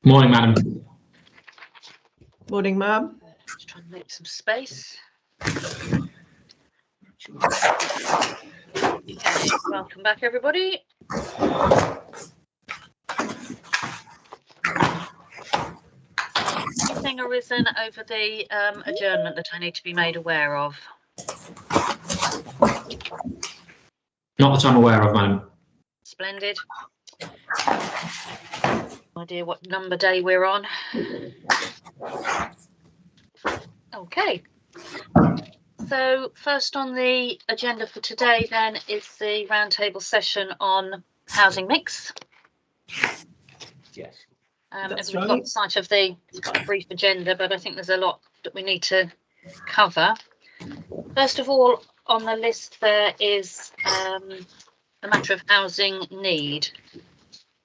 Morning, Madam. Morning, ma'am. Just trying to make some space. Welcome back, everybody. Anything arisen over the adjournment that I need to be made aware of? Not that I'm aware of, Madam. Splendid. No idea what number day we're on. Okay. So first on the agenda for today then is the roundtable session on housing mix. Yes. That's We've right. got sight of it's got a brief agenda, but I think there's a lot that we need to cover. First of all, on the list there is the matter of housing need.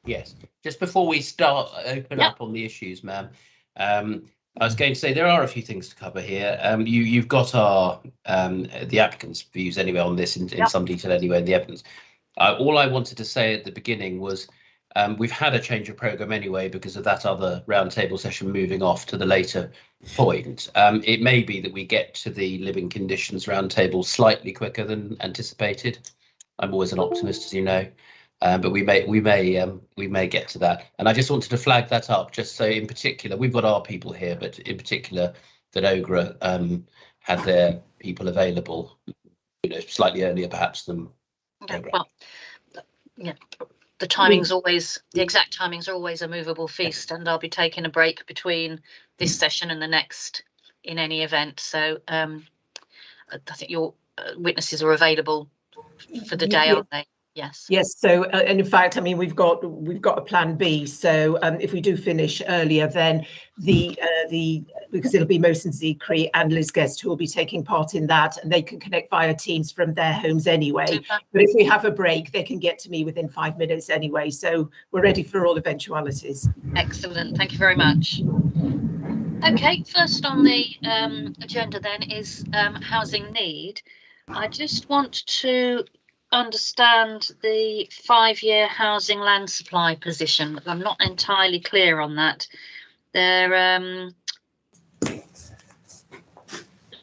Yes, just before we start open up on the issues, ma'am, I was going to say there are a few things to cover here. You've got our the applicant's views anyway on this in some detail anyway in the evidence. All I wanted to say at the beginning was we've had a change of programme anyway because of that other roundtable session moving off to the later point. It may be that we get to the living conditions roundtable slightly quicker than anticipated. I'm always an optimist, as you know. But we may get to that, and I just wanted to flag that up, just so in particular we've got our people here, but in particular that OGRA had their people available, slightly earlier perhaps than. Okay, well, yeah, the timing's always the exact timings are always a movable feast, and I'll be taking a break between this session and the next in any event. So I think your witnesses are available for the day, aren't they? Yes. Yes. So, and in fact, I mean, we've got a plan B. So, if we do finish earlier, then because it'll be Mohsen Zikri and Liz Guest who will be taking part in that, and they can connect via Teams from their homes anyway. Super. But if we have a break, they can get to me within 5 minutes anyway. So we're ready for all eventualities. Excellent. Thank you very much. Okay. First on the agenda then is housing need. I just want to understand the 5-year housing land supply position. I'm not entirely clear on that. There,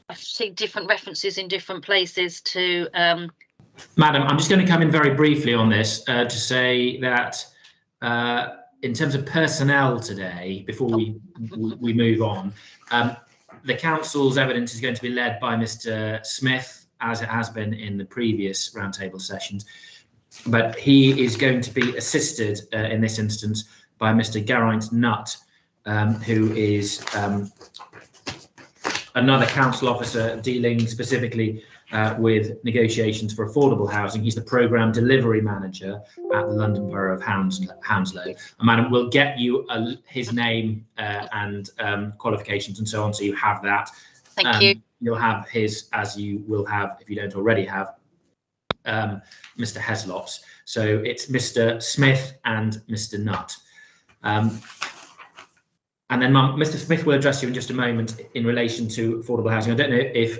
I've seen different references in different places to. Madam, I'm just going to come in very briefly on this to say that in terms of personnel today, before we move on, the council's evidence is going to be led by Mr. Smith, as it has been in the previous roundtable sessions, but he is going to be assisted in this instance by Mr. Geraint Nutt, who is another council officer dealing specifically with negotiations for affordable housing. He's the programme delivery manager at the London Borough of Hounslow. And Madam, we'll get you his name and qualifications and so on, so you have that. Thank you. You'll have his, as you will have, if you don't already have, Mr. Heslop's. So it's Mr. Smith and Mr. Nutt. And then Mr. Smith will address you in just a moment in relation to affordable housing. I don't know if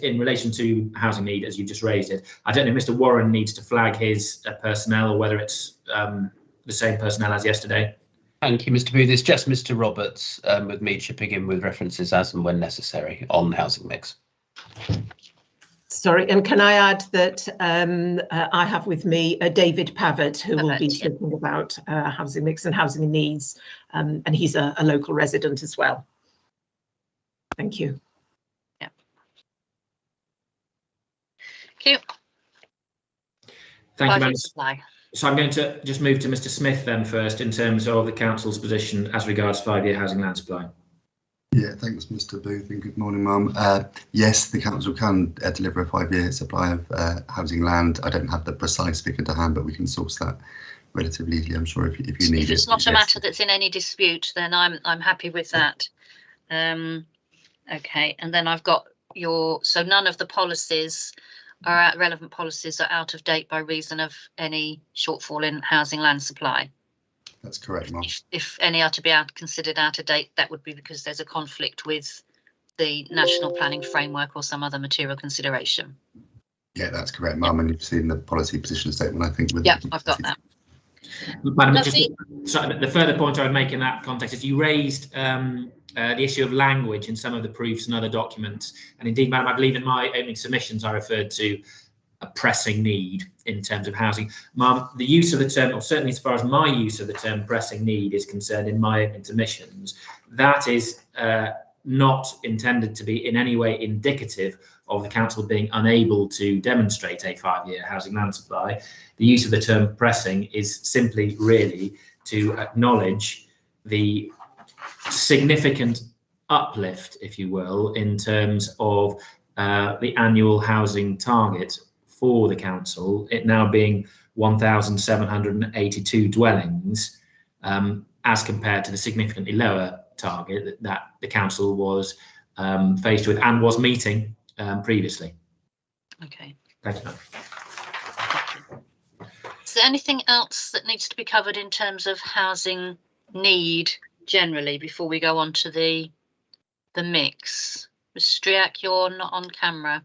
in relation to housing need, as you just raised it, I don't know if Mr. Warren needs to flag his personnel or whether it's the same personnel as yesterday. Thank you, Mr. Booth. It's just Mr. Roberts with me chipping in with references as and when necessary on housing mix. Sorry, and can I add that I have with me David Pavitt, who will be talking about housing mix and housing needs, and he's a local resident as well. Thank you. Yeah. Thank you. Thank you, Madam. So I'm going to just move to Mr. Smith then first in terms of the council's position as regards 5-year housing land supply. Yeah, thanks, Mr. Booth, and good morning, Mum. Yes, the council can deliver a 5-year supply of housing land. I don't have the precise figure to hand, but we can source that relatively easily, I'm sure, if you need it. If it's not a matter that's in any dispute, then I'm happy with that. Okay, and then I've got so none of the policies relevant policies are out of date by reason of any shortfall in housing land supply. That's correct, Mum. If any are to be considered out of date, that would be because there's a conflict with the national planning framework or some other material consideration. Yeah, that's correct, Mum. And you've seen the policy position statement, I think. Yeah, I've got that. Madam, the further point I would make in that context is you raised the issue of language in some of the proofs and other documents. And indeed, Madam, I believe in my opening submissions, I referred to a pressing need in terms of housing. Ma'am, the use of the term, or certainly as far as my use of the term pressing need is concerned in my opening submissions, that is not intended to be in any way indicative of the council being unable to demonstrate a 5-year housing land supply. The use of the term pressing is simply really to acknowledge the significant uplift, if you will, in terms of the annual housing target for the council, it now being 1,782 dwellings, as compared to the significantly lower target that the council was faced with and was meeting previously. Okay. Thank you. Is there anything else that needs to be covered in terms of housing need generally before we go on to the mix? Ms. Striak, you're not on camera.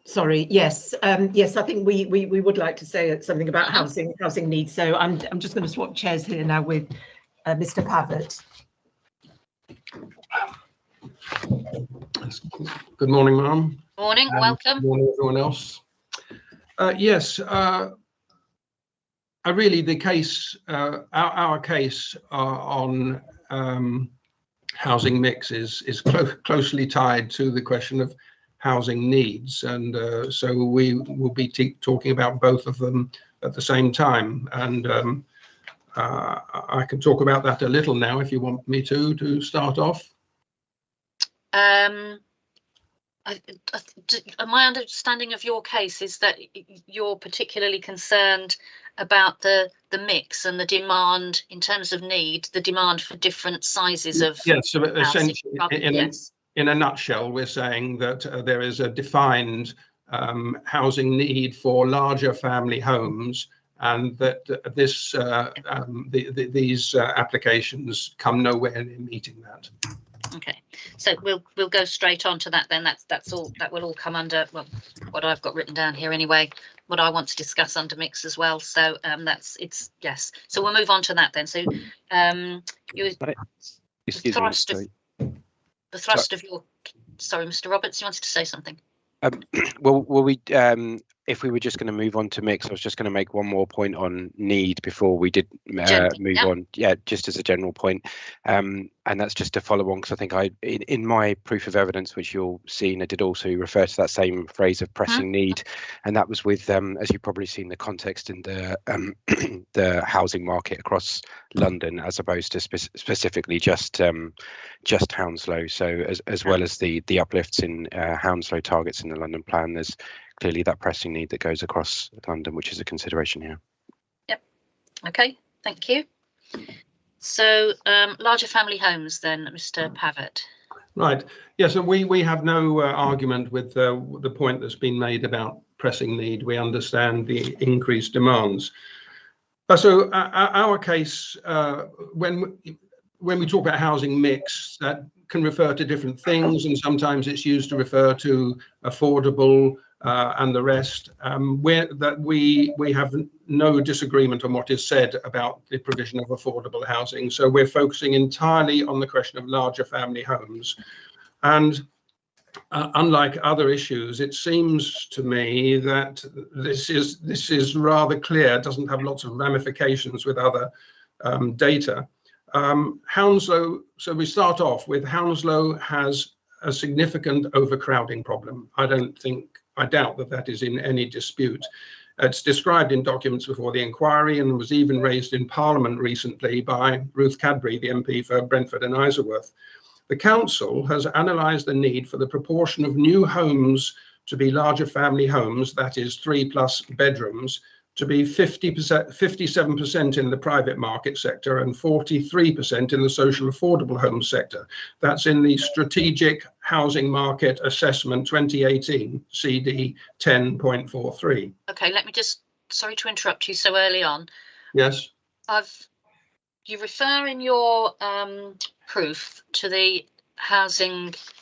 Sorry. Yes. Yes. I think we would like to say something about housing needs. So I'm just going to swap chairs here now with Mr. Pavitt. Good morning, ma'am. Morning. Welcome. Good morning, everyone else. Yes. Really, the case, our case on housing mix is closely tied to the question of housing needs, and so we will be talking about both of them at the same time. And I can talk about that a little now if you want me to start off. My understanding of your case is that you're particularly concerned about the mix and the demand in terms of need, the demand for different sizes of yes. So essentially, yes. In a nutshell, we're saying that there is a defined housing need for larger family homes, and that these applications come nowhere near meeting that. Okay, so we'll go straight on to that then. That's all. That will all come under, well, what I've got written down here anyway. What I want to discuss under mix as well. So yes. So we'll move on to that then. So the thrust of your, sorry, Mr. Roberts, you wanted to say something? Well, if we were just going to move on to mix, I was just going to make one more point on need before we did move on. Yeah, just as a general point. And that's just to follow on, because I think in my proof of evidence, which you'll see, and I did also refer to that same phrase of pressing need, and that was with, as you've probably seen, the context in the housing market across London, as opposed to specifically just Hounslow. So as well as the uplifts in Hounslow targets in the London plan, there's clearly that pressing need that goes across London, which is a consideration here. Yep. Okay, thank you. So larger family homes then, Mr. Pavitt. Right. Yes, and we have no argument with the point that's been made about pressing need. We understand the increased demands. So our case, when we talk about housing mix, that can refer to different things, and sometimes it's used to refer to affordable and the rest. We have no disagreement on what is said about the provision of affordable housing. So we're focusing entirely on the question of larger family homes. And unlike other issues, it seems to me that this is rather clear. It doesn't have lots of ramifications with other data. Hounslow, so we start off with Hounslow has a significant overcrowding problem. I doubt that is in any dispute. It's described in documents before the inquiry and was even raised in Parliament recently by Ruth Cadbury, the MP for Brentford and Isleworth. The council has analysed the need for the proportion of new homes to be larger family homes, that is 3+ bedrooms, to be 57% in the private market sector and 43% in the social affordable home sector. That's in the Strategic Housing Market Assessment 2018, CD 10.43. Okay, let me just, sorry to interrupt you so early on. Yes. You refer in your proof to the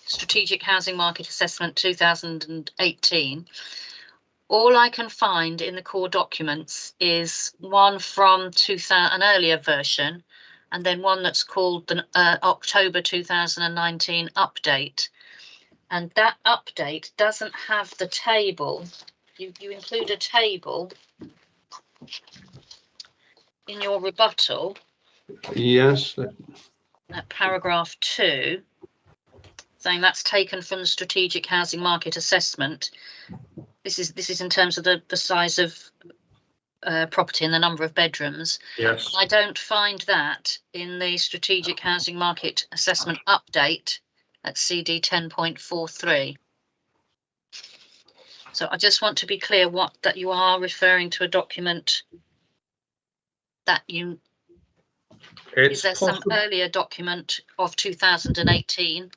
Strategic Housing Market Assessment 2018. All I can find in the core documents is one from an earlier version, and then one that's called the October 2019 update. And that update doesn't have the table. You include a table in your rebuttal. Yes. At paragraph 2, saying that's taken from the strategic housing market assessment. This is in terms of the size of property and the number of bedrooms. Yes. I don't find that in the strategic housing market assessment update at CD 10.43. So I just want to be clear that you are referring to a document that you. Is there some earlier document of 2018?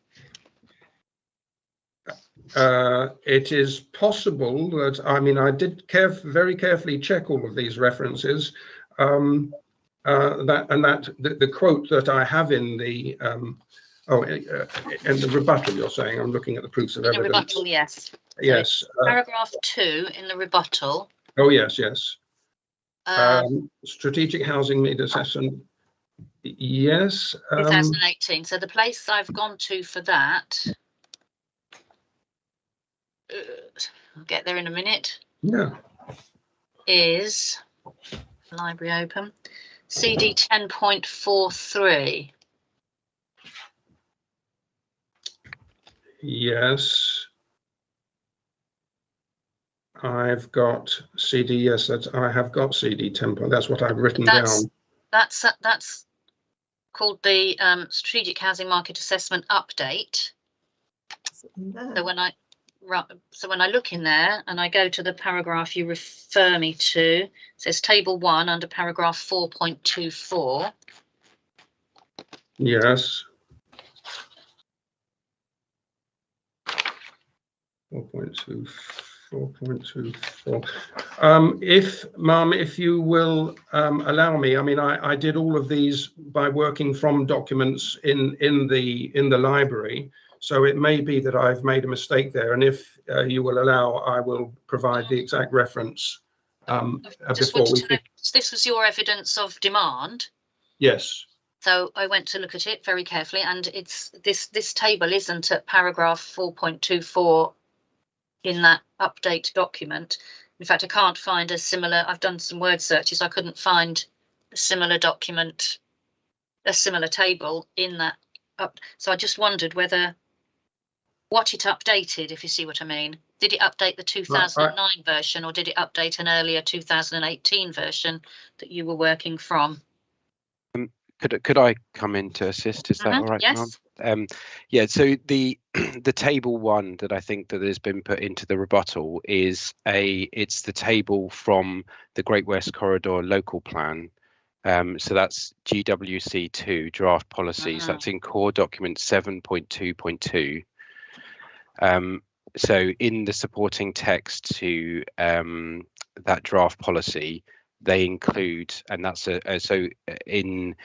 It is possible that, I mean, I did very carefully check all of these references. The quote that I have in the in the rebuttal, you're saying, I'm looking at the proofs of evidence. The rebuttal, yes. Yes. So paragraph 2 in the rebuttal. Oh yes, yes. Strategic housing need assessment. Yes. 2018. So the place I've gone to for that. I'll get there in a minute. Yeah. Is library open. CD 10.43. Yes. I've got CD. Yes, I have got CD 10. That's what I've written down. That's called the Strategic Housing Market Assessment Update. So when I look in there and I go to the paragraph you refer me to, it says table 1 under paragraph 4.24. Yes. 4.24. If you will allow me, I mean, I did all of these by working from documents in the library. So it may be that I've made a mistake there, and if you will allow, I will provide the exact reference before we. This was your evidence of demand. Yes. So I went to look at it very carefully, and it's this table isn't at paragraph 4.24 in that update document. In fact, I can't find a similar. I've done some word searches. I couldn't find a similar document, a similar table in that up. So I just wondered what it updated, if you see what I mean. Did it update the 2009 version, or did it update an earlier 2018 version that you were working from? Could I come in to assist? Is that all right, yes. Mum? Yeah. So the table 1 that I think that has been put into the rebuttal it's the table from the Great West Corridor local plan. So that's GWC2 draft policies. That's in core document 7.2.2. So in the supporting text to that draft policy, they include, and that's so in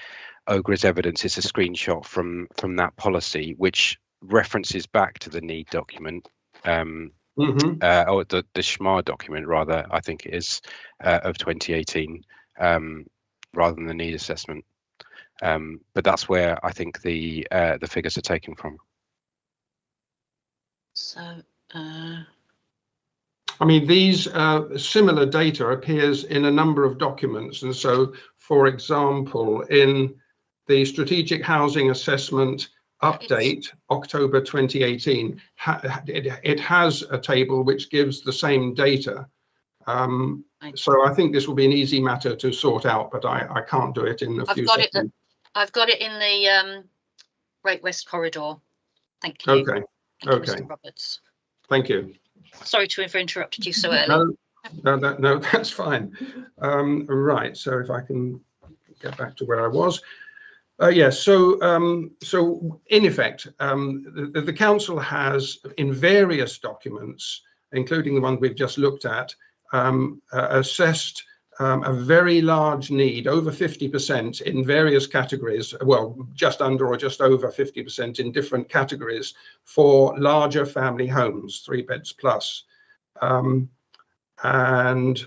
Ogra's evidence, it's a screenshot from that policy, which references back to the need document, or the SHMA document rather, I think it is, of 2018, rather than the need assessment. But that's where I think the figures are taken from. So, I mean, these similar data appears in a number of documents. And so, for example, in the Strategic Housing Assessment Update, October 2018, it has a table which gives the same data. So I think this will be an easy matter to sort out, but I can't do it in a few seconds. I've got it in the Great West Corridor. Thank you. Okay. Thank you, Mr. Roberts. Thank you. Sorry to have interrupted you so early. No, that's fine. Right. So if I can get back to where I was. Yes. So in effect, the council has, in various documents, including the one we've just looked at, assessed a very large need, over 50% in various categories, well, just under or just over 50% in different categories for larger family homes, 3 beds plus. And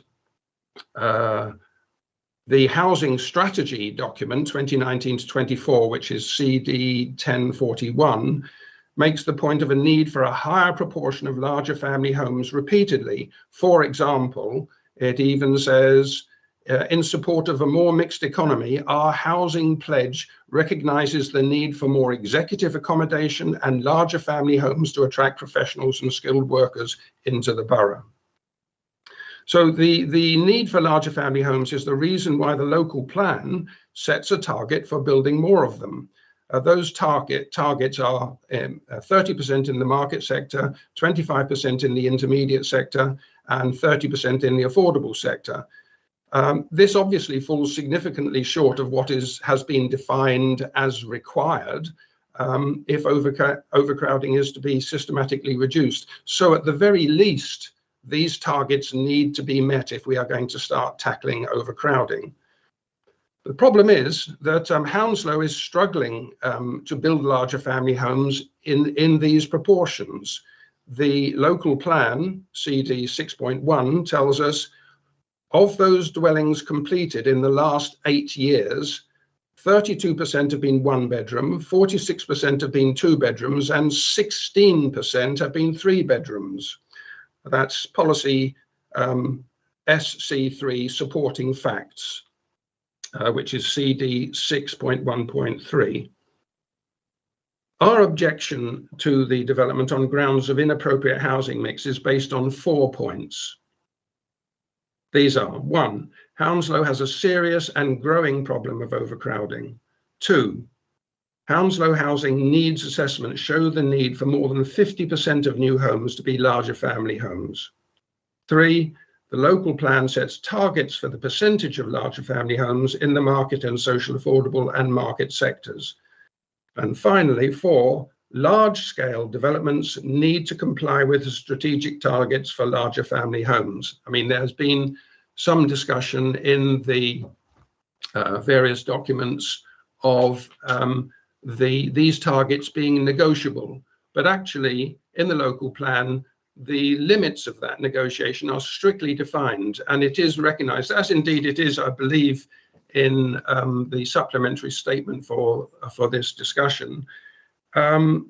the housing strategy document 2019 to 24, which is CD 1041, makes the point of a need for a higher proportion of larger family homes repeatedly. For example, it even says, in support of a more mixed economy, our housing pledge recognises the need for more executive accommodation and larger family homes to attract professionals and skilled workers into the borough. So the need for larger family homes is the reason why the local plan sets a target for building more of them. Those targets are 30% in the market sector, 25% in the intermediate sector, and 30% in the affordable sector. This obviously falls significantly short of what has been defined as required if overcrowding is to be systematically reduced. So at the very least, these targets need to be met if we are going to start tackling overcrowding. The problem is that Hounslow is struggling to build larger family homes in these proportions. The local plan, CD 6.1, tells us of those dwellings completed in the last 8 years, 32% have been 1 bedroom, 46% have been 2 bedrooms, and 16% have been 3 bedrooms. That's policy SC3 supporting facts, which is CD 6.1.3. Our objection to the development on grounds of inappropriate housing mix is based on 4 points. These are: 1, Hounslow has a serious and growing problem of overcrowding. 2, Hounslow housing needs assessments show the need for more than 50% of new homes to be larger family homes. 3, the local plan sets targets for the percentage of larger family homes in the market and social affordable and market sectors. And finally, 4, large-scale developments need to comply with the strategic targets for larger family homes. I mean, there's been some discussion in the various documents of these targets being negotiable, but actually in the local plan, the limits of that negotiation are strictly defined, and it is recognised, as indeed it is, I believe, in the supplementary statement for this discussion.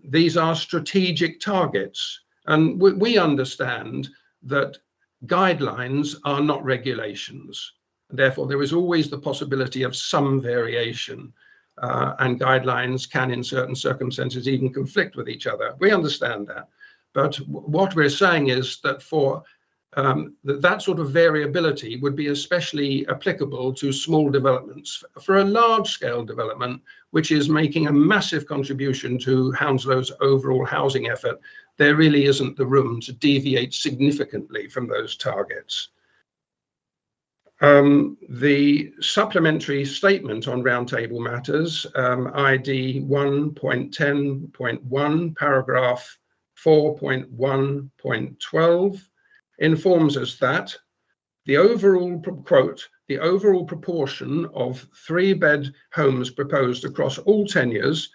These are strategic targets, and we understand that guidelines are not regulations. Therefore, there is always the possibility of some variation, and guidelines can, in certain circumstances, even conflict with each other. We understand that. But what we're saying is that for that sort of variability would be especially applicable to small developments. For a large-scale development, which is making a massive contribution to Hounslow's overall housing effort, there really isn't the room to deviate significantly from those targets. The supplementary statement on roundtable matters, ID 1.10.1, paragraph 4.1.12, informs us that the overall, quote, the overall proportion of 3-bed homes proposed across all tenures,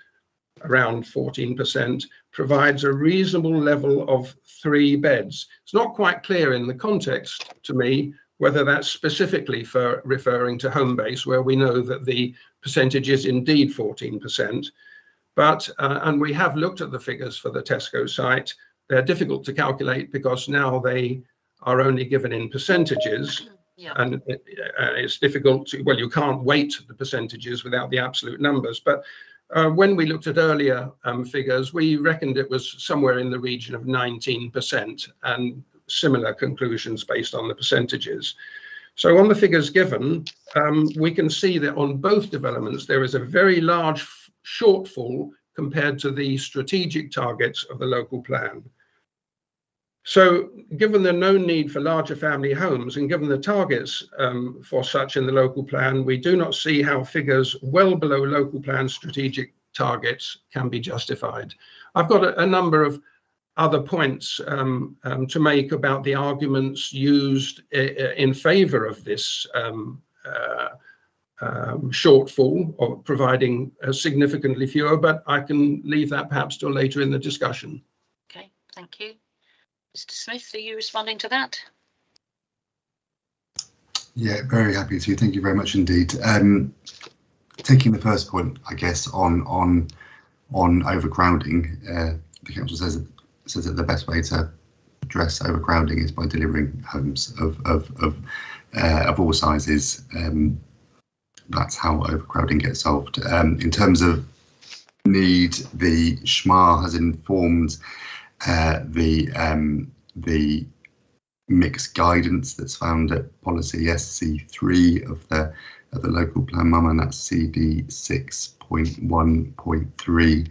around 14%, provides a reasonable level of 3 beds. It's not quite clear in the context to me whether that's specifically for referring to Homebase, where we know that the percentage is indeed 14%. But, and we have looked at the figures for the Tesco site. They're difficult to calculate because now they are only given in percentages. Yeah. And it's difficult to, well, you can't weight the percentages without the absolute numbers. But when we looked at earlier figures, we reckoned it was somewhere in the region of 19%, and similar conclusions based on the percentages. So on the figures given, we can see that on both developments, there is a very large shortfall compared to the strategic targets of the local plan. So given the known need for larger family homes and given the targets for such in the local plan, we do not see how figures well below local plan strategic targets can be justified. I've got a number of other points to make about the arguments used in favour of this shortfall of providing significantly fewer, but I can leave that perhaps till later in the discussion. Okay, thank you. Mr. Smith, are you responding to that? Yeah, very happy to. Thank you very much indeed. Taking the first point, I guess, on overcrowding, the council says that the best way to address overcrowding is by delivering homes of all sizes. That's how overcrowding gets solved. In terms of need, the SHMA has informed the mixed guidance that's found at policy SC3 of the local plan, mum, and that's CD 6.1.3.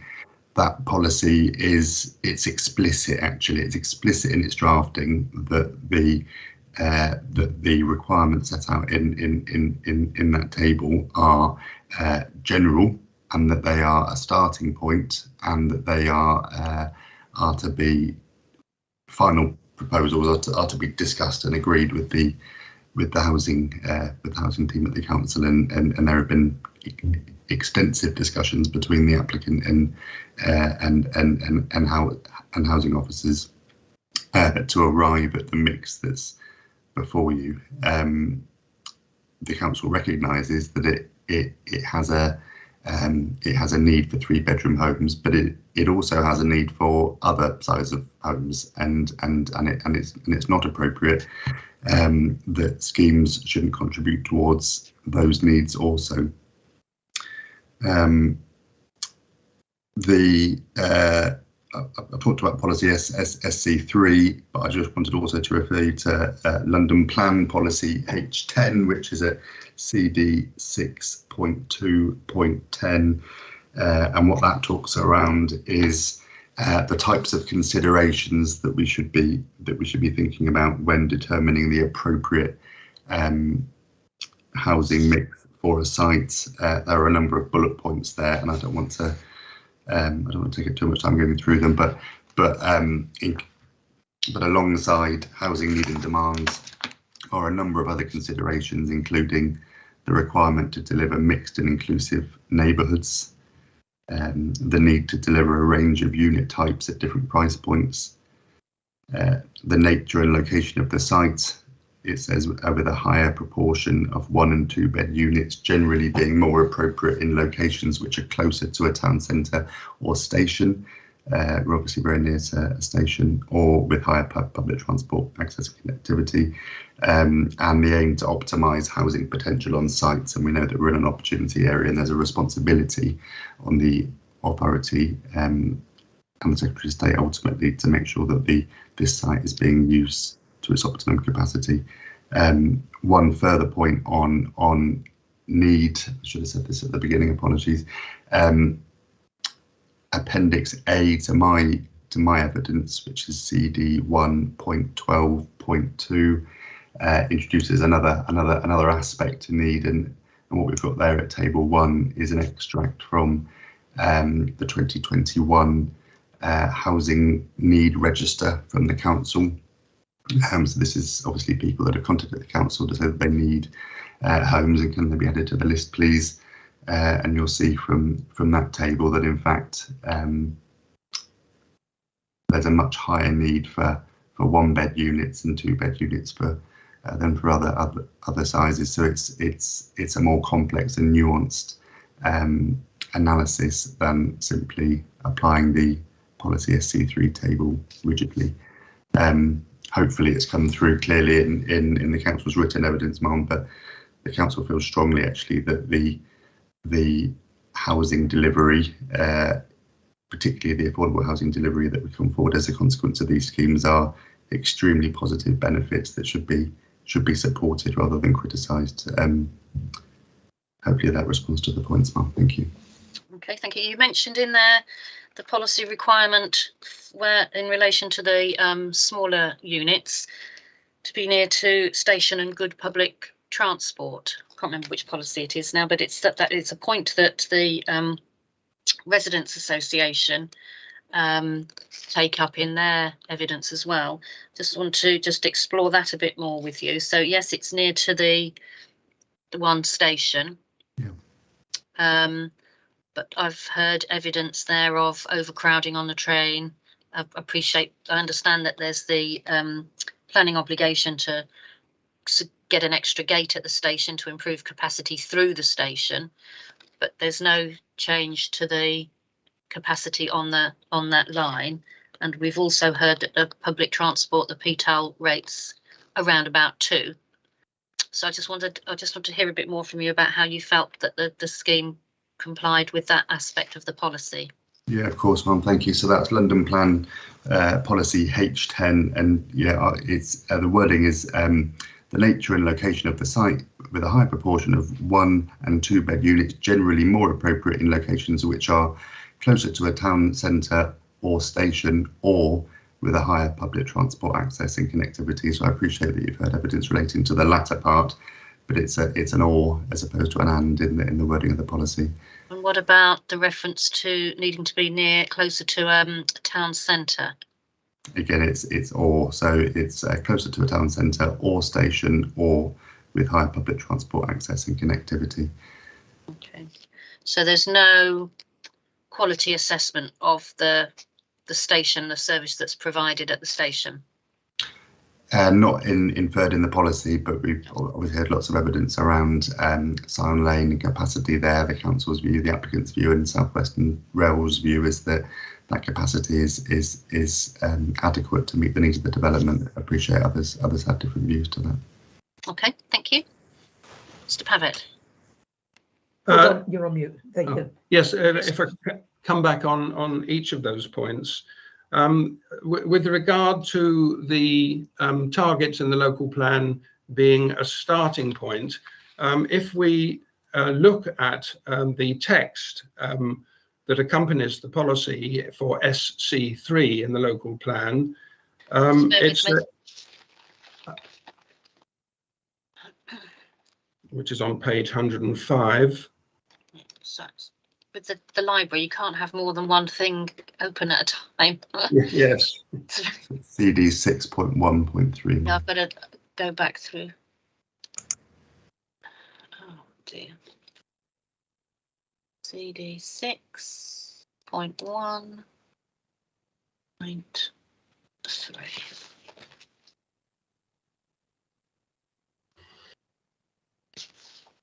That policy it's explicit, actually. It's explicit in its drafting that the requirements set out in that table are general, and that they are a starting point, and that they are to be final proposals are to be discussed and agreed with the housing team at the council, and there have been extensive discussions between the applicant and housing officers to arrive at the mix that's before you. The council recognises that it has a need for 3-bedroom homes, but it also has a need for other size of homes, and it's not appropriate that schemes shouldn't contribute towards those needs also. I've talked about policy SC3, but I just wanted also to refer you to London Plan Policy H10, which is at CD 6.2.10, and what that talks around is the types of considerations that we should be thinking about when determining the appropriate housing mix for a site. There are a number of bullet points there, and I don't want to take up too much time going through them, but alongside housing need and demands are a number of other considerations, including the requirement to deliver mixed and inclusive neighbourhoods, the need to deliver a range of unit types at different price points, the nature and location of the site. It says with a higher proportion of 1 and 2 bed units generally being more appropriate in locations which are closer to a town centre or station. We're obviously very near to a station, or with higher public transport access and connectivity, and the aim to optimise housing potential on sites. And we know that we're in an opportunity area, and there's a responsibility on the authority and the Secretary of State ultimately to make sure that this site is being used to its optimum capacity. One further point on need, I should have said this at the beginning, apologies. Appendix A to my evidence, which is CD 1.12.2, introduces another aspect to need, and what we've got there at table 1 is an extract from the 2021 housing need register from the council. So this is obviously people that have contacted the council to say that they need homes, and can they be added to the list, please? And you'll see from that table that in fact there's a much higher need for 1-bed units and 2-bed units than for other sizes. So it's a more complex and nuanced analysis than simply applying the policy SC3 table rigidly. Hopefully it's come through clearly in the council's written evidence, Mum, but the council feels strongly actually that the housing delivery, particularly the affordable housing delivery that would come forward as a consequence of these schemes, are extremely positive benefits that should be supported rather than criticised. Hopefully that responds to the points, Mum. Thank you. Okay, thank you. You mentioned in there the policy requirement where in relation to the smaller units to be near to station and good public transport. I can't remember which policy it is now, but it's that it's a point that the Residents Association take up in their evidence as well. Just want to explore that a bit more with you. So yes, it's near to the one station. Yeah. But I've heard evidence there of overcrowding on the train. I understand that there's the planning obligation to get an extra gate at the station to improve capacity through the station, but there's no change to the capacity on that line. And we've also heard that the public transport, the PTAL rates around about 2. So I just want to hear a bit more from you about how you felt that the scheme complied with that aspect of the policy. Yeah, of course, Mum. Thank you. So that's London Plan policy H10, and yeah, it's the wording is the nature and location of the site with a high proportion of 1 and 2 bed units, generally more appropriate in locations which are closer to a town centre or station, or with a higher public transport access and connectivity. So I appreciate that you've heard evidence relating to the latter part, but it's an or as opposed to an and in the wording of the policy. And what about the reference to needing to be closer to a town centre? Again, it's or, so it's closer to a town centre or station, or with higher public transport access and connectivity. Okay, so there's no quality assessment of the station, the service that's provided at the station? Not inferred in the policy, but we've obviously had lots of evidence around Scion Lane and capacity there. The council's view, the applicant's view, and South Western Rail's view is that capacity is adequate to meet the needs of the development. I appreciate others have different views to that. Okay, thank you. Mr. Pavitt. You're on mute. There you go. Yes, if I come back on each of those points. With regard to the targets in the local plan being a starting point, if we look at the text that accompanies the policy for SC3 in the local plan, it's which is on page 105. So with the library, you can't have more than one thing open at a time. Yes. CD 6.1.3. Yeah, I've got to go back through. Oh dear. CD 6.1.3.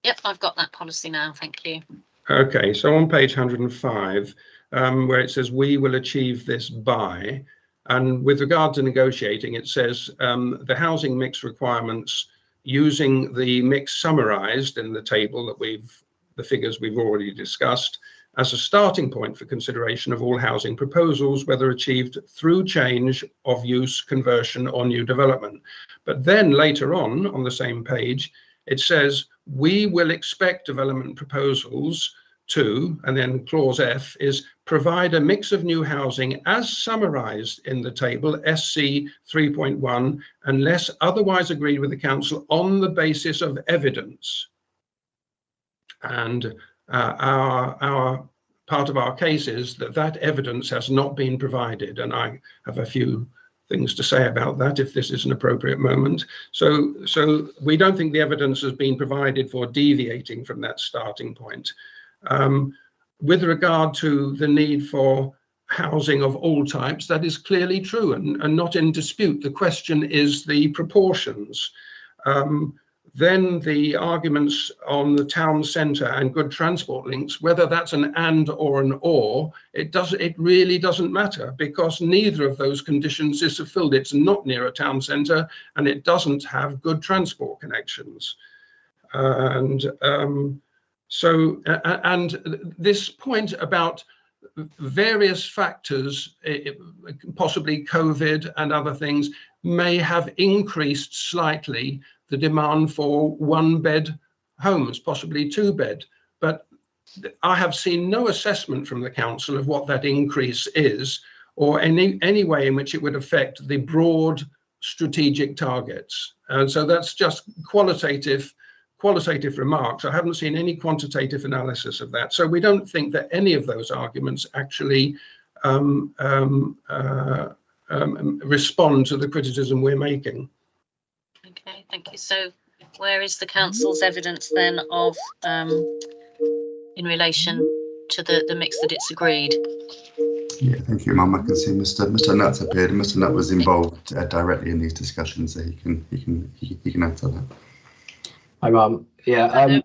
Yep, I've got that policy now, thank you. Okay, so on page 105, where it says we will achieve this by, and with regard to negotiating, it says the housing mix requirements using the mix summarised in the table that the figures we've already discussed, as a starting point for consideration of all housing proposals, whether achieved through change of use, conversion or new development. But then later on the same page, it says we will expect development proposals to, and then clause F is provide a mix of new housing as summarised in the table SC 3.1 unless otherwise agreed with the council on the basis of evidence. And our part of our case is that evidence has not been provided, and I have a few things to say about that if this is an appropriate moment. So we don't think the evidence has been provided for deviating from that starting point. With regard to the need for housing of all types, that is clearly true and not in dispute. The question is the proportions. Then the arguments on the town centre and good transport links, whether that's an and or an or, it really doesn't matter because neither of those conditions is fulfilled. It's not near a town centre and it doesn't have good transport connections. And this point about various factors, possibly COVID and other things, may have increased slightly the demand for 1-bed homes, possibly 2-bed. But I have seen no assessment from the council of what that increase is or any way in which it would affect the broad strategic targets. And so that's just qualitative remarks. I haven't seen any quantitative analysis of that. So we don't think that any of those arguments actually respond to the criticism we're making. Okay, thank you. So where is the council's evidence then of in relation to the mix that it's agreed? Yeah, thank you, Mum. I can see Mr. Nutt's appeared, and Mr. Nutt was involved directly in these discussions, so he can answer that. Hi, Mum. Yeah,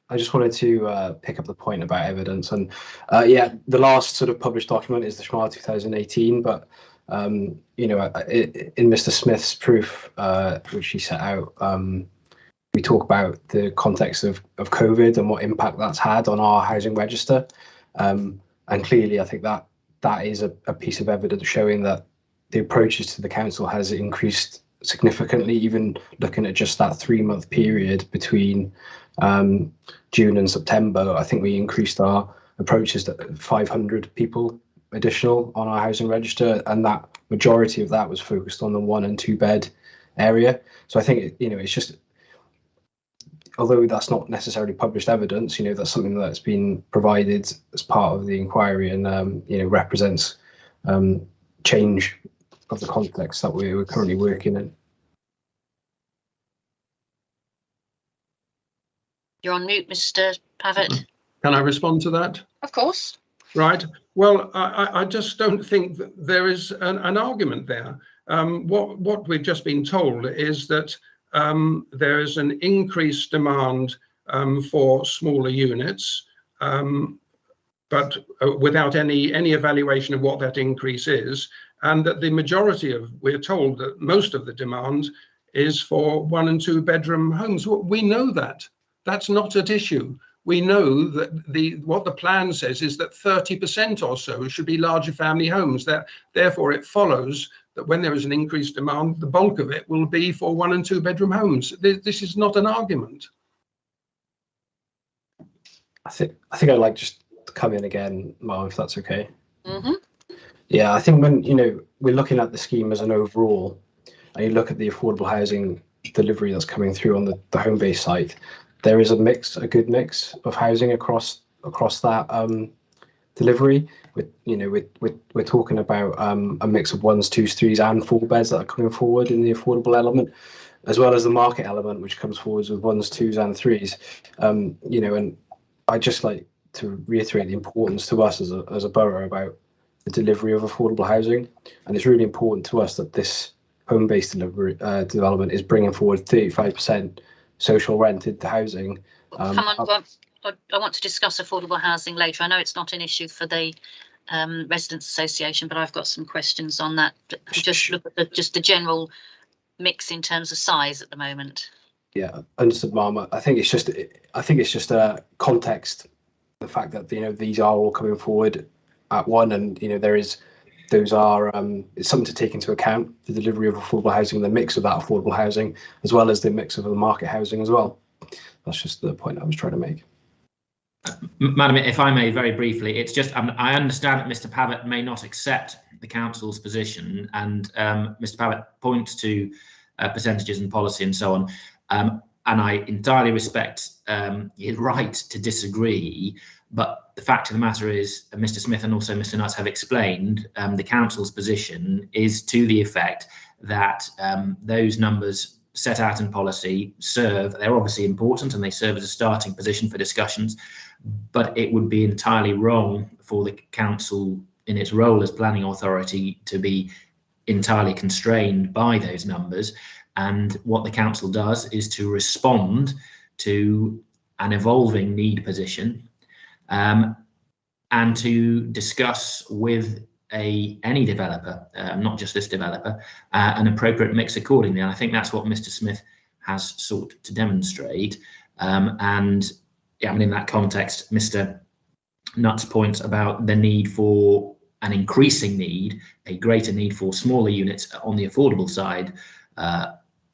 I just wanted to pick up the point about evidence, and yeah, the last sort of published document is the SHMA 2018, but you know, in Mr. Smith's proof, which he set out, we talk about the context of COVID and what impact that's had on our housing register, and clearly, I think that is a piece of evidence showing that the approaches to the council has increased significantly, even looking at just that 3-month period between June and September. I think we increased our approaches to 500 people additional on our housing register, and that majority of that was focused on the 1 and 2 bed area. So I think, you know, it's just, although that's not necessarily published evidence, you know, that's something that's been provided as part of the inquiry, and you know, represents change of the context that we're currently working in. You're on mute, Mr. Pavitt. Can I respond to that? Of course. Right. Well, I just don't think that there is an argument there. What we've just been told is that there is an increased demand for smaller units, but without any evaluation of what that increase is, and that the majority of, we're told that most of the demand is for 1 and 2 bedroom homes. We know that. That's not at issue. We know that what the plan says is that 30% or so should be larger family homes. Therefore, it follows that when there is an increased demand, the bulk of it will be for 1 and 2 bedroom homes. This is not an argument. I think I'd like just to come in again, Mark, if that's okay. Mm-hmm. Yeah, I think when, you know, we're looking at the scheme as an overall, and you look at the affordable housing delivery that's coming through on the Homebase site, there is a good mix of housing across that delivery. We're talking about a mix of 1s, 2s, 3s, and 4 beds that are coming forward in the affordable element, as well as the market element, which comes forwards with 1s, 2s, and 3s. You know, and I'd just like to reiterate the importance to us as a borough about the delivery of affordable housing, and it's really important to us that this home-based development is bringing forward 35% social rented housing. Come on, I want to discuss affordable housing later. I know it's not an issue for the Residents Association, but I've got some questions on that. Just look at the general mix in terms of size at the moment. Yeah, understood, Mum. I think it's just a context, the fact that, you know, these are all coming forward at one, and, you know, it's something to take into account, the delivery of affordable housing, the mix of that affordable housing, as well as the mix of the market housing as well. That's just the point I was trying to make. Madam, if I may, very briefly, it's just I understand that Mr. Pavitt may not accept the council's position, and Mr. Pavitt points to percentages and policy and so on, and I entirely respect his right to disagree. But the fact of the matter is, Mr. Smith and also Mr. Nuts have explained, the council's position is to the effect that those numbers set out in policy they're obviously important and they serve as a starting position for discussions, but it would be entirely wrong for the council in its role as planning authority to be entirely constrained by those numbers. And what the council does is to respond to an evolving need position, and to discuss with any developer, not just this developer, an appropriate mix accordingly. And I think that's what Mr. Smith has sought to demonstrate. And yeah, I mean, in that context, Mr. Nutt's point about the need for an increasing need, a greater need for smaller units on the affordable side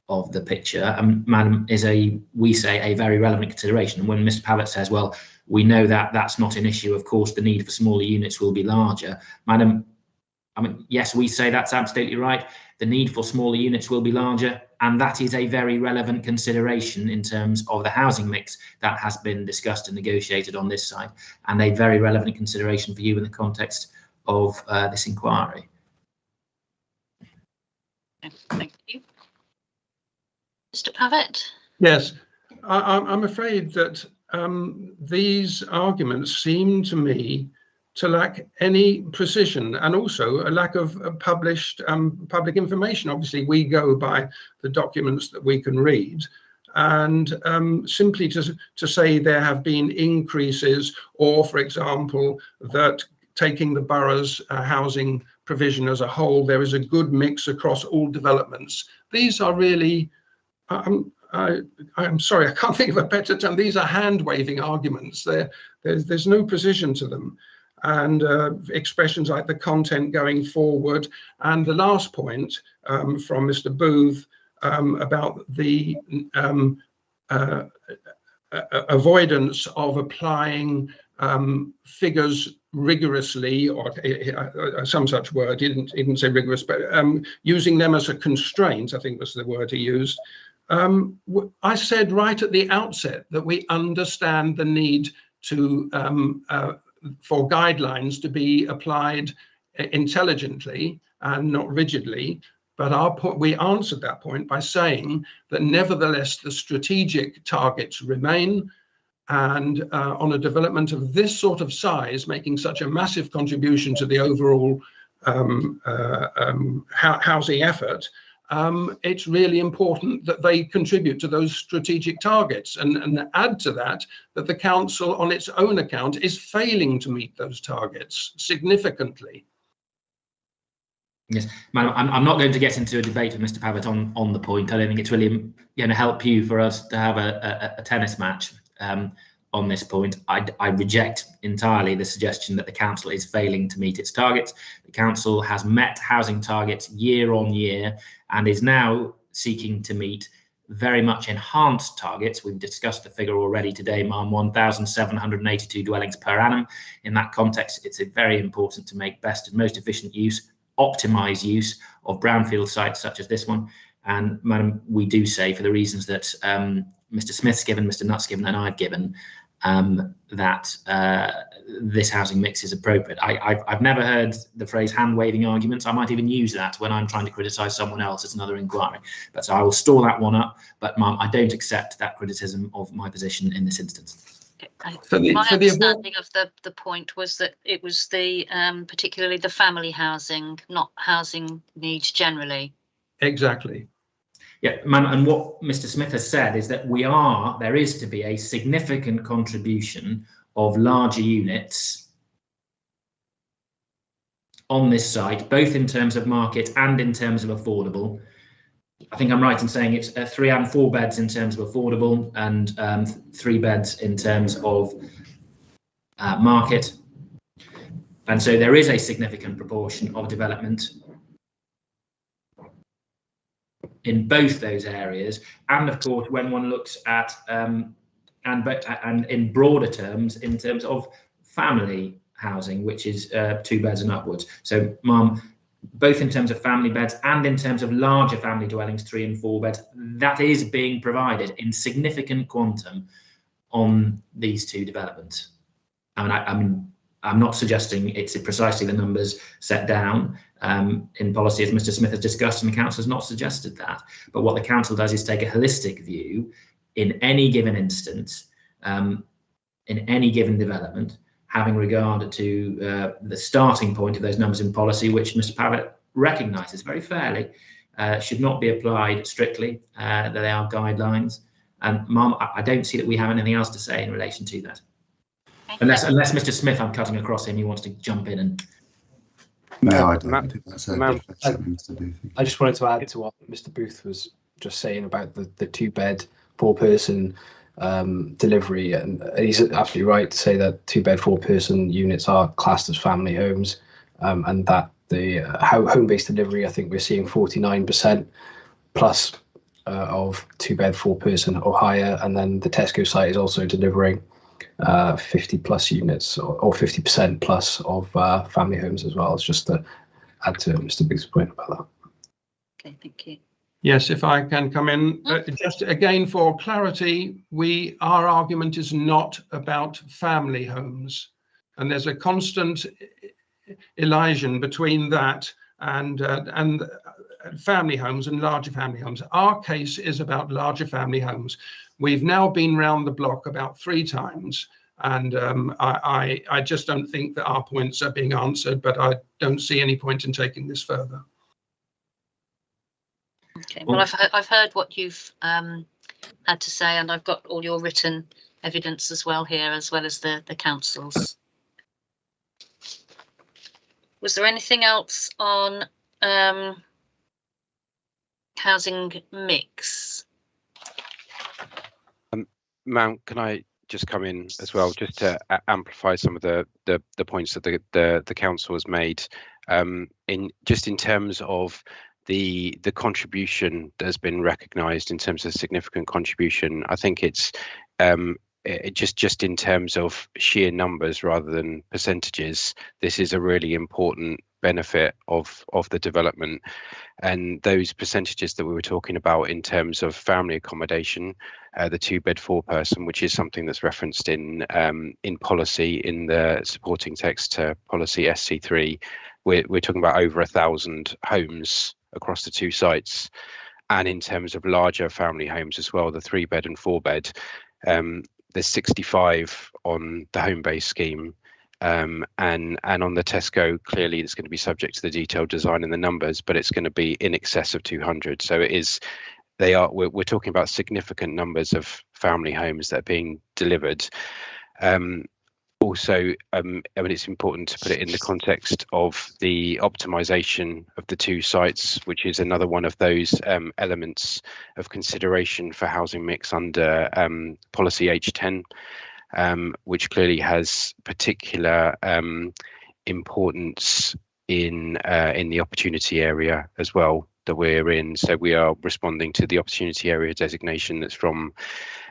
of the picture, Madam, is we say a very relevant consideration. And when Mr. Pavitt says, well, we know that that's not an issue, of course the need for smaller units will be larger, Madam, I mean, yes, we say that's absolutely right. The need for smaller units will be larger, and that is a very relevant consideration in terms of the housing mix that has been discussed and negotiated on this side, and a very relevant consideration for you in the context of this inquiry. Thank you. Mr. Pavitt? Yes, I'm afraid that these arguments seem to me to lack any precision, and also a lack of published public information. Obviously, we go by the documents that we can read, And simply to say there have been increases, or for example, that taking the borough's housing provision as a whole, there is a good mix across all developments. These are really, I'm sorry, I can't think of a better term. These are hand-waving arguments. There's no precision to them. And expressions like the content going forward. And the last point from Mr. Booth about the avoidance of applying figures rigorously, or some such word. He didn't say rigorous, but using them as a constraint, I think was the word he used. I said right at the outset that we understand the need to for guidelines to be applied intelligently and not rigidly. But we answered that point by saying that nevertheless the strategic targets remain, and on a development of this sort of size, making such a massive contribution to the overall housing effort, it's really important that they contribute to those strategic targets, and add to that the council on its own account is failing to meet those targets significantly. Yes, Madam, I'm not going to get into a debate with Mr. Pavitt on the point. I don't think it's really going to help you for us to have a tennis match on this point. I reject entirely the suggestion that the council is failing to meet its targets. The council has met housing targets year on year and is now seeking to meet very much enhanced targets. We've discussed the figure already today, Ma'am, 1,782 dwellings per annum. In that context, it's very important to make best and most efficient use, optimize use of brownfield sites such as this one. And Madam, we do say, for the reasons that Mr. Smith's given, Mr. Nutt's given, and I've given, that this housing mix is appropriate. I've never heard the phrase hand-waving arguments. I might even use that when I'm trying to criticise someone else as another inquiry. But so I will store that one up. But Ma'am, I don't accept that criticism of my position in this instance. My understanding of the point was that it was the particularly the family housing, not housing needs generally. Exactly. Yeah, ma'am, and what Mr. Smith has said is that there is to be a significant contribution of larger units on this site, both in terms of market and in terms of affordable. I think I'm right in saying it's 3 and 4 beds in terms of affordable, and 3 beds in terms of market. And so there is a significant proportion of development in both those areas. And of course, when one looks at and in broader terms, in terms of family housing, which is 2 beds and upwards. So, Ma'am, both in terms of family beds and in terms of larger family dwellings, 3 and 4 beds, that is being provided in significant quantum on these 2 developments. I mean, I'm not suggesting it's precisely the numbers set down in policy, as Mr. Smith has discussed, and the council has not suggested that. But what the council does is take a holistic view in any given instance, in any given development, having regard to the starting point of those numbers in policy, which Mr. Pavitt recognises very fairly, should not be applied strictly, that they are guidelines. And Ma'am, I don't see that we have anything else to say in relation to that. Unless Mr. Smith, I'm cutting across him, he wants to jump in and... No, I don't think that's Mr. Booth. I just wanted to add to what Mr. Booth was just saying about the 2-bed, 4-person delivery, and he's absolutely right to say that 2-bed, 4-person units are classed as family homes, and that the home-based delivery, I think we're seeing 49% plus of 2-bed, 4-person or higher, and then the Tesco site is also delivering 50 plus units or 50% plus of family homes as well. It's just to add to Mr. Big's point about that. Okay, thank you. Yes, if I can come in, just again for clarity, our argument is not about family homes, and there's a constant elision between that and family homes and larger family homes. Our case is about larger family homes. We've now been round the block about 3 times, and I just don't think that our points are being answered, but I don't see any point in taking this further. Okay, well, I've heard what you've had to say, and I've got all your written evidence as well here, as well as the council's. Was there anything else on housing mix? Ma'am, can I just come in as well, just to amplify some of the points that the council has made, in terms of the contribution that has been recognised in terms of significant contribution. I think it's just in terms of sheer numbers rather than percentages. This is a really important benefit of the development, and those percentages that we were talking about in terms of family accommodation, the 2-bed 4-person, which is something that's referenced in policy in the supporting text to policy SC3. We're talking about over 1,000 homes across the 2 sites, and in terms of larger family homes as well, the 3-bed and 4-bed, there's 65 on the Homebase scheme, and on the Tesco, clearly it's going to be subject to the detailed design and the numbers, but it's going to be in excess of 200. So it is, we're talking about significant numbers of family homes that are being delivered. Also, I mean, it's important to put it in the context of the optimization of the 2 sites, which is another one of those elements of consideration for housing mix under policy H10, which clearly has particular importance in the opportunity area as well that we're in. So we are responding to the opportunity area designation that's from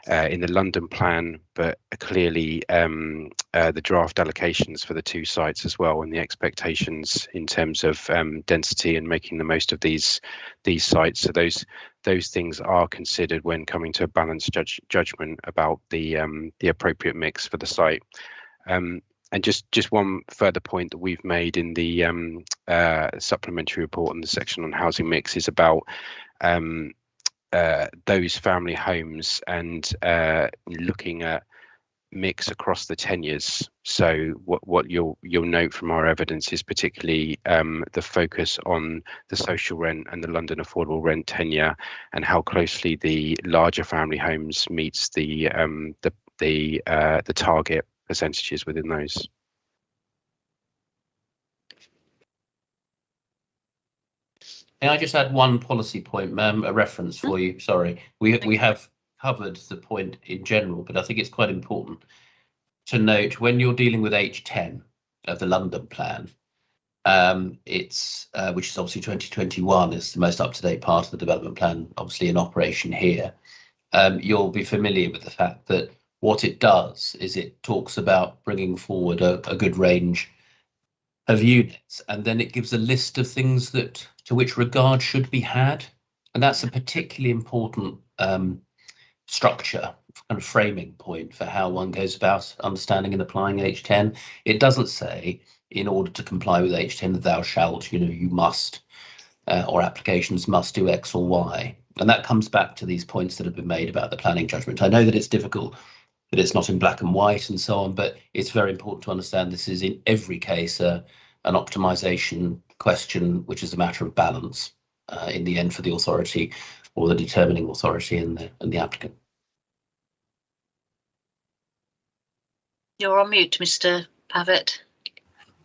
in the London plan, but clearly the draft allocations for the 2 sites as well, and the expectations in terms of density and making the most of these sites. So those things are considered when coming to a balanced judgment about the appropriate mix for the site. And just one further point that we've made in the supplementary report in the section on housing mix is about those family homes and looking at mix across the tenures. So what you'll note from our evidence is particularly the focus on the social rent and the London affordable rent tenure, and how closely the larger family homes meets the target percentages within those. May I just add one policy point, ma'am, a reference for you? Sorry, we have covered the point in general, but I think it's quite important to note when you're dealing with H10 of the London plan, it's which is obviously 2021 is the most up-to-date part of the development plan, obviously in operation here. You'll be familiar with the fact that what it does is it talks about bringing forward a good range of units, and then it gives a list of things that to which regard should be had, and that's a particularly important structure kind of framing point for how one goes about understanding and applying H10. It doesn't say in order to comply with H10 that thou shalt, you must, or applications must do X or Y, and that comes back to these points that have been made about the planning judgment. I know that it's difficult, that it's not in black and white and so on, but it's very important to understand this is in every case an optimization question, which is a matter of balance in the end for the authority or the determining authority and the applicant. You're on mute, Mr. Pavitt.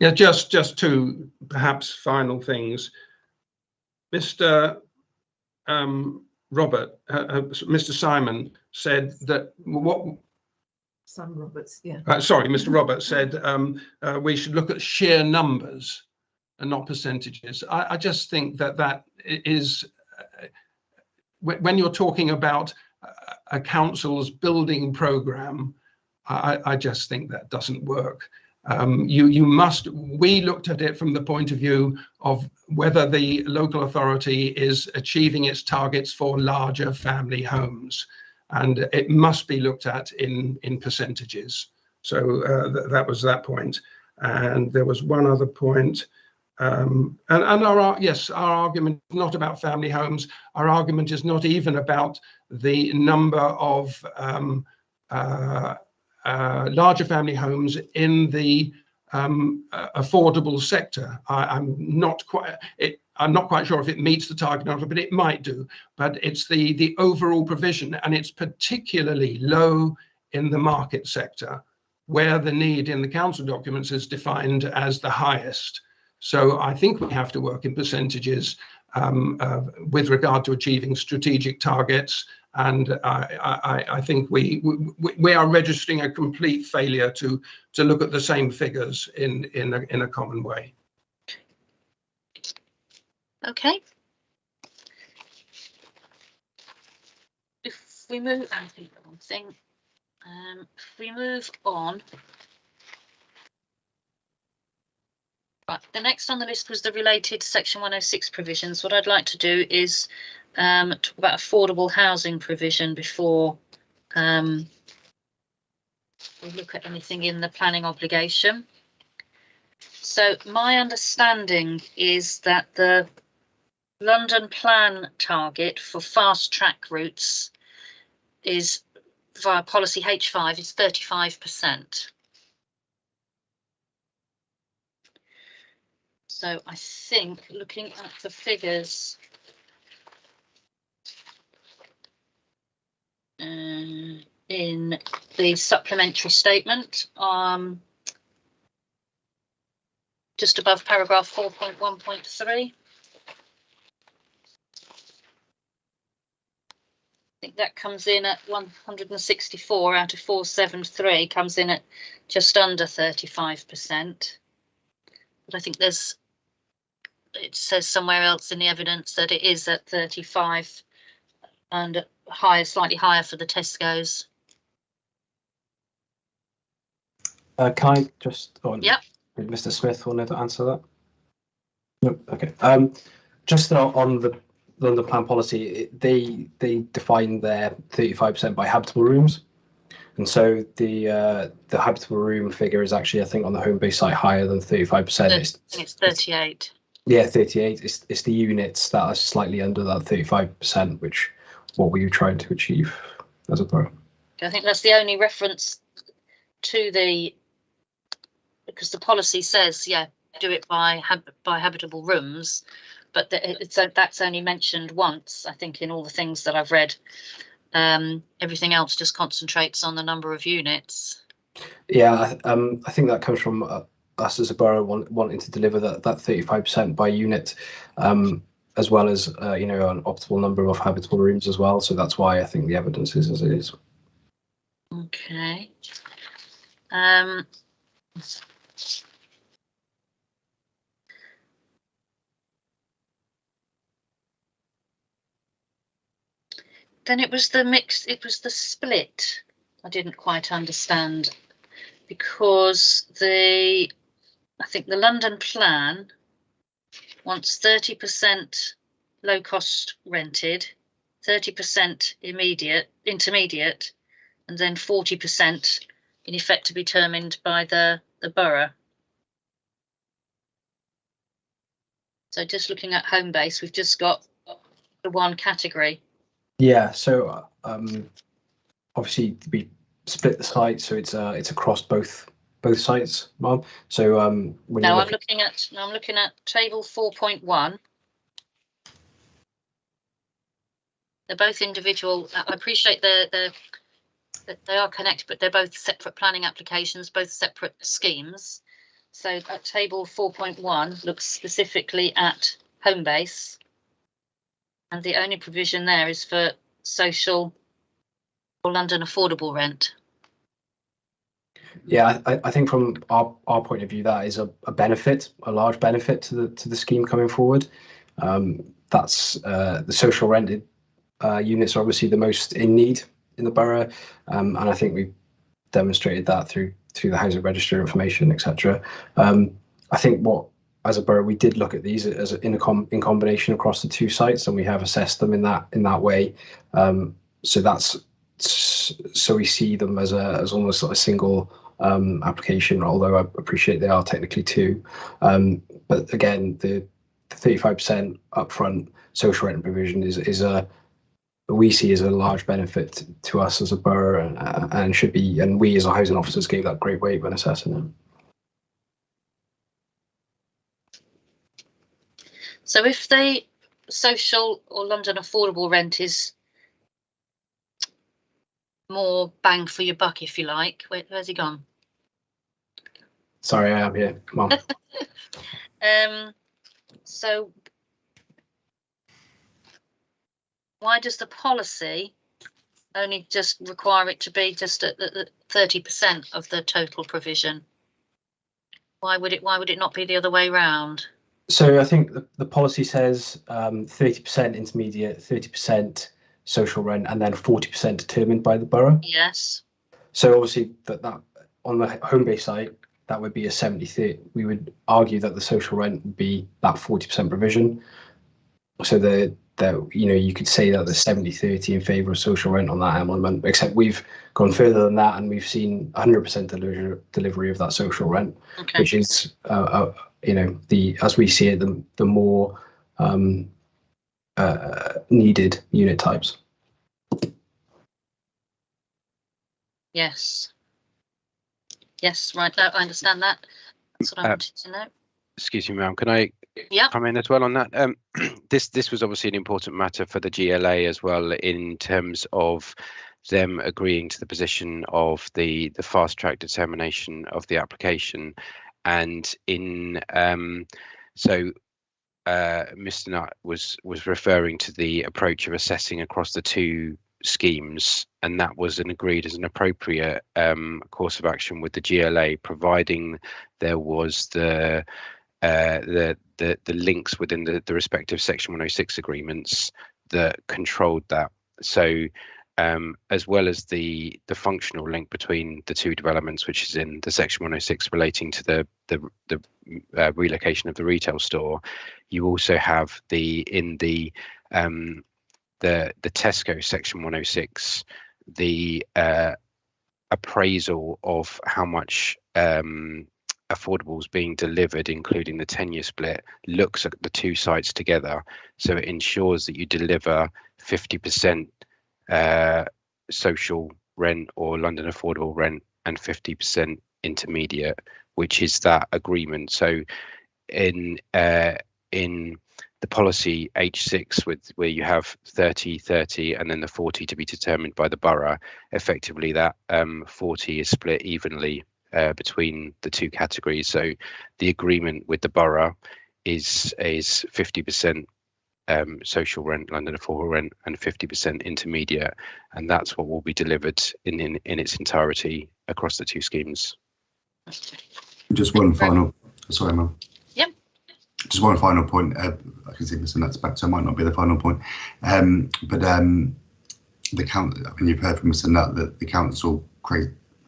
Yeah, just 2 perhaps final things. Mr. Mr. Simon said that Sam Roberts, yeah. Mr. Roberts said we should look at sheer numbers and not percentages. I just think that is, when you're talking about a council's building programme, I just think that doesn't work. We looked at it from the point of view of whether the local authority is achieving its targets for larger family homes, and it must be looked at in percentages. So that was that point. And there was one other point. And our argument is not about family homes. Our argument is not even about the number of larger family homes in the affordable sector. I'm not quite. I'm not quite sure if it meets the target or not, but it might do. But it's the overall provision, and it's particularly low in the market sector, where the need in the council documents is defined as the highest. So I think we have to work in percentages with regard to achieving strategic targets. And I think we are registering a complete failure to look at the same figures in a common way. Okay. If we move, I think one thing. If we move on. Right, the next on the list was the related Section 106 provisions. What I'd like to do is talk about affordable housing provision before we look at anything in the planning obligation. So my understanding is that the London plan target for fast track routes is via policy H5 is 35%. So I think looking at the figures in the supplementary statement, just above paragraph 4.1.3. I think that comes in at 164 out of 473, comes in at just under 35%. But I think it says somewhere else in the evidence that it is at 35 and higher, slightly higher for the Tesco's. Can I just, Yep. Did Mr. Smith want to answer that? No, okay. Just on the London plan policy, they define their 35% by habitable rooms, and so the habitable room figure is actually, I think, on the Homebase site higher than 35%. It's 38. Yeah, 38. It's the units that are slightly under that 35%, which what we were trying to achieve as a borough. I think that's the only reference to because the policy says, yeah, do it by habitable rooms, but that's only mentioned once, I think, in all the things that I've read. Everything else just concentrates on the number of units. Yeah, I think that comes from us as a borough wanting to deliver that 35% by unit, as well as an optimal number of habitable rooms as well. So that's why I think the evidence is as it is. Okay. Then it was the mix, it was the split. I didn't quite understand, because I think the London plan wants 30% low cost rented, 30% intermediate, and then 40% in effect to be determined by the borough. So just looking at Homebase, we've just got the one category. Yeah, so obviously we split the site, so it's across both sites, Mom. So I'm looking at table 4.1. They're both individual. I appreciate that they are connected, but they're both separate planning applications, both separate schemes. So at table 4.1 looks specifically at Homebase. And the only provision there is for social or London affordable rent. Yeah, I think from our point of view, that is a benefit, a large benefit to the scheme coming forward. That's the social rented units are obviously the most in need in the borough, and I think we've demonstrated that through the housing register information, etc. I think as a borough, we did look at these as in combination across the two sites, and we have assessed them in that way. So we see them as almost a single application, although I appreciate they are technically two. But again, the 35% upfront social rent provision we see as a large benefit to us as a borough, and should be, and we as our housing officers gave that great weight when assessing them. So if the social or London affordable rent is more bang for your buck, if you like, where's he gone? Sorry, I am here. Come on. So why does the policy only just require it to be just at 30% of the total provision? Why would it not be the other way round? So I think the policy says 30% intermediate, 30% social rent, and then 40% determined by the borough. Yes. So obviously that on the Homebase site, that would be a 70-30. We would argue that the social rent would be that 40% provision. So you could say that the 70-30 in favour of social rent on that element, except we've gone further than that and we've seen 100% delivery of that social rent, okay. Which is as we see it, the more needed unit types. Yes, right. I understand that. That's what I wanted to know. Excuse me, ma'am. Can I Yeah. come in as well on that? This was obviously an important matter for the GLA as well, in terms of them agreeing to the position of the fast track determination of the application, and in Mr. Nutt was referring to the approach of assessing across the two schemes, and that was agreed as an appropriate course of action with the GLA, providing there was the links within the respective Section 106 agreements that controlled that. So as well as the functional link between the two developments, which is in the Section 106 relating to the relocation of the retail store, you also have the Tesco Section 106, the appraisal of how much affordables being delivered, including the 10-year split, looks at the two sites together. So it ensures that you deliver 50% social rent or London affordable rent and 50% intermediate, which is that agreement. So in the policy H6, where you have 30-30 and then the 40 to be determined by the borough, effectively that 40 is split evenly between the two categories. So the agreement with the borough is 50% social rent, London affordable rent, and 50% intermediate, and that's what will be delivered in its entirety across the two schemes. Just one final, sorry, ma'am. Yep. Just one final point. I can see Mr. Nutt's back, so it might not be the final point. But the council, I mean, you've heard from Mr. Nutt that the council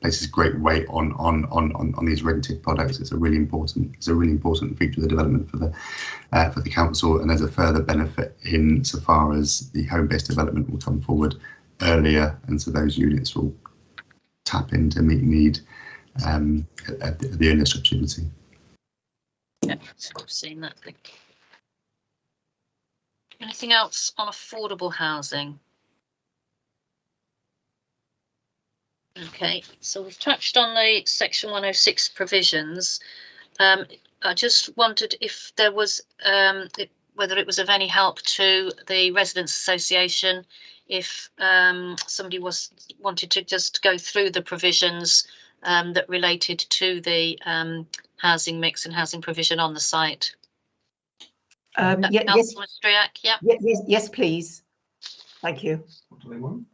places great weight on these rented products. It's a really important feature of the development for the council, and there's a further benefit in so far as the home-based development will come forward earlier, and so those units will tap in to meet need at the earliest opportunity. Yeah, I've seen that thing. Anything else on affordable housing? Okay, so we've touched on the Section 106 provisions. I just wondered if there was, whether it was of any help to the Residents Association, if somebody wanted to just go through the provisions that related to the housing mix and housing provision on the site. Yes, yeah. Yes, please. Thank you. What do they want?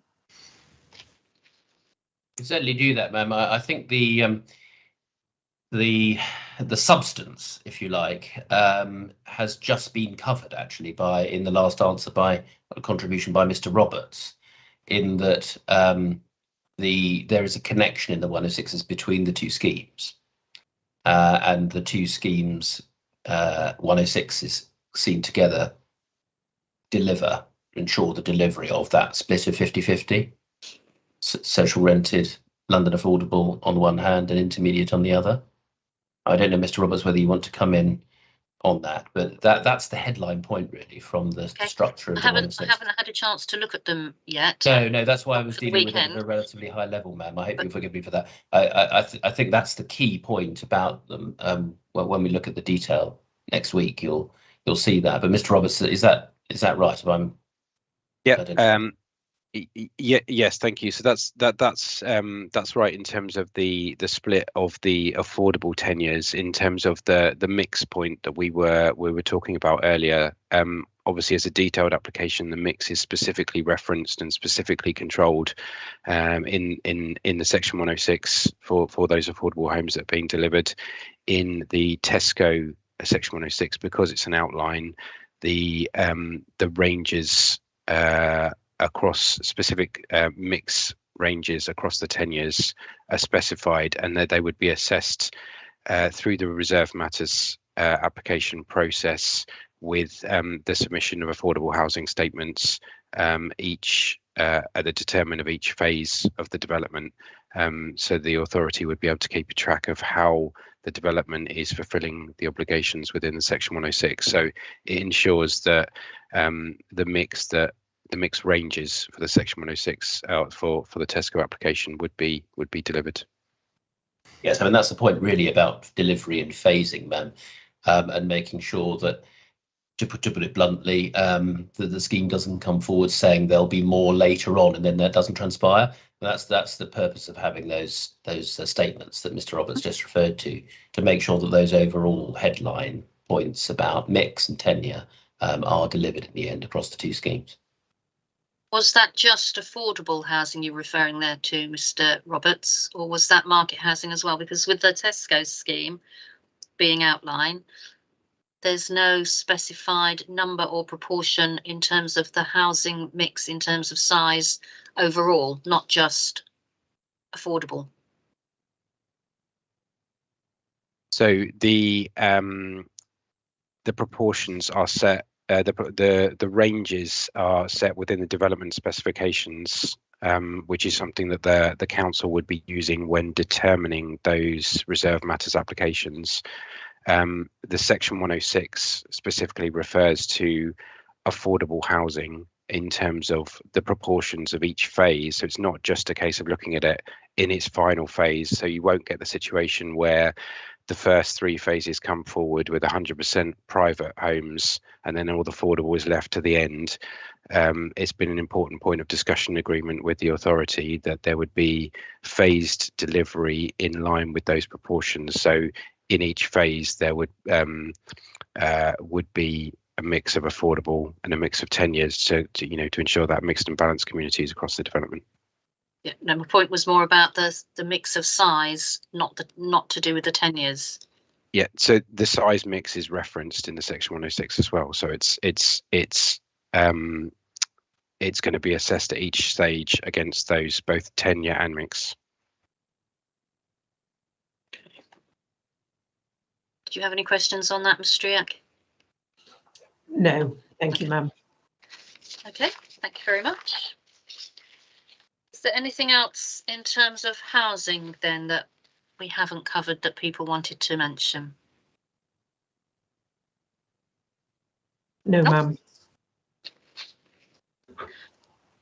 You certainly do that, ma'am. I think the substance, if you like, has just been covered actually in the last answer by a contribution by Mr. Roberts, in that there is a connection in the 106s between the two schemes, and the two schemes 106s seen together ensure the delivery of that split of 50-50. Social rented, London affordable on one hand and intermediate on the other. I don't know, Mr. Roberts, whether you want to come in on that, but that's the headline point really from the structure of the 106. I haven't had a chance to look at them yet. No, that's why I was dealing with it at a relatively high level, ma'am. I hope you'll forgive me for that. I think that's the key point about them. When we look at the detail next week, you'll you'll see that. But Mr. Roberts, is that right? If I'm yes, thank you. So that's right in terms of the split of the affordable tenures. In terms of the mix point that we were talking about earlier, obviously as a detailed application, the mix is specifically referenced and specifically controlled in the section 106 for those affordable homes that are being delivered. In the Tesco section 106, because it's an outline, the ranges across specific mix ranges across the tenures are specified, and that they would be assessed through the reserve matters application process with the submission of affordable housing statements each at the determination of each phase of the development. So the authority would be able to keep a track of how the development is fulfilling the obligations within the section 106. So it ensures that the mix ranges for the section 106 for the Tesco application would be delivered. Yes, I mean that's the point really about delivery and phasing, ma'am, and making sure that, to put it bluntly, that the scheme doesn't come forward saying there'll be more later on and then that doesn't transpire. That's the purpose of having those statements that Mr. Roberts just referred to make sure that those overall headline points about mix and tenure are delivered in the end across the two schemes. Was that just affordable housing you're referring there to, Mr. Roberts, or was that market housing as well? Because with the Tesco scheme being outlined, there's no specified number or proportion in terms of the housing mix, in terms of size overall, not just affordable. So the proportions are set. The ranges are set within the development specifications, which is something that the council would be using when determining those reserve matters applications. The section 106 specifically refers to affordable housing in terms of the proportions of each phase. So it's not just a case of looking at it in its final phase. So you won't get the situation where the first three phases come forward with 100% private homes and then all the affordable is left to the end. It's been an important point of discussion agreement with the authority that there would be phased delivery in line with those proportions. So in each phase there would be a mix of affordable and a mix of tenures to ensure that mixed and balanced communities across the development. Yeah, no, my point was more about the mix of size, not to do with the tenures. Yeah, so the size mix is referenced in the section 106 as well. So it's going to be assessed at each stage against those both tenure and mix. Do you have any questions on that, Ms. Striak? No, thank you, ma'am. Okay, thank you very much. Is there anything else in terms of housing then that we haven't covered that people wanted to mention? No, ma'am.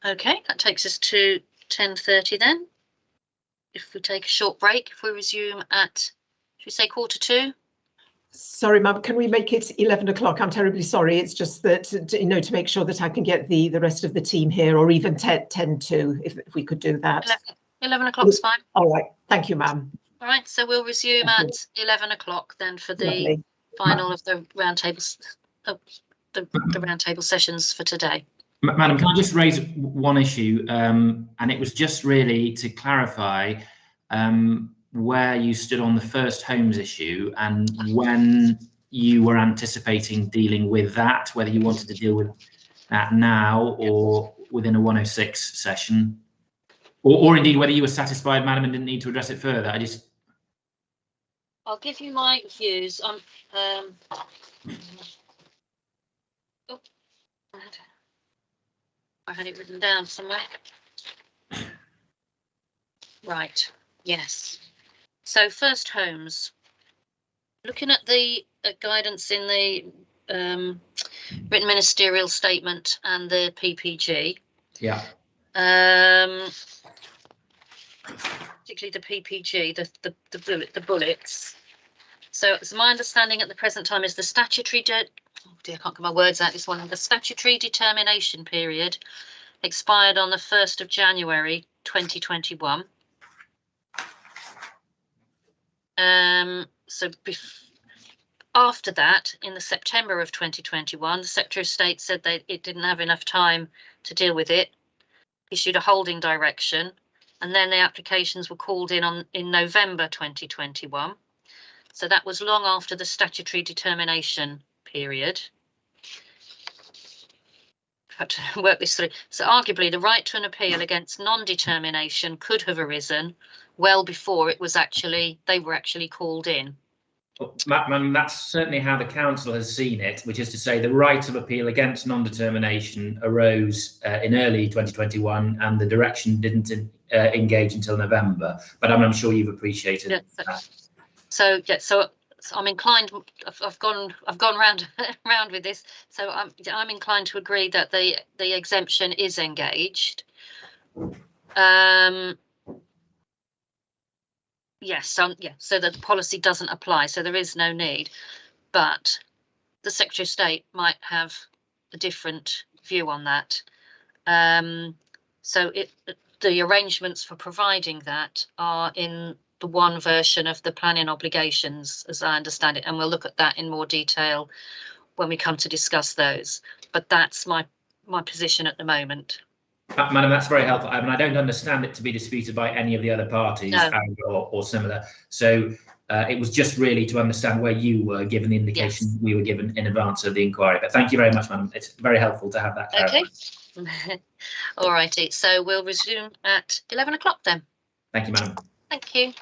Okay, that takes us to 10:30 then. If we take a short break, if we resume at, should we say 1:45? Sorry, ma'am, can we make it 11 o'clock? I'm terribly sorry. It's just that, to make sure that I can get the rest of the team here, or even 10 to, if we could do that. 11 o'clock's fine. All right. Thank you, ma'am. All right, so we'll resume at 11 o'clock then for the final of the roundtables, the roundtable sessions for today. Madam, can I just raise one issue? And it was just really to clarify where you stood on the first homes issue and when you were anticipating dealing with that, whether you wanted to deal with that now or within a 106 session, or indeed whether you were satisfied, madam, and didn't need to address it further. I'll give you my views on. I had it written down somewhere. Right. Yes. So first homes. Looking at the guidance in the written ministerial statement and the PPG. Yeah. Particularly the PPG, the bullets. So my understanding at the present time is the statutory oh dear, I can't get my words out this one. The statutory determination period expired on the 1st of January 2021. So after that, in the September of 2021, the Secretary of State said that it didn't have enough time to deal with it, issued a holding direction, and then the applications were called in November 2021. So that was long after the statutory determination period. I have to work this through. So arguably the right to an appeal against non-determination could have arisen well before they were actually called in. Madam, that's certainly how the council has seen it, which is to say the right of appeal against non-determination arose in early 2021 and the direction didn't engage until November, but I'm sure you've appreciated that. So I'm inclined, I've gone round with this, so I'm inclined to agree that the exemption is engaged. Yes, so that the policy doesn't apply, so there is no need, but the Secretary of State might have a different view on that. So the arrangements for providing that are in the one version of the planning obligations, as I understand it, and we'll look at that in more detail when we come to discuss those. But that's my position at the moment. Madam, that's very helpful. I mean, I don't understand it to be disputed by any of the other parties or similar. So it was just really to understand where you were, given the indication we were given in advance of the inquiry. But thank you very much, Madam. It's very helpful to have that clarified. Okay. All righty. So we'll resume at 11 o'clock then. Thank you, Madam. Thank you.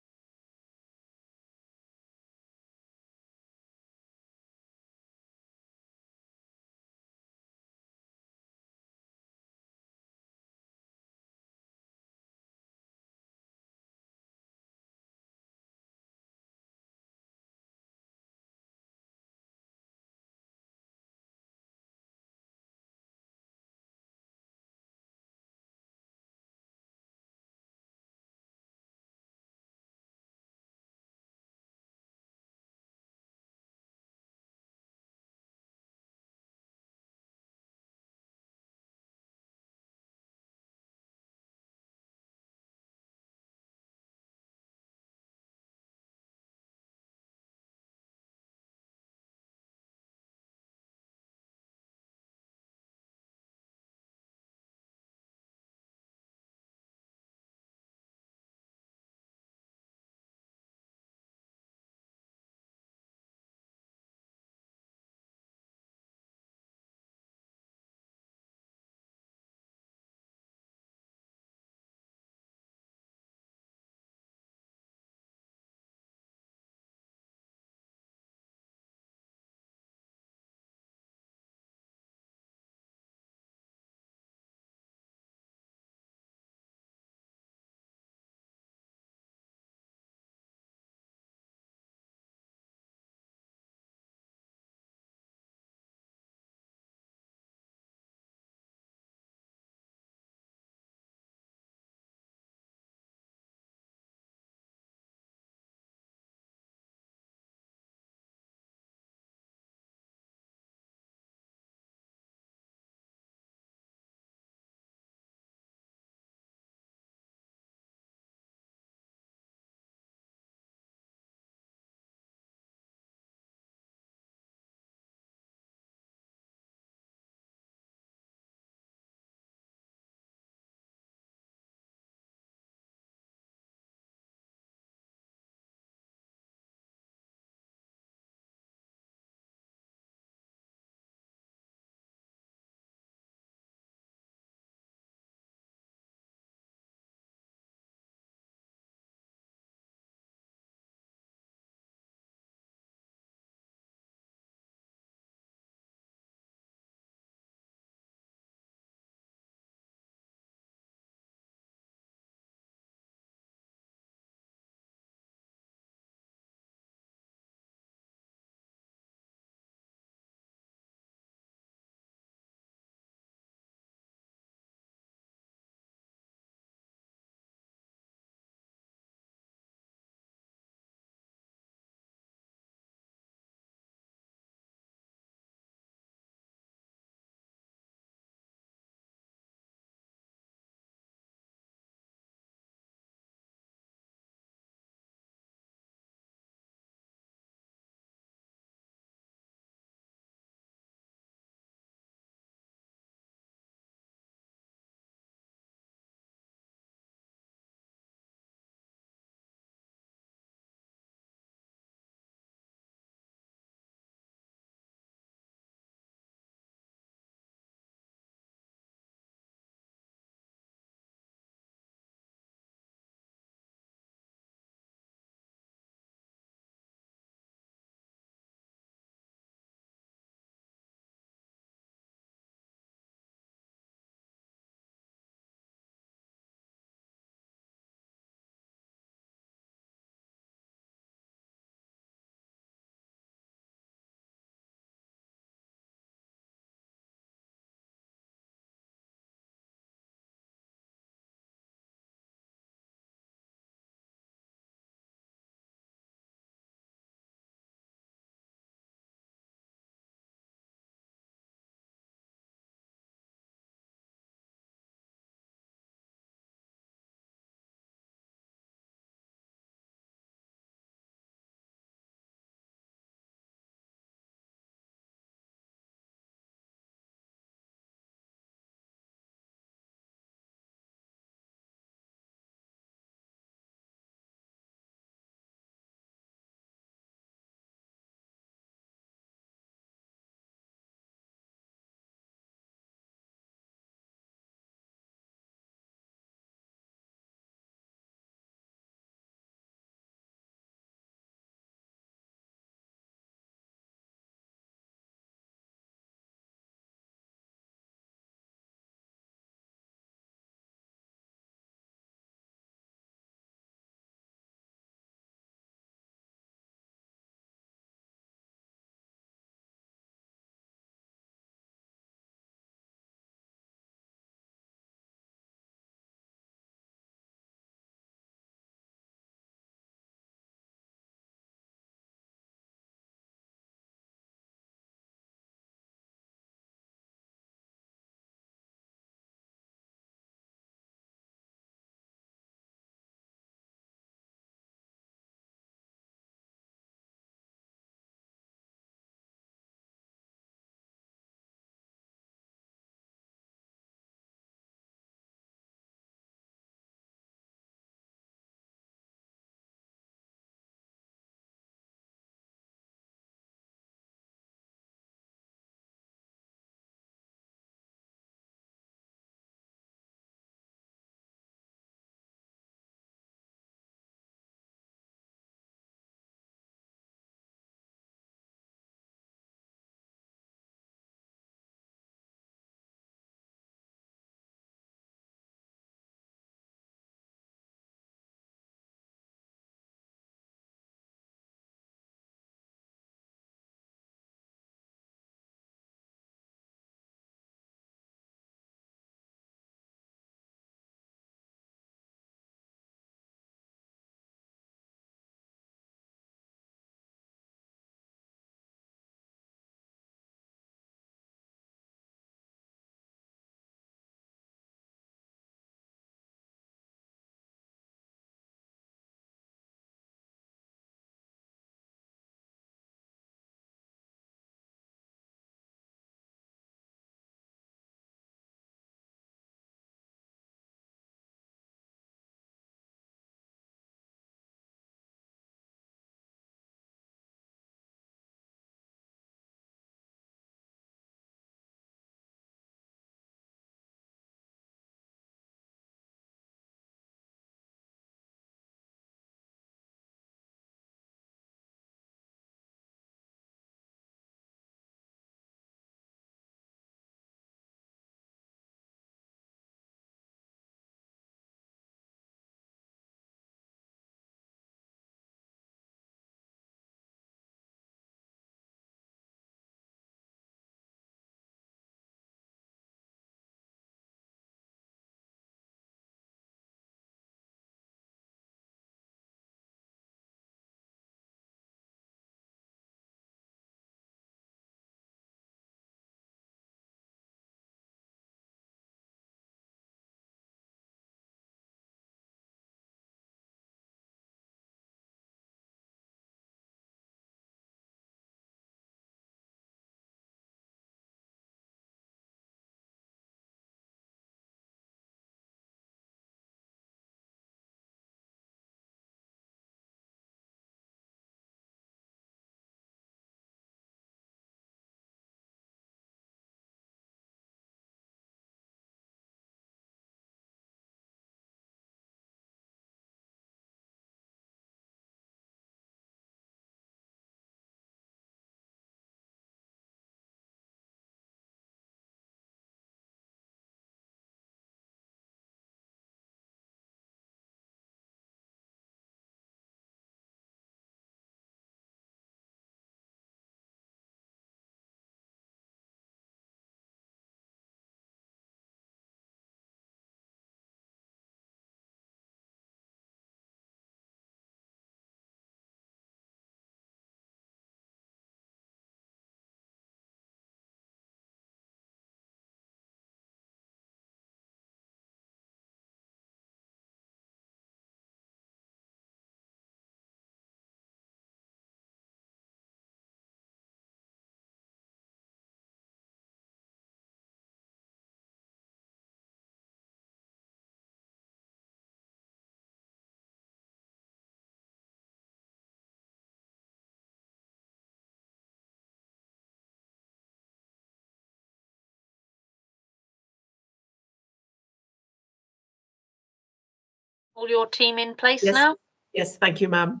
all your team in place Yes. now? Yes, thank you, ma'am.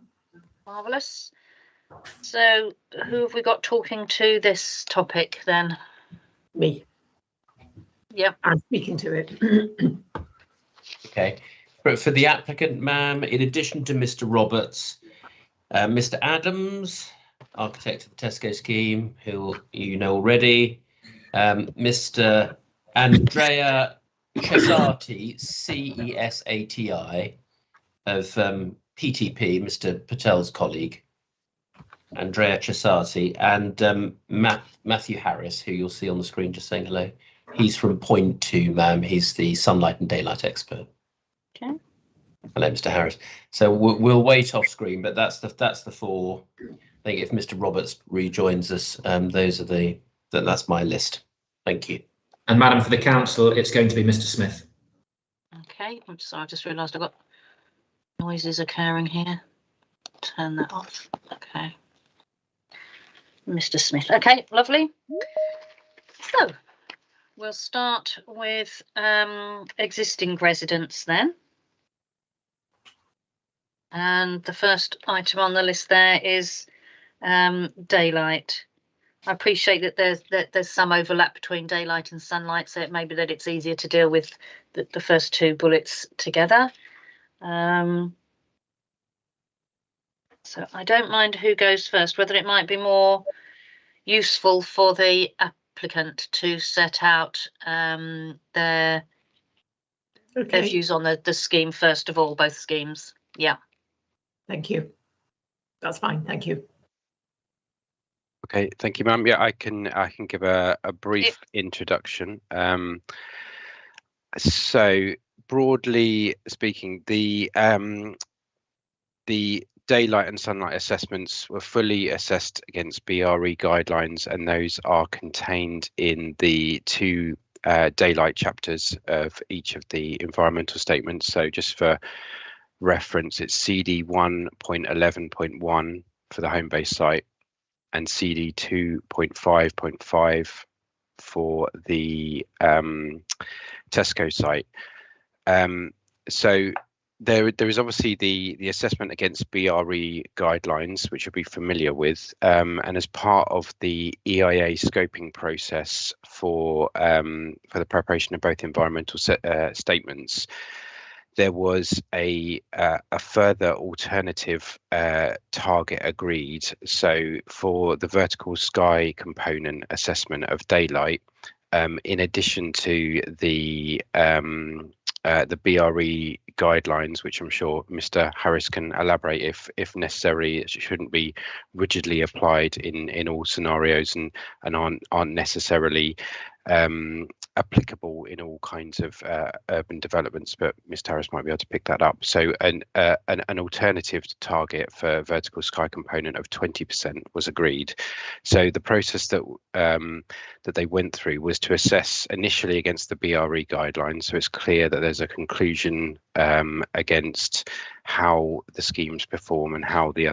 Marvellous. So who have we got talking to this topic then? Me. Yep. I'm speaking to it. Okay. For the applicant, ma'am, in addition to Mr. Roberts, Mr. Adams, architect of the Tesco scheme, who you know already, Mr. Andrea Cesati, CESATI, of PTP, Mr. Patel's colleague, Andrea Cesati, and Matthew Harris, who you'll see on the screen just saying hello. He's from Point 2, ma'am. He's the sunlight and daylight expert. Okay. Hello, Mr. Harris. So we'll wait off screen, but that's the four. I think if Mr. Roberts rejoins us, that's my list. Thank you. And Madam, for the council, it's going to be Mr. Smith. Okay. I'm sorry, I just realised I've got noises occurring here. Turn that off. Okay. Mr. Smith. Okay, lovely. So we'll start with existing residents then. And the first item on the list there is daylight. I appreciate that there's some overlap between daylight and sunlight, so it may be that it's easier to deal with the first two bullets together. So I don't mind who goes first, whether it might be more useful for the applicant to set out their views on the scheme first of all, both schemes. Yeah. Thank you. That's fine. Thank you. Okay, thank you, ma'am. Yeah, I can give a brief introduction. So broadly speaking, the daylight and sunlight assessments were fully assessed against BRE guidelines, and those are contained in the two daylight chapters of each of the environmental statements. So just for reference, it's CD 1.11.1 for the Homebase site and CD 2.5.5 for the Tesco site. So there is obviously the assessment against BRE guidelines, which you'll be familiar with, and as part of the EIA scoping process for the preparation of both environmental statements, there was a further alternative target agreed. So for the vertical sky component assessment of daylight, in addition to the BRE guidelines, which I'm sure Mr. Harris can elaborate if necessary, it shouldn't be rigidly applied in all scenarios and aren't necessarily applicable in all kinds of urban developments, but Mr. Harris might be able to pick that up. So an alternative target for vertical sky component of 20% was agreed. So the process that they went through was to assess initially against the BRE guidelines, so it's clear that there's a conclusion against how the schemes perform and how the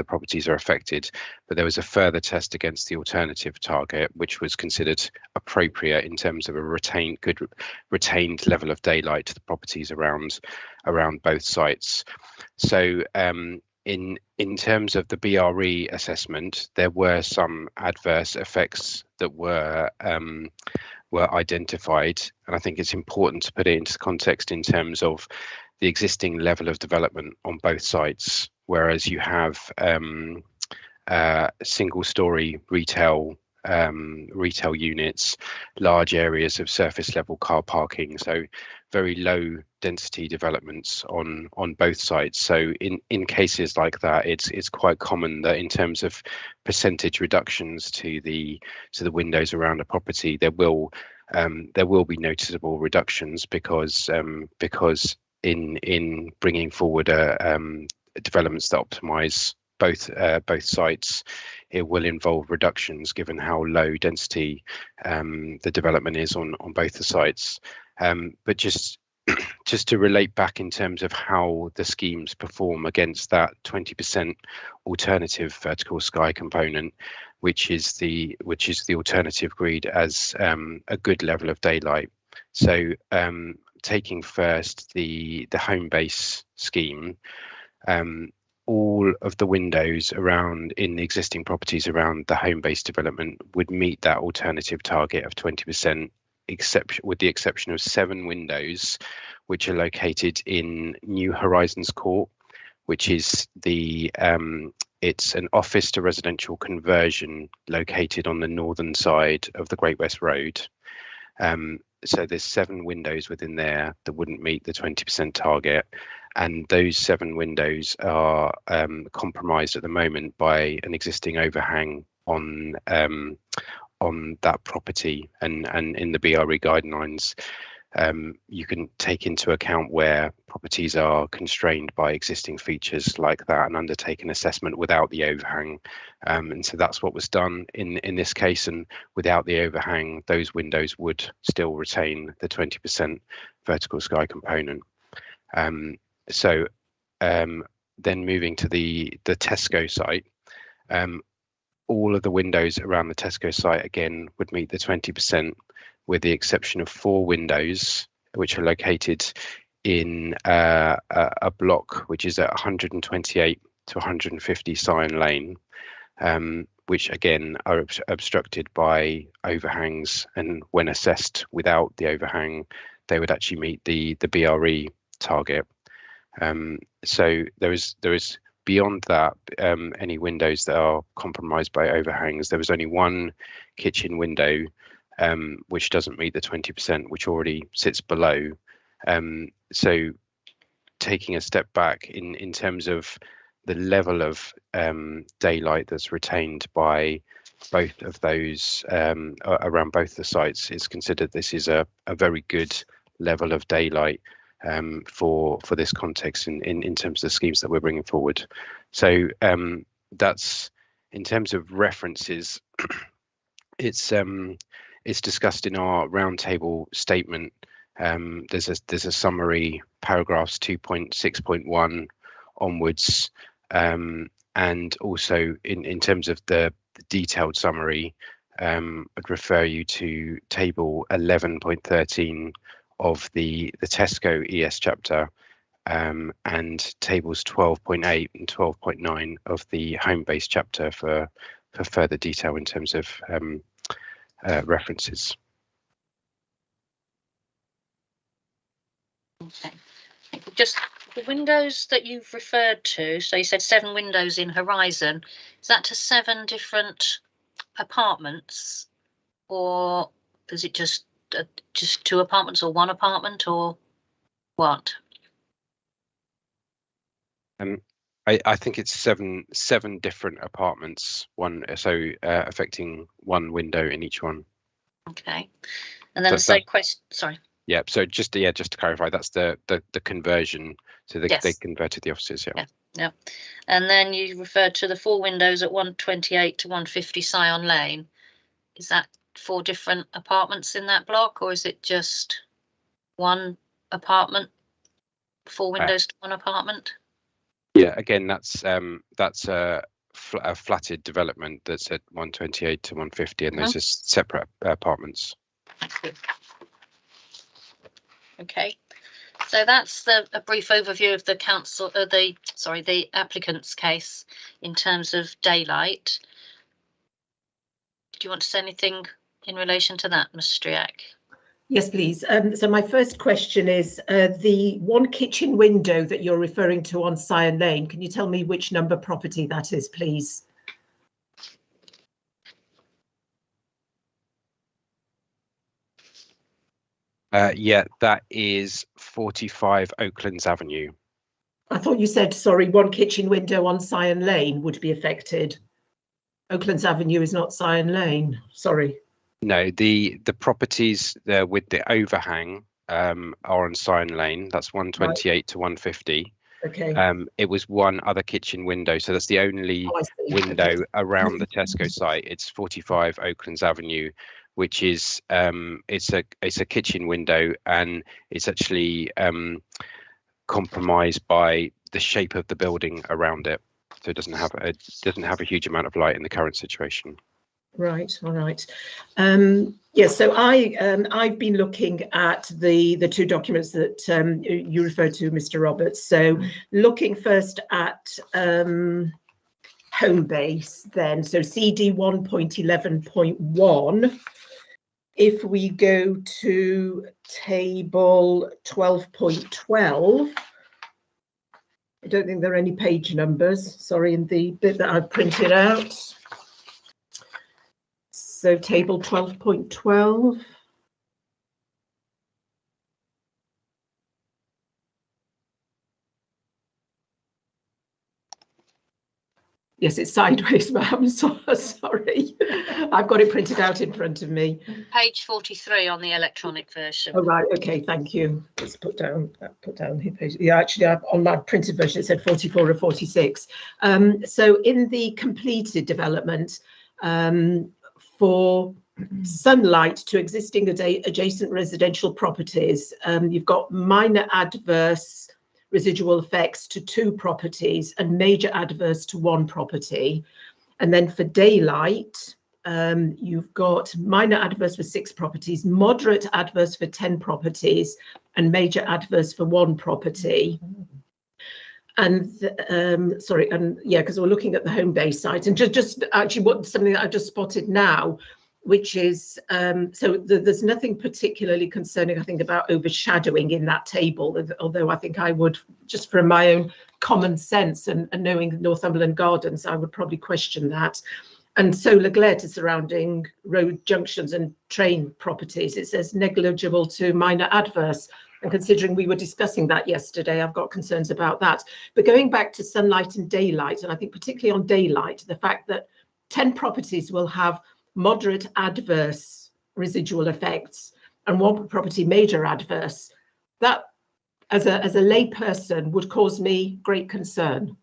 properties are affected. But there was a further test against the alternative target, which was considered appropriate in terms of a retained level of daylight to the properties around both sites. So in terms of the BRE assessment, there were some adverse effects that were identified, and I think it's important to put it into context in terms of the existing level of development on both sites, whereas you have single-story retail units, large areas of surface level car parking, so very low density developments on both sides. So in cases like that, it's quite common that in terms of percentage reductions to the windows around a property, there will be noticeable reductions because in bringing forward developments that optimize both sites, it will involve reductions given how low density the development is on both the sites. But just to relate back in terms of how the schemes perform against that 20% alternative vertical sky component, which is the alternative agreed as a good level of daylight. So taking first the Homebase scheme, all of the windows around in the existing properties around the Homebase development would meet that alternative target of 20%, with the exception of 7 windows which are located in New Horizons Court, which is it's an office to residential conversion located on the northern side of the Great West Road. So there's 7 windows within there that wouldn't meet the 20% target, and those 7 windows are compromised at the moment by an existing overhang on that property, and in the BRE guidelines you can take into account where properties are constrained by existing features like that and undertake an assessment without the overhang, and so that's what was done in this case. And without the overhang, those windows would still retain the 20% vertical sky component. So then moving to the Tesco site, all of the windows around the Tesco site again would meet the 20%, with the exception of 4 windows which are located in a block which is at 128 to 150 Scion Lane, which again are obstructed by overhangs, and when assessed without the overhang, they would actually meet the BRE target. So there is beyond that, any windows that are compromised by overhangs. There was only 1 kitchen window which doesn't meet the 20%, which already sits below. So taking a step back in terms of the level of daylight that's retained by both of those around both the sites, it's considered this is a very good level of daylight for this context in terms of the schemes that we're bringing forward. So that's in terms of references. It's discussed in our roundtable statement. There's a summary, paragraphs 2.6.1 onwards, and also in terms of the detailed summary, I'd refer you to table 11.13 of the Tesco ES chapter, and tables 12.8 and 12.9 of the Homebase chapter for further detail in terms of references. Okay. Just the windows that you've referred to, so you said 7 windows in Horizon, is that to 7 different apartments, or is it just 2 apartments or 1 apartment, or what? I think it's seven different apartments, affecting 1 window in each one. Okay, and then the same question. Sorry. Yeah. So just to clarify, that's the conversion. So they converted the offices. Yeah. Yeah. And then you referred to the 4 windows at 128 to 150 Scion Lane. Is that 4 different apartments in that block, or is it just 1 apartment? 4 windows to 1 apartment? Yeah, again, that's a flatted development that's at 128 to 150, and those are separate apartments. Thank you. Okay, so that's a brief overview of the applicant's case in terms of daylight. Do you want to say anything in relation to that, Ms. Striak? Yes, please. So my first question is the 1 kitchen window that you're referring to on Cyan Lane. Can you tell me which number property that is, please? Yeah, that is 45 Oaklands Avenue. I thought you said, sorry, 1 kitchen window on Cyan Lane would be affected. Oaklands Avenue is not Cyan Lane. Sorry. No, the properties there with the overhang are on Scion Lane. That's 128 to 150. Okay. It was 1 other kitchen window, so that's the only window around the Tesco site. It's 45 Oaklands Avenue, which is it's a kitchen window, and it's actually compromised by the shape of the building around it, so it doesn't have a huge amount of light in the current situation. Right, all right. Yes, so I've been looking at the two documents that you referred to, Mr. Roberts. So looking first at Homebase then, so CD 1.11.1. If we go to table 12.12, I don't think there are any page numbers, sorry, in the bit that I've printed out. So table 12.12. Yes, it's sideways, ma'am. Sorry. I've got it printed out in front of me. Page 43 on the electronic version. Oh, right. Okay, thank you. Let's put down here page. Yeah, actually, on my printed version, it said 44 or 46. So in the completed development, for sunlight to existing adjacent residential properties, you've got minor adverse residual effects to 2 properties and major adverse to 1 property. And then for daylight, you've got minor adverse for 6 properties, moderate adverse for 10 properties, and major adverse for 1 property. And sorry, and yeah, because we're looking at the Homebase site, and just actually something that I just spotted now, which is there's nothing particularly concerning, I think, about overshadowing in that table, although I think I would, just from my own common sense and knowing Northumberland Gardens, I would probably question that. And solar glare to surrounding road junctions and train properties, it says negligible to minor adverse. And considering we were discussing that yesterday, I've got concerns about that. But going back to sunlight and daylight, and I think particularly on daylight, the fact that 10 properties will have moderate adverse residual effects and 1 property major adverse, that as a lay person would cause me great concern.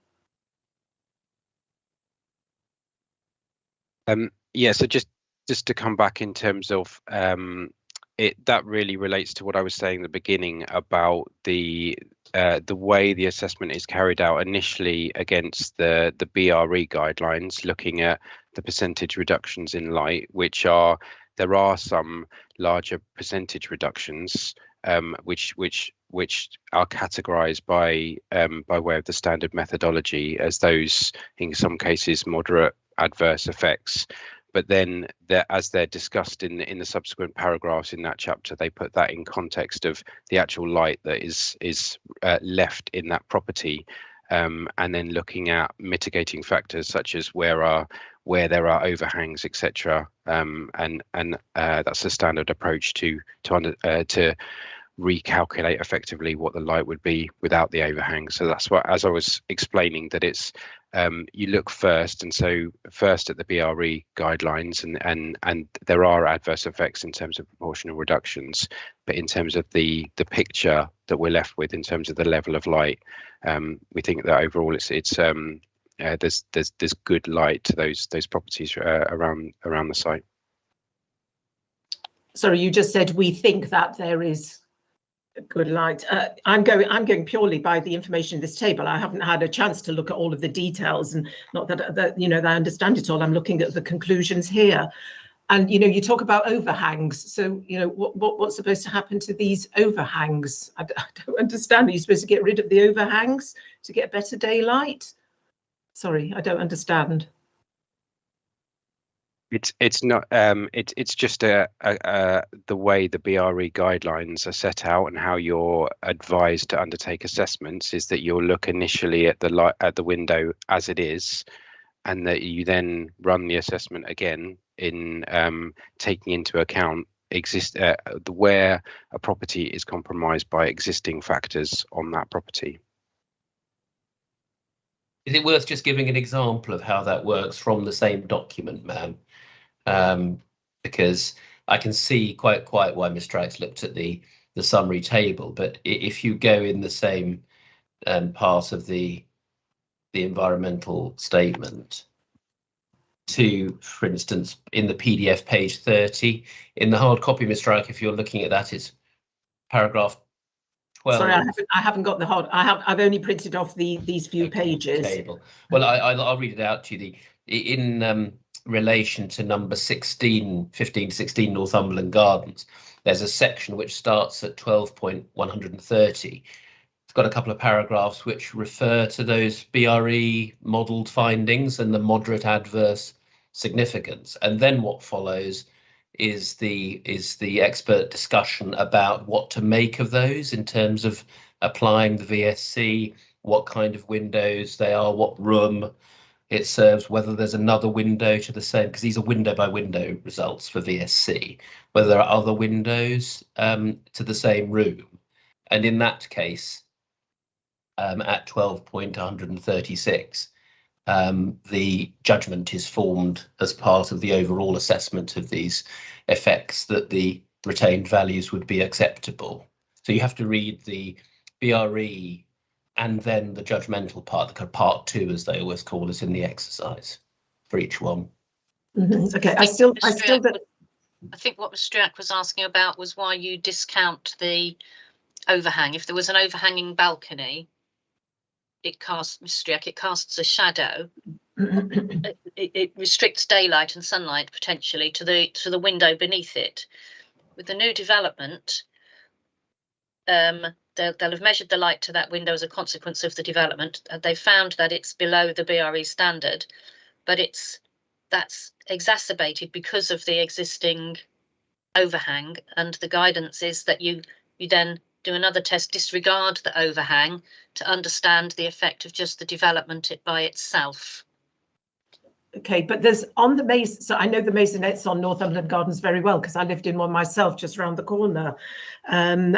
Yeah, so just to come back in terms of that really relates to what I was saying at the beginning about the way the assessment is carried out initially against the BRE guidelines, looking at the percentage reductions in light, there are some larger percentage reductions which are categorized by way of the standard methodology as those, in some cases, moderate adverse effects. But then as they're discussed in the subsequent paragraphs in that chapter, they put that in context of the actual light that is left in that property, and then looking at mitigating factors such as where there are overhangs, etc. And that's a standard approach to recalculate effectively what the light would be without the overhang. So that's what, as I was explaining, that it's you look first, and so first at the BRE guidelines, and there are adverse effects in terms of proportional reductions, but in terms of the picture that we're left with in terms of the level of light, we think that overall there's good light to those properties around the site. Sorry, you just said we think that there is good light. I'm going purely by the information in this table. I haven't had a chance to look at all of the details, and not that you know that I understand it all. I'm looking at the conclusions here, and you know, you talk about overhangs. So you know, what's supposed to happen to these overhangs? I don't understand. Are you supposed to get rid of the overhangs to get better daylight? Sorry, I don't understand. It's not it's just the way the BRE guidelines are set out and how you're advised to undertake assessments is that you'll look initially at the light at the window as it is, and that you then run the assessment again in taking into account where a property is compromised by existing factors on that property. Is it worth just giving an example of how that works from the same document, ma'am? Because I can see quite why Ms. Strax looked at the summary table, but if you go in the same part of the environmental statement to, for instance, in the PDF page 30, in the hard copy, Ms. Strax, if you're looking at that, it's paragraph 12. Sorry, I haven't got the hard. I've only printed off these few pages. Table. Well, I'll read it out to you. in relation to number 16, 15, 16 Northumberland Gardens, there's a section which starts at 12.130. It's got a couple of paragraphs which refer to those BRE modelled findings and the moderate adverse significance. And then what follows is the expert discussion about what to make of those in terms of applying the VSC, what kind of windows they are, what room it serves, whether there's another window to the same, because these are window by window results for VSC, whether there are other windows to the same room. And in that case, at 12.136, the judgment is formed as part of the overall assessment of these effects that the retained values would be acceptable. So you have to read the BRE and then the judgmental part, the part 2, as they always call it in the exercise, for each one. Okay, I think what Mr. Striak was asking about was why you discount the overhang. If there was an overhanging balcony, it casts a shadow. It restricts daylight and sunlight potentially to the window beneath it. With the new development, they'll have measured the light to that window as a consequence of the development. They found that it's below the BRE standard, but that's exacerbated because of the existing overhang, and the guidance is that you then do another test, disregard the overhang to understand the effect of just the development by itself. Okay, but there's on the maze, so I know the maisonettes on Northumberland Gardens very well because I lived in one myself just round the corner, and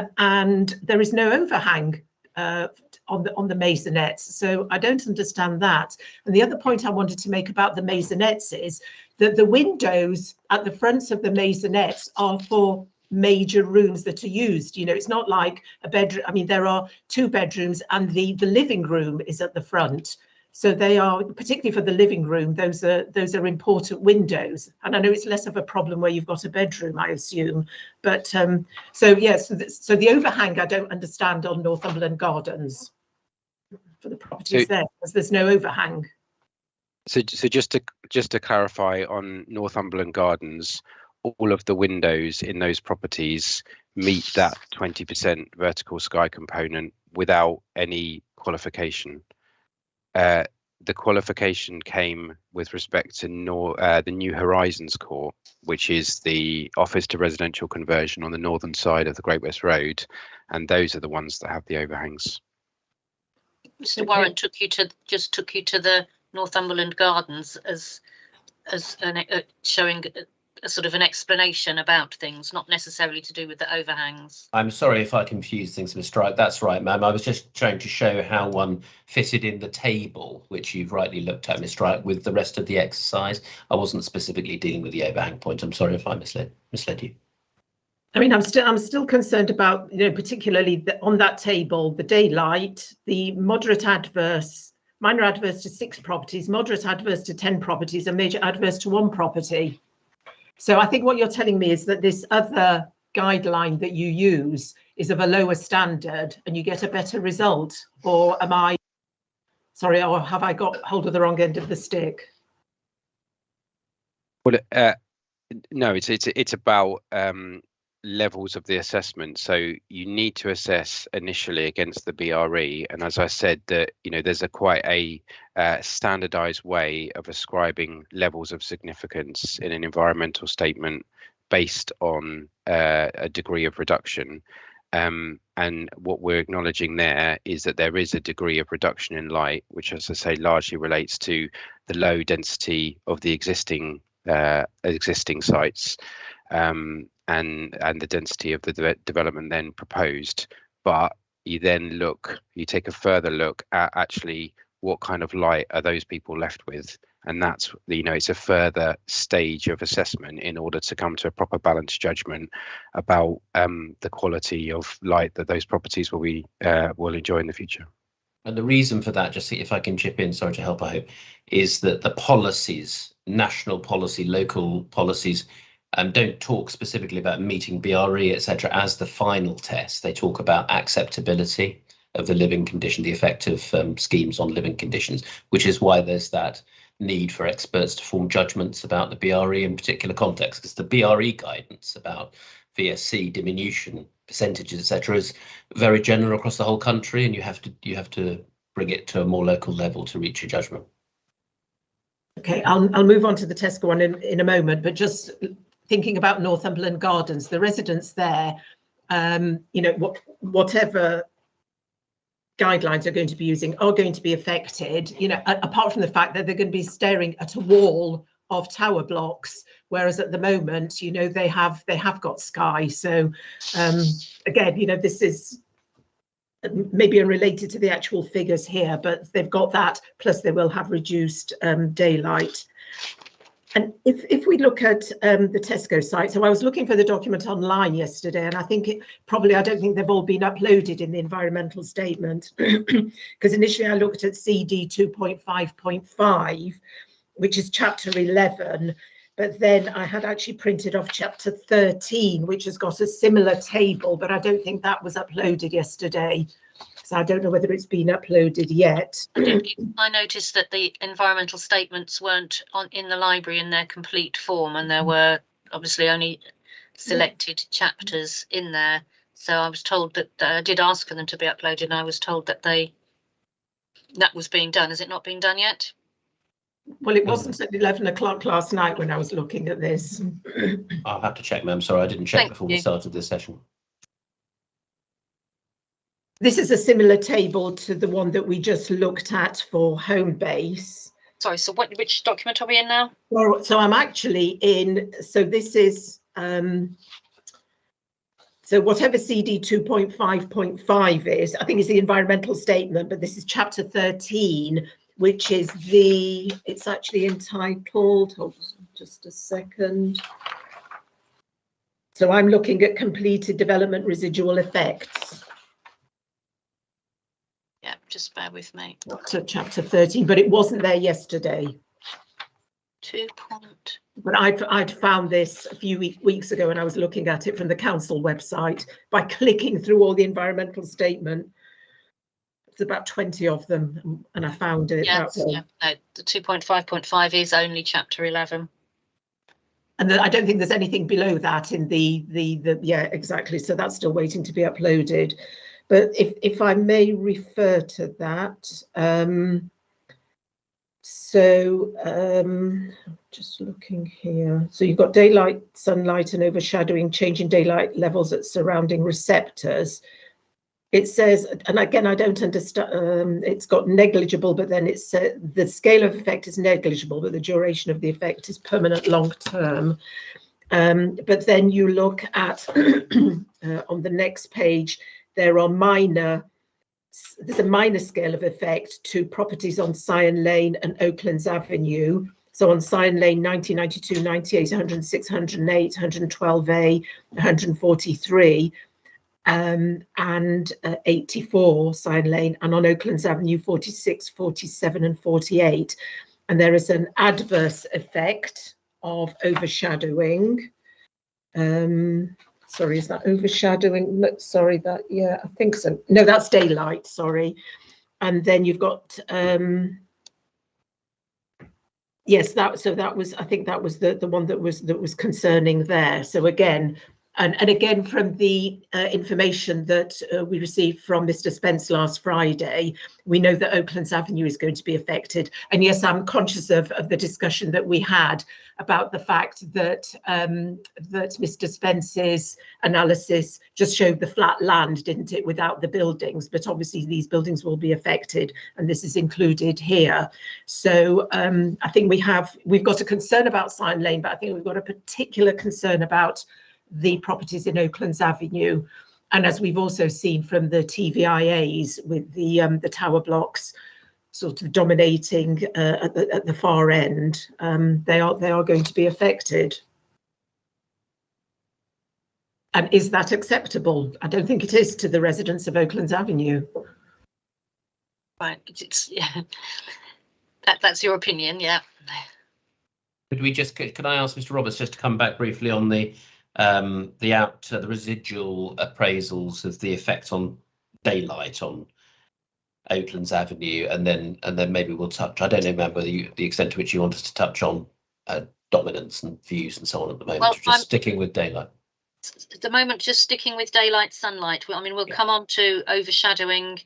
there is no overhang on the maisonettes, so I don't understand that. And the other point I wanted to make about the maisonettes is that the windows at the fronts of the maisonettes are for major rooms that are used. You know, it's not like a bedroom. I mean, there are 2 bedrooms and the living room is at the front. So they are, particularly for the living room, those are important windows. And I know it's less of a problem where you've got a bedroom, I assume. But so yes, so the overhang I don't understand on Northumberland Gardens for the properties there, because there's no overhang. So just to clarify on Northumberland Gardens, all of the windows in those properties meet that 20% vertical sky component without any qualification. The qualification came with respect to the New Horizons Court, which is the office to residential conversion on the northern side of the Great West Road, and those are the ones that have the overhangs. Mr. Warren took you to the Northumberland Gardens as showing a sort of an explanation about things, not necessarily to do with the overhangs. I'm sorry if I confused things, Mr. Striak. That's right, ma'am. I was just trying to show how one fitted in the table, which you've rightly looked at, Mr. Striak, with the rest of the exercise. I wasn't specifically dealing with the overhang point. I'm sorry if I misled you. I mean, I'm still concerned about, you know, particularly on that table, the daylight, the moderate adverse, minor adverse to 6 properties, moderate adverse to 10 properties, and major adverse to 1 property. So I think what you're telling me is that this other guideline that you use is of a lower standard and you get a better result, or am I, sorry, or have I got hold of the wrong end of the stick? Well, no, it's about levels of the assessment. So you need to assess initially against the BRE, and as I said, that there's quite a standardized way of ascribing levels of significance in an environmental statement based on a degree of reduction, and what we're acknowledging there is that there is a degree of reduction in light, which, as I say, largely relates to the low density of the existing sites, and the density of the development then proposed. But you take a further look at actually what kind of light are those people left with, and that's it's a further stage of assessment in order to come to a proper balanced judgment about the quality of light that those properties will enjoy in the future. And the reason for that, just see if I can chip in, sorry to help, I hope, is that the policies, national policy, local policies, don't talk specifically about meeting BRE, etc. as the final test. They talk about acceptability of the living condition, the effect of schemes on living conditions, which is why there's that need for experts to form judgments about the BRE in particular context, because the BRE guidance about VSC diminution percentages, etc., is very general across the whole country, and you have to bring it to a more local level to reach a judgment. Okay, I'll move on to the Tesco one in a moment, but just thinking about Northumberland Gardens, the residents there, you know, whatever guidelines are going to be using are going to be affected, you know, apart from the fact that they're going to be staring at a wall of tower blocks, whereas at the moment, you know, they have got sky. So again, you know, this is maybe unrelated to the actual figures here, but they've got that, plus they will have reduced daylight. And if we look at the Tesco site, so I was looking for the document online yesterday, and I think I don't think they've all been uploaded in the environmental statement, because initially I looked at CD 2.5.5, which is chapter 11, but then I had actually printed off chapter 13, which has got a similar table, but I don't think that was uploaded yesterday. So I don't know whether it's been uploaded yet. I noticed that the environmental statements weren't in the library in their complete form, and there were obviously only selected chapters in there. So I was told that I did ask for them to be uploaded, and I was told that that was being done. Is it not being done yet? Well, it wasn't at 11 o'clock last night when I was looking at this. I'll have to check, ma'am. Sorry, I didn't check before we started this session. This is a similar table to the one that we just looked at for Homebase. Sorry, so which document are we in now? Well, so I'm actually in, so this is, so whatever CD 2.5.5 is, I think it's the environmental statement, but this is chapter 13, which is it's actually entitled, hold on just a second. So I'm looking at completed development residual effects. Yeah, just bear with me. To chapter 13, but it wasn't there yesterday. But I'd found this a few weeks ago, and I was looking at it from the council website by clicking through all the environmental statement. It's about 20 of them, and I found it. Yes, yeah, no, the 2.5.5 is only chapter 11. And I don't think there's anything below that in the yeah, exactly. So that's still waiting to be uploaded. But if I may refer to that, just looking here. So you've got daylight, sunlight, and overshadowing, changing daylight levels at surrounding receptors. It says, and again, I don't understand, it's got negligible, but then it's the scale of effect is negligible, but the duration of the effect is permanent long term. But then you look at, on the next page, there's a minor scale of effect to properties on Scion Lane and Oakland's Avenue. So on Scion Lane, 1992, 98, 106, 108, 112A, 143. And 84 Scion Lane, and on Oakland's Avenue 46, 47 and 48. And there is an adverse effect of overshadowing. Sorry, is that overshadowing? No, sorry, yeah, I think so. No, that's daylight, sorry. And then you've got yes, that was, I think that was the one that was concerning there. So again, and again, from the information that we received from Mr. Spence last Friday, we know that Oakland's Avenue is going to be affected. And yes, I'm conscious of the discussion that we had about the fact that that Mr. Spence's analysis just showed the flat land, didn't it, without the buildings. But obviously these buildings will be affected, and this is included here. So I think we've got a concern about Scion Lane, but I think we've got a particular concern about the properties in Oakland's Avenue. And as we've also seen from the TVIAs with the tower blocks sort of dominating at the far end, they are going to be affected. And is that acceptable? I don't think it is to the residents of Oakland's Avenue. Right, yeah, that's your opinion, yeah. Could we just, can I ask Mr. Roberts just to come back briefly on the residual appraisals of the effect on daylight on Oaklands Avenue, and then maybe we'll touch. I don't know, remember the extent to which you want us to touch on dominance and views and so on at the moment. Well, just sticking with daylight. At the moment, just sticking with daylight, sunlight. I mean, we'll come on to overshadowing.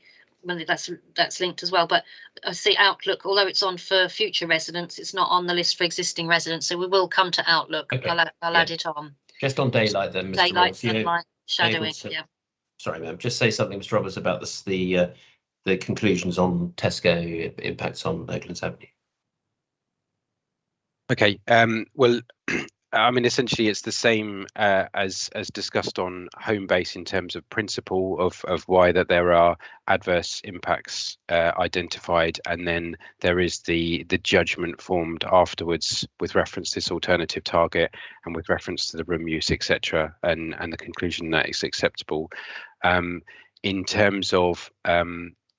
Well, that's linked as well. But I see Outlook, although it's on for future residents, it's not on the list for existing residents. So we will come to Outlook. Okay. I'll add it on. Just on daylight then, Mr. Daylight, Roberts, sunlight, shadowing. Yeah. Sorry, ma'am. Just say something, Mr. Roberts, about this, the conclusions on Tesco impacts on Oaklands Avenue. Okay. Well, I mean, essentially, it's the same as discussed on Homebase in terms of principle of why that there are adverse impacts identified, and then there is the judgment formed afterwards with reference to this alternative target and with reference to the room use, etc., and the conclusion that it's acceptable. In terms of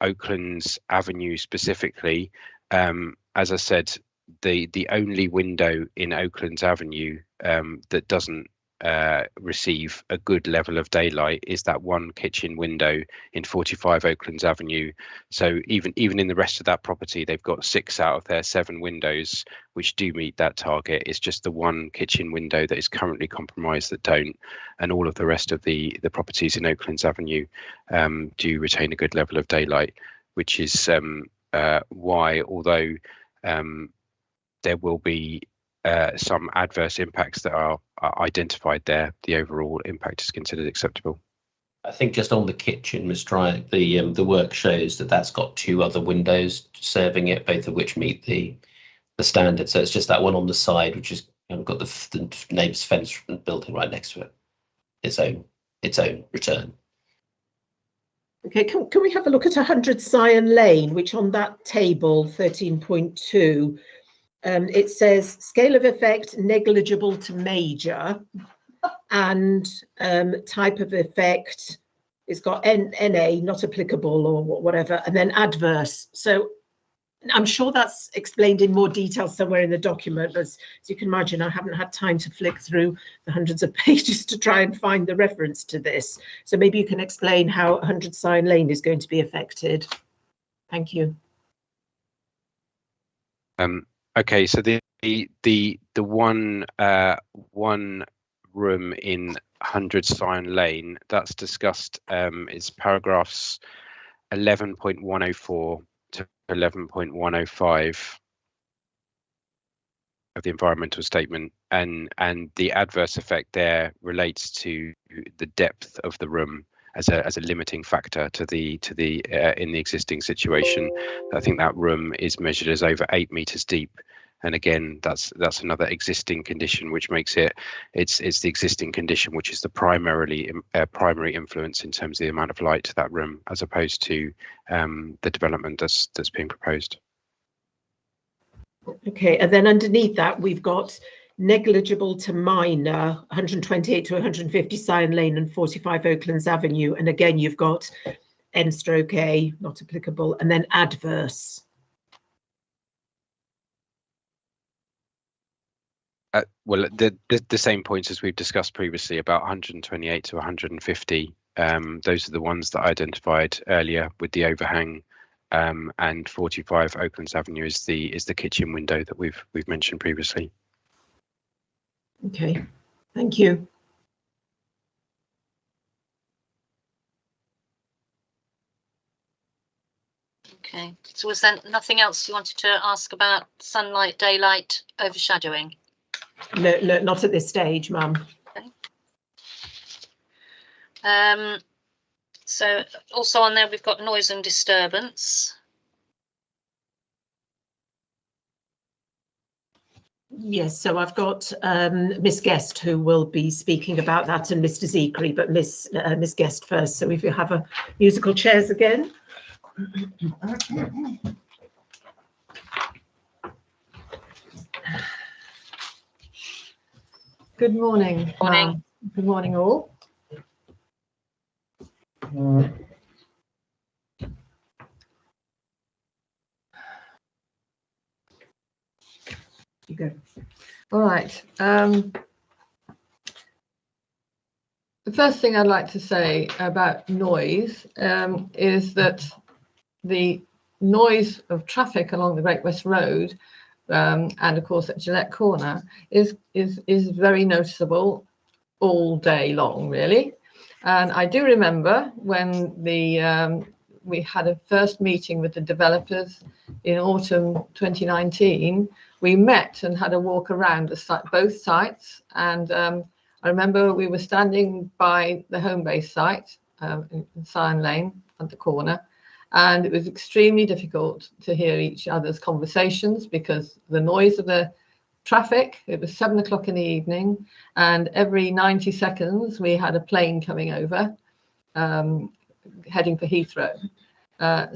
Oakland's Avenue specifically, as I said, the only window in Oakland's Avenue that doesn't receive a good level of daylight is that one kitchen window in 45 Oakland's Avenue. So even in the rest of that property, they've got 6 out of their 7 windows which do meet that target. It's just the one kitchen window that is currently compromised that don't, and all of the rest of the properties in Oakland's Avenue do retain a good level of daylight, which is why, although there will be some adverse impacts that are identified there, the overall impact is considered acceptable. I think just on the kitchen, Ms. Triac, the work shows that that's got 2 other windows serving it, both of which meet the standard. So it's just that one on the side, which has got the neighbour's fence building right next to it. Its own return. Okay, can we have a look at 100 Scion Lane, which on that table 13.2, it says scale of effect negligible to major, and type of effect, it's got NA, not applicable or whatever, and then adverse. So I'm sure that's explained in more detail somewhere in the document, but as you can imagine, I haven't had time to flick through the hundreds of pages to try and find the reference to this. So maybe you can explain how 100 Cyan Lane is going to be affected. Thank you. Okay, so the one room in 100 Scion Lane that's discussed is paragraphs 11.104 to 11.105 of the environmental statement, and the adverse effect there relates to the depth of the room as a limiting factor to the in the existing situation. I think that room is measured as over 8 meters deep, and again that's another existing condition, which makes it's the existing condition which is the primary influence in terms of the amount of light to that room, as opposed to the development that's being proposed. Okay, and then underneath that we've got negligible to minor, 128 to 150 Cyan Lane and 45 Oaklands Avenue, and again you've got N/A, not applicable, and then adverse. Well, the same points as we've discussed previously about 128 to 150. Those are the ones that I identified earlier with the overhang, and 45 Oaklands Avenue is the kitchen window that we've mentioned previously. Okay, thank you. Okay, so was there nothing else you wanted to ask about sunlight, daylight, overshadowing? No, not at this stage, ma'am. Okay. So also on there we've got noise and disturbance. Yes, so I've got Miss Guest who will be speaking about that, and Mr. Zekri, but Miss Guest first. So if you have a musical chairs again. Good morning. Morning. Good morning, all. You go. All right. The first thing I'd like to say about noise is that the noise of traffic along the Great West Road, and of course at Gillette Corner, is very noticeable all day long, really. And I do remember when we had a first meeting with the developers in autumn 2019. We met and had a walk around both sites, and I remember we were standing by the Homebase site in Cyan Lane at the corner, and it was extremely difficult to hear each other's conversations because the noise of the traffic. It was 7 o'clock in the evening, and every 90 seconds we had a plane coming over, heading for Heathrow.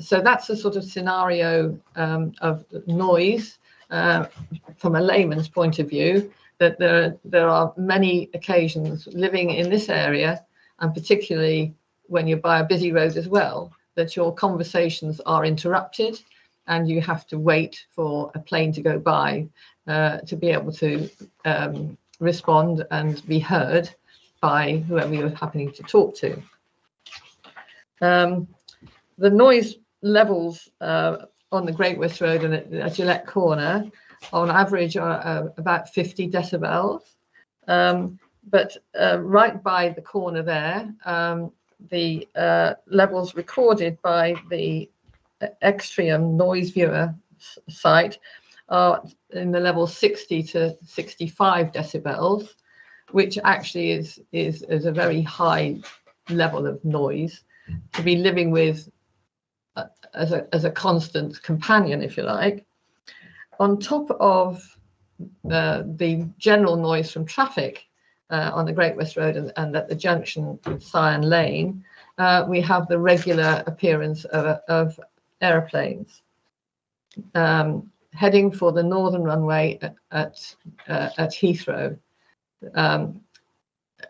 So that's the sort of scenario of noise from a layman's point of view, that there are many occasions living in this area, and particularly when you're by a busy road as well, that your conversations are interrupted and you have to wait for a plane to go by to be able to respond and be heard by whoever you're happening to talk to. The noise levels on the Great West Road and at Gillette Corner on average are about 50 decibels. But right by the corner there, the levels recorded by the Extreme Noise Viewer site are in the level 60 to 65 decibels, which actually is a very high level of noise to be living with as a constant companion, if you like. On top of the general noise from traffic on the Great West Road and at the junction with Cyan Lane, we have the regular appearance of aeroplanes heading for the northern runway at Heathrow.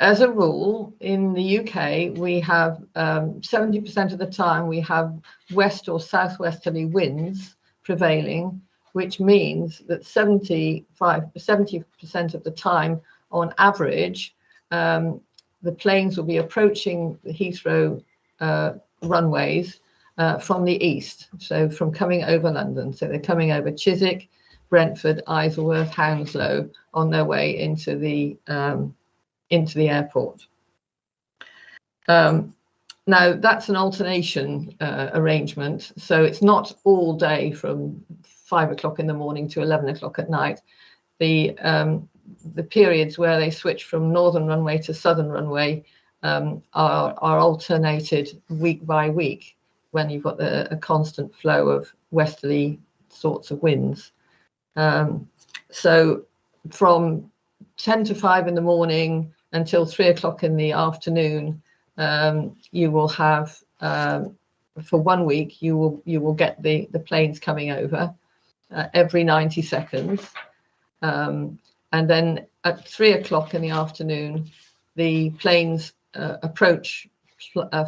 As a rule, in the UK, we have 70% of the time we have west or southwesterly winds prevailing, which means that 70% of the time, on average, the planes will be approaching the Heathrow runways from the east, so from coming over London. So they're coming over Chiswick, Brentford, Isleworth, Hounslow on their way into the airport. Now that's an alternation arrangement, so it's not all day from 5 o'clock in the morning to 11 o'clock at night. The periods where they switch from northern runway to southern runway are alternated week by week when you've got a constant flow of westerly sorts of winds. So from 10 to 5 in the morning until 3 o'clock in the afternoon, you will have, for 1 week, you will get the planes coming over every 90 seconds. And then at 3 o'clock in the afternoon, the planes approach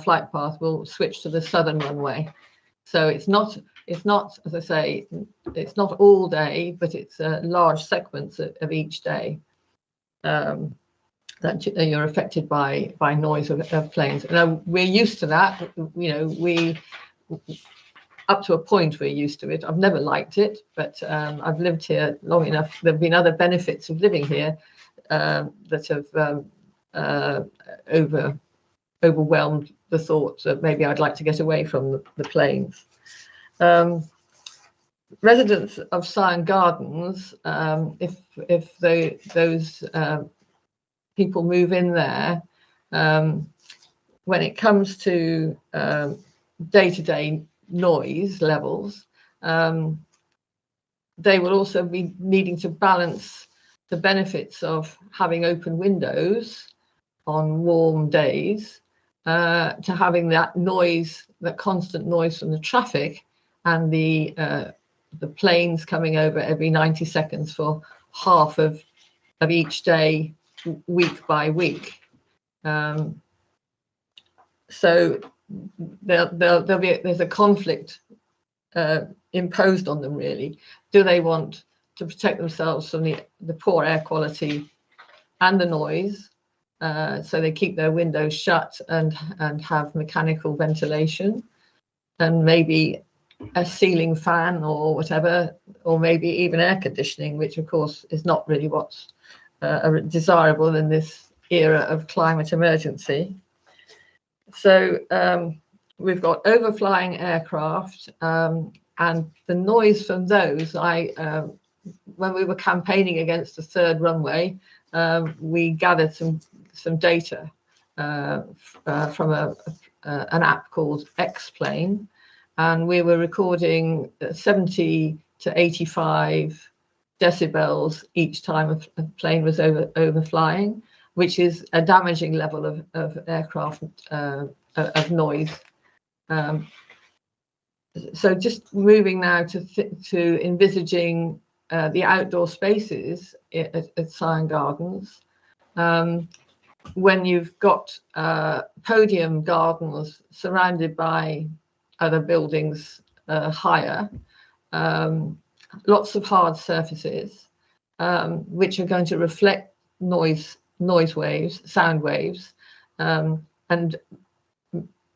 flight path will switch to the southern runway. So it's not, as I say, it's not all day, but it's large segments of each day that you're affected by noise of planes. Now we're used to that. You know, up to a point we're used to it. I've never liked it, but I've lived here long enough. There have been other benefits of living here that have overwhelmed the thought that maybe I'd like to get away from the planes. Residents of Scion Gardens, if those people move in there, when it comes to day-to-day noise levels, they will also be needing to balance the benefits of having open windows on warm days to having that noise, that constant noise from the traffic and the planes coming over every 90 seconds for half of each day, week by week. So there's a conflict imposed on them, really. Do they want to protect themselves from the poor air quality and the noise, so they keep their windows shut and have mechanical ventilation, and maybe a ceiling fan or whatever, or maybe even air conditioning, which of course is not really what's desirable in this era of climate emergency. So we've got overflying aircraft, and the noise from those, when we were campaigning against the third runway, we gathered some data from an app called X-Plane, and we were recording 70 to 85 decibels each time a plane was overflying, which is a damaging level of aircraft of noise. So just moving now to envisaging the outdoor spaces at Scion Gardens. When you've got podium gardens surrounded by other buildings higher, lots of hard surfaces, which are going to reflect noise waves, sound waves, and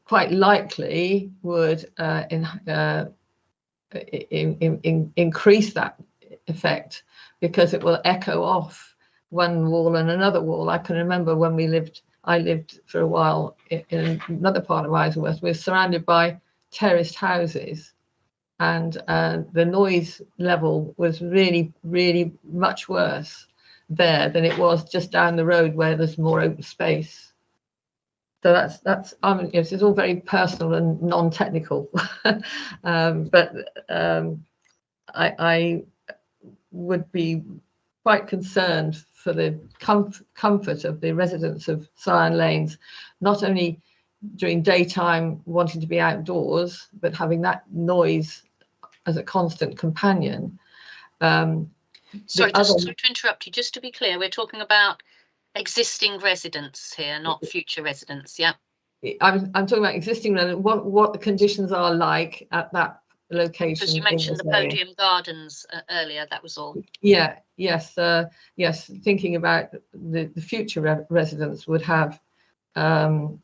quite likely would increase that effect, because it will echo off one wall and another wall. I can remember when I lived for a while in another part of Isleworth. We were surrounded by terraced houses, and the noise level was really, really much worse there than it was just down the road where there's more open space. So that's yes, it's all very personal and non-technical, but I would be quite concerned for the comfort of the residents of Scion Lanes, not only during daytime wanting to be outdoors, but having that noise as a constant companion. Sorry to interrupt you. Just to be clear, we're talking about existing residents here, not future residents. Yeah. I'm talking about existing residents. What the conditions are like at that location. Because you mentioned the podium gardens earlier. That was all. Yeah. Yes. Yes. Thinking about the future residents would have the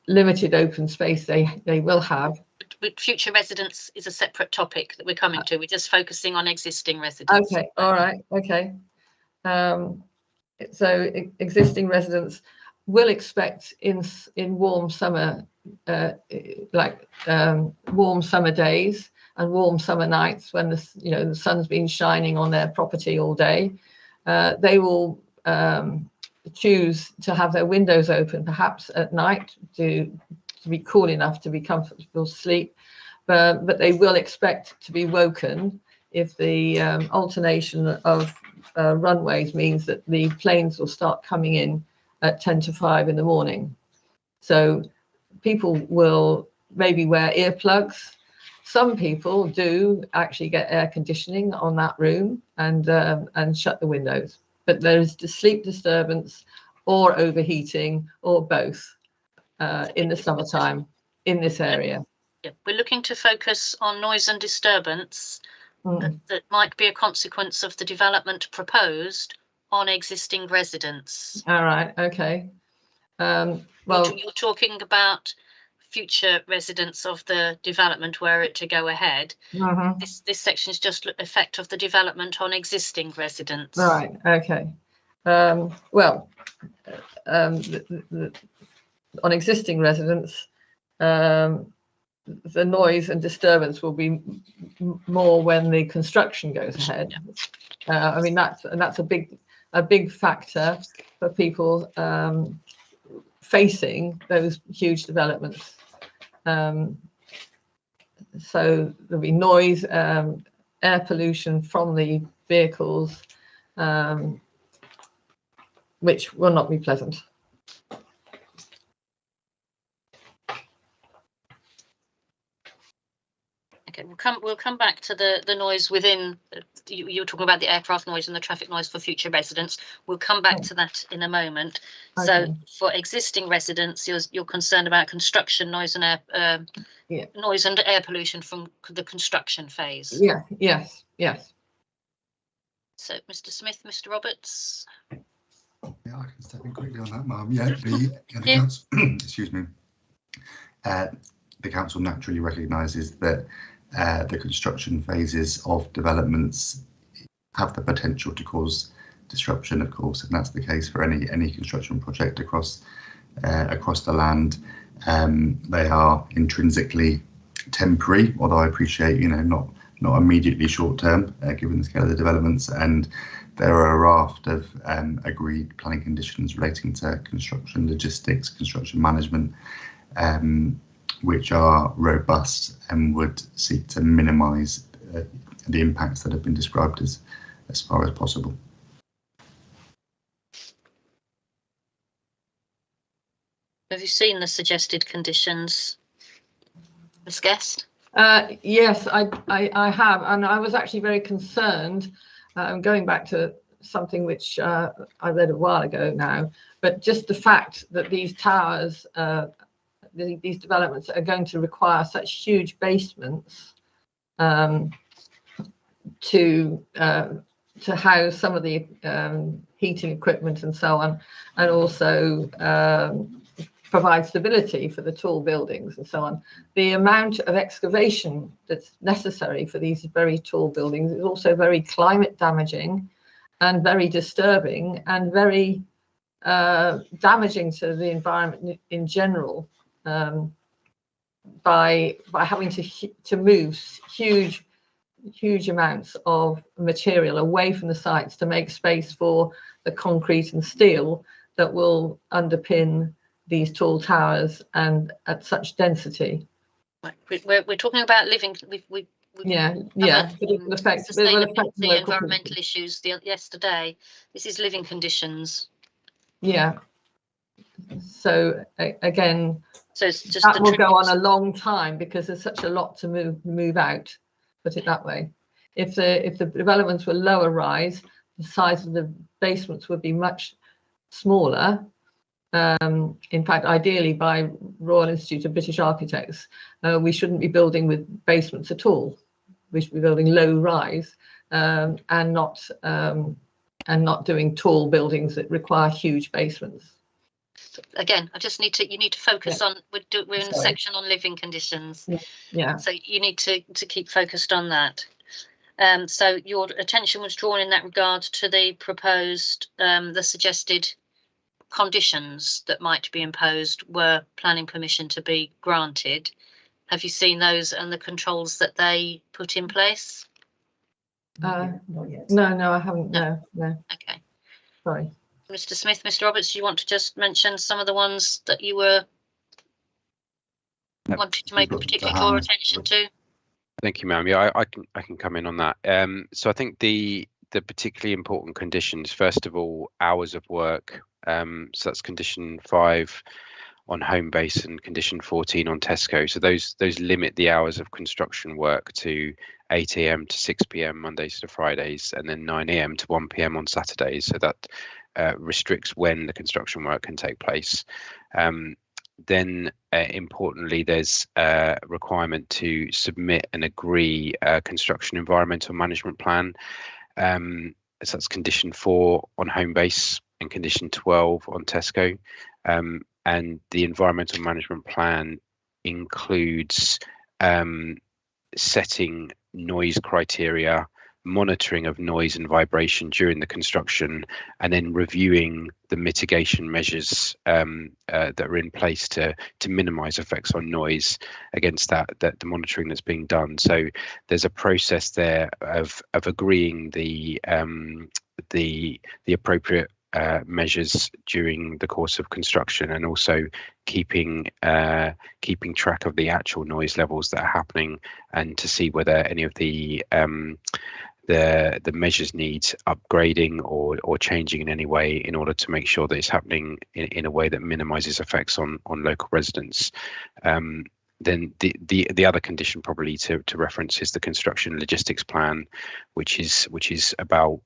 limited open space they will have. But future residents is a separate topic that we're coming to. We're just focusing on existing residents. Okay. All right. Okay. So existing residents will expect in warm summer, warm summer days and warm summer nights when the sun's been shining on their property all day, they will choose to have their windows open, perhaps at night, to be cool enough to be comfortable to sleep, but they will expect to be woken if the alternation of runways means that the planes will start coming in at 10 to 5 in the morning. So people will maybe wear earplugs. Some people do actually get air conditioning on that room and shut the windows. But there's the sleep disturbance or overheating or both in the summertime in this area. Yeah, we're looking to focus on noise and disturbance that might be a consequence of the development proposed on existing residents. All right. Okay. Well, you're talking about future residents of the development were it to go ahead. This section is just effect of the development on existing residents. Right. Okay. Well, on existing residents, the noise and disturbance will be more when the construction goes ahead. I mean, that's a big factor for people facing those huge developments. So there'll be noise, air pollution from the vehicles, which will not be pleasant. Okay, we'll come back to the noise within. You were talking about the aircraft noise and the traffic noise for future residents. We'll come back to that in a moment. Okay. So for existing residents, you're concerned about construction noise and air noise and air pollution from the construction phase. Yeah. Yes. Yes. So, Mr. Smith, Mr. Roberts. Yeah, I can step in quickly on that, Mum. Yeah, the council, excuse me. the council naturally recognises that the construction phases of developments have the potential to cause disruption, of course, and that's the case for any construction project across the land. They are intrinsically temporary, although I appreciate, not immediately short term, given the scale of the developments, and there are a raft of agreed planning conditions relating to construction logistics, construction management, which are robust and would seek to minimise the impacts that have been described as far as possible. Have you seen the suggested conditions, Ms. Guest? Yes, I have, and I was actually very concerned, going back to something which I read a while ago now, but just the fact that these towers, these developments are going to require such huge basements to house some of the heating equipment and so on, and also provide stability for the tall buildings and so on. The amount of excavation that's necessary for these very tall buildings is also very climate damaging and very disturbing and very damaging to the environment in general, by having to move huge amounts of material away from the sites to make space for the concrete and steel that will underpin these tall towers and at such density. We're talking about living. Yeah. It will affect the environmental issues yesterday. This is living conditions. Yeah. So again, so it's just that will go on a long time because there's such a lot to move out. Put it that way. If the developments were lower rise, the size of the basements would be much smaller. In fact, ideally, by Royal Institute of British Architects, we shouldn't be building with basements at all. We should be building low rise and not doing tall buildings that require huge basements. Again, you need to focus on. We're in a section on living conditions. Yeah. So you need to keep focused on that. So your attention was drawn in that regard to the proposed, the suggested conditions that might be imposed were planning permission to be granted. Have you seen those and the controls that they put in place? Not yet. No, I haven't. No. Okay. Sorry. Mr. Smith, Mr. Roberts, do you want to just mention some of the ones that you were wanted to make a particular draw attention to? Thank you, ma'am. Yeah, I can come in on that. So I think the particularly important conditions, first of all, hours of work. So that's condition 5 on Homebase and condition 14 on Tesco. So those limit the hours of construction work to 8 AM to 6 PM Mondays to Fridays, and then 9 AM to 1 PM on Saturdays. So that restricts when the construction work can take place. Then importantly, there's a requirement to submit and agree a construction environmental management plan. So that's condition 4 on Homebase and condition 12 on Tesco. And the environmental management plan includes setting noise criteria, monitoring of noise and vibration during the construction, and then reviewing the mitigation measures that are in place to minimise effects on noise against the monitoring that's being done. So there's a process there of agreeing the appropriate measures during the course of construction, and also keeping track of the actual noise levels that are happening, and to see whether any of the measures need upgrading or changing in any way in order to make sure that it's happening in a way that minimises effects on local residents. Then the other condition probably to reference is the construction logistics plan, which is about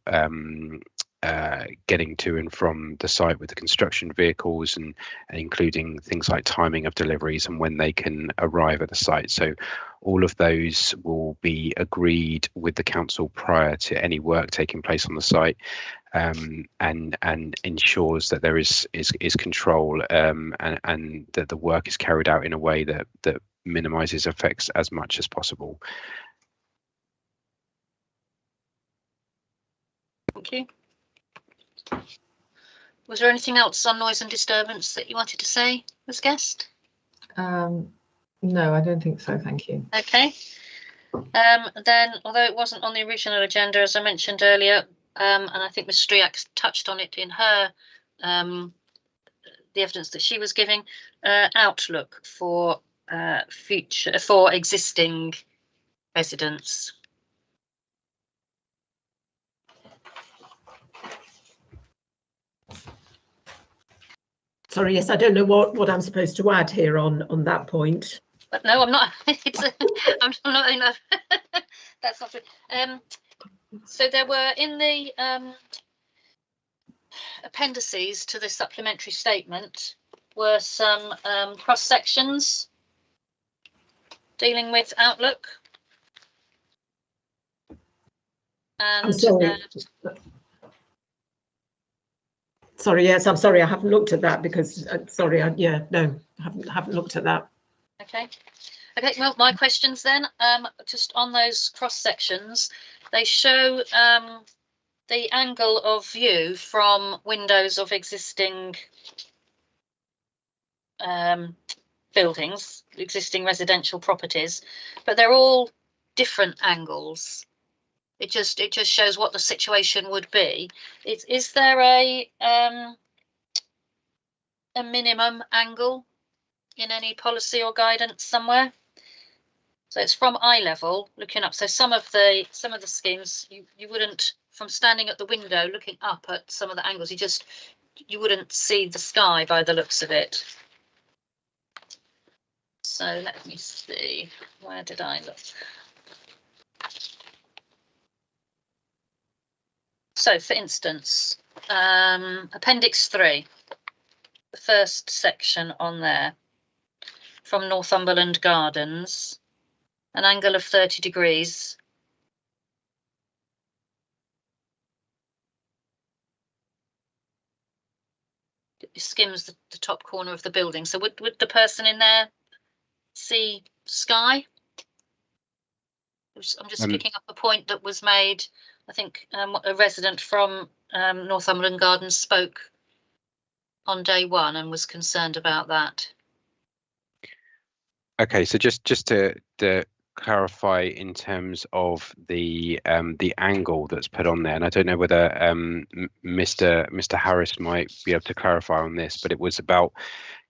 getting to and from the site with the construction vehicles, and including things like timing of deliveries and when they can arrive at the site. So all of those will be agreed with the council prior to any work taking place on the site, and ensures that there is control, and that the work is carried out in a way that minimises effects as much as possible. Thank you. Was there anything else on noise and disturbance that you wanted to say as guest? No, I don't think so, thank you. Okay. Then, although it wasn't on the original agenda, as I mentioned earlier, and I think Ms. Striak touched on it in her the evidence that she was giving, outlook for existing residents. Sorry, yes, I don't know what I'm supposed to add here on that point. But no, I'm not. I'm not. That's not true. So there were in the appendices to the supplementary statement were some cross sections dealing with outlook. And I'm sorry. Sorry, yes, I'm sorry, I haven't looked at that because sorry, I haven't looked at that. Okay, well, my questions then, just on those cross sections, they show the angle of view from windows of existing buildings, existing residential properties, but they're all different angles. It just shows what the situation would be. Is there a minimum angle in any policy or guidance somewhere? So it's from eye level looking up. So some of the schemes you wouldn't, from standing at the window looking up at some of the angles, you wouldn't see the sky by the looks of it. So let me see, where did I look? So for instance, Appendix 3, the first section on there, from Northumberland Gardens, an angle of 30 degrees. It skims the top corner of the building. So would the person in there see sky? I'm just picking up a point that was made. I think a resident from Northumberland Gardens spoke on day one and was concerned about that. Okay, so just to clarify in terms of the angle that's put on there, and I don't know whether Mr. Harris might be able to clarify on this, but it was about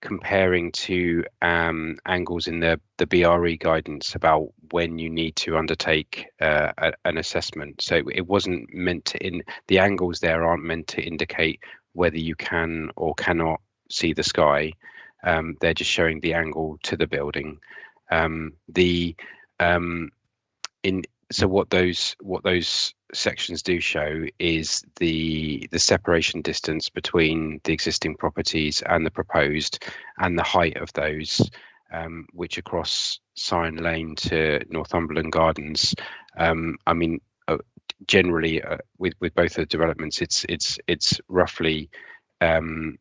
comparing to angles in the BRE guidance about when you need to undertake an assessment. So it wasn't meant to, the angles there aren't meant to indicate whether you can or cannot see the sky. They're just showing the angle to the building. So what those sections do show is the separation distance between the existing properties and the proposed, and the height of those, which across Scion Lane to Northumberland Gardens. I mean, generally with both the developments, it's roughly an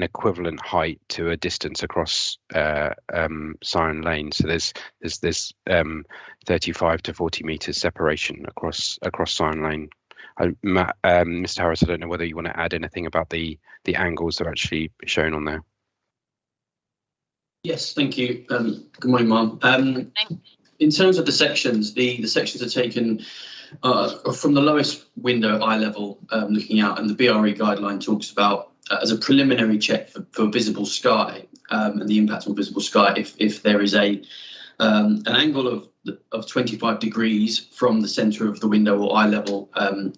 equivalent height to a distance across Scion Lane. So there's 35 to 40 meters separation across Scion Lane. Mr. Harris, I don't know whether you want to add anything about the angles that are actually shown on there. Yes, thank you. Good morning, Ma'am. In terms of the sections, the sections are taken from the lowest window eye level looking out, and the BRE guideline talks about as a preliminary check for visible sky and the impact on visible sky if there is an angle of 25 degrees from the centre of the window or eye level, and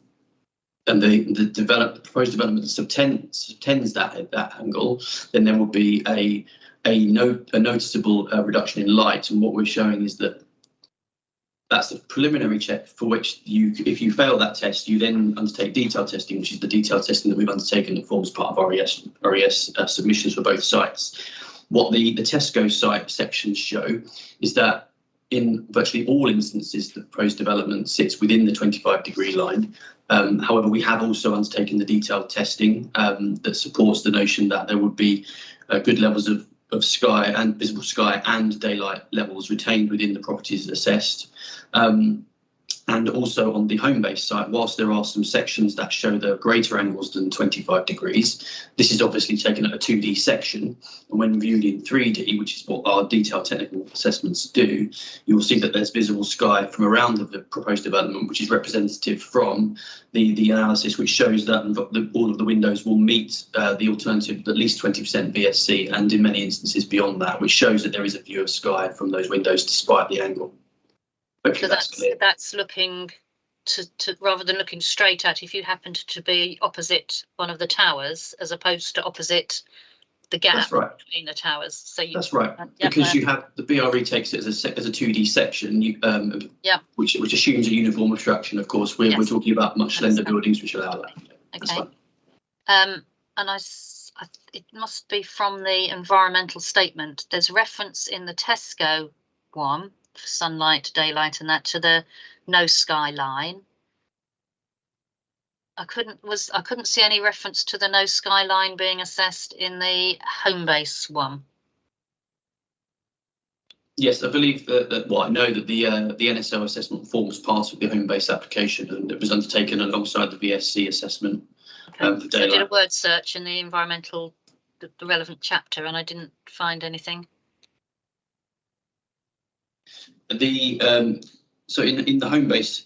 the proposed development subtends that angle, then there will be a noticeable reduction in light. And what we're showing is that that's the preliminary check for which if you fail that test, you then undertake detailed testing, which is the detailed testing that we've undertaken that forms part of RES submissions for both sites. What the Tesco site sections show is that in virtually all instances, the proposed development sits within the 25-degree line. However, we have also undertaken the detailed testing that supports the notion that there would be good levels of of sky and visible sky and daylight levels retained within the properties assessed. And also on the Homebase site, whilst there are some sections that show the greater angles than 25 degrees, this is obviously taken at a 2D section. And when viewed in 3D, which is what our detailed technical assessments do, you'll see that there's visible sky from around the proposed development, which is representative from the analysis, which shows that all of the windows will meet the alternative at least 20% VSC, and in many instances beyond that, which shows that there is a view of sky from those windows despite the angle. So that's looking to rather than looking straight at, if you happened to be opposite one of the towers as opposed to opposite the gap between the towers. So that's right, because you have the BRE takes it as a 2D section, which assumes a uniform obstruction. Of course, we're talking about much slender buildings which allow that. Okay. And it must be from the environmental statement. There's reference in the Tesco one for sunlight, daylight, and that to the no sky line. I couldn't see any reference to the no sky line being assessed in the Homebase one. Yes, I believe that I know that the NSL assessment forms part of the Homebase application, and it was undertaken alongside the VSC assessment. Okay. So I did a word search in the environmental, the relevant chapter, and I didn't find anything. So in the Homebase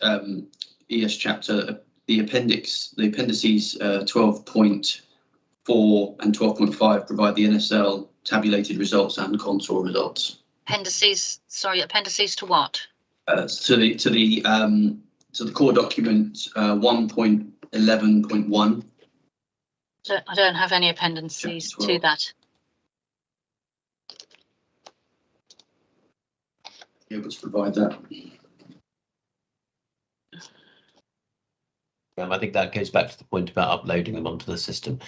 ES chapter, the appendices 12.4 and 12.5 provide the NSL tabulated results and contour results. Appendices to what? To the core document 1.11.1. I don't have any appendices to that. Able to provide that. I think that goes back to the point about uploading them onto the system.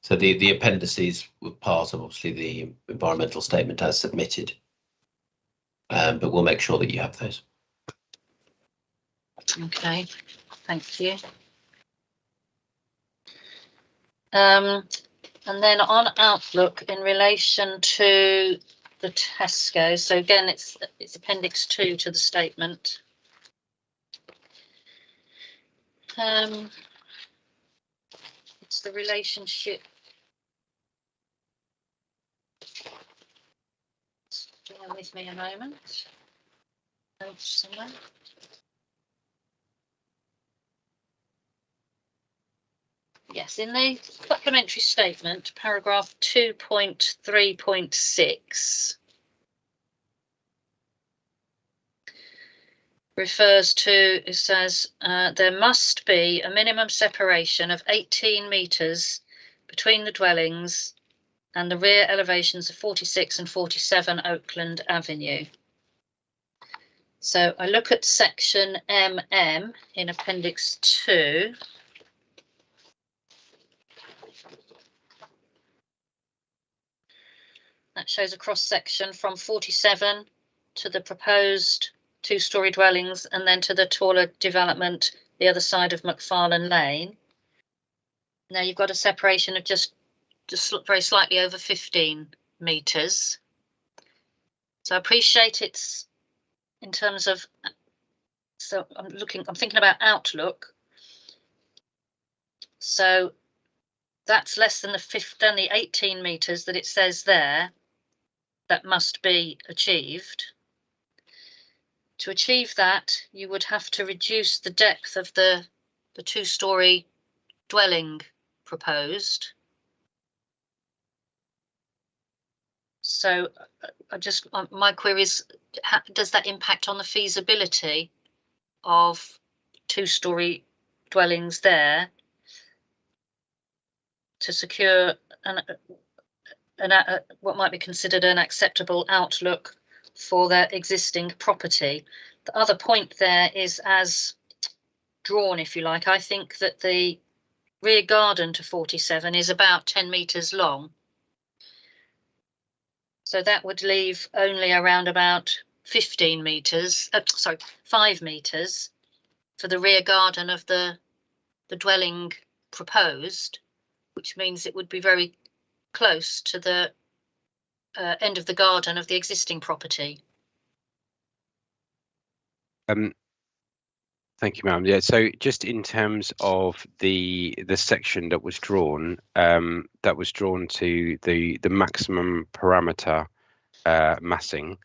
So the appendices were part of obviously the environmental statement as submitted, but we'll make sure that you have those. Okay, thank you. And then on Outlook in relation to the Tesco, so again it's appendix 2 to the statement. It's the relationship. Bear with me a moment. Somewhere. Yes, in the supplementary statement, paragraph 2.3.6 refers to, it says, there must be a minimum separation of 18 metres between the dwellings and the rear elevations of 46 and 47 Oakland Avenue. So I look at section MM in appendix 2. That shows a cross section from 47 to the proposed 2-storey dwellings and then to the taller development the other side of McFarlane Lane. Now you've got a separation of just very slightly over 15 metres. So I appreciate it's in terms of, so I'm thinking about Outlook. So that's less than the 18 metres that it says there that must be achieved. To achieve that, you would have to reduce the depth of the 2-storey dwelling proposed. So my query is, does that impact on the feasibility of 2-storey dwellings there to secure what might be considered an acceptable outlook for their existing property? The other point there is as drawn, if you like. I think that the rear garden to 47 is about 10 metres long. So that would leave only around about 5 metres for the rear garden of the dwelling proposed, which means it would be very close to the end of the garden of the existing property. Thank you, ma'am. Yeah, so just in terms of the section that was drawn to the maximum parameter massing,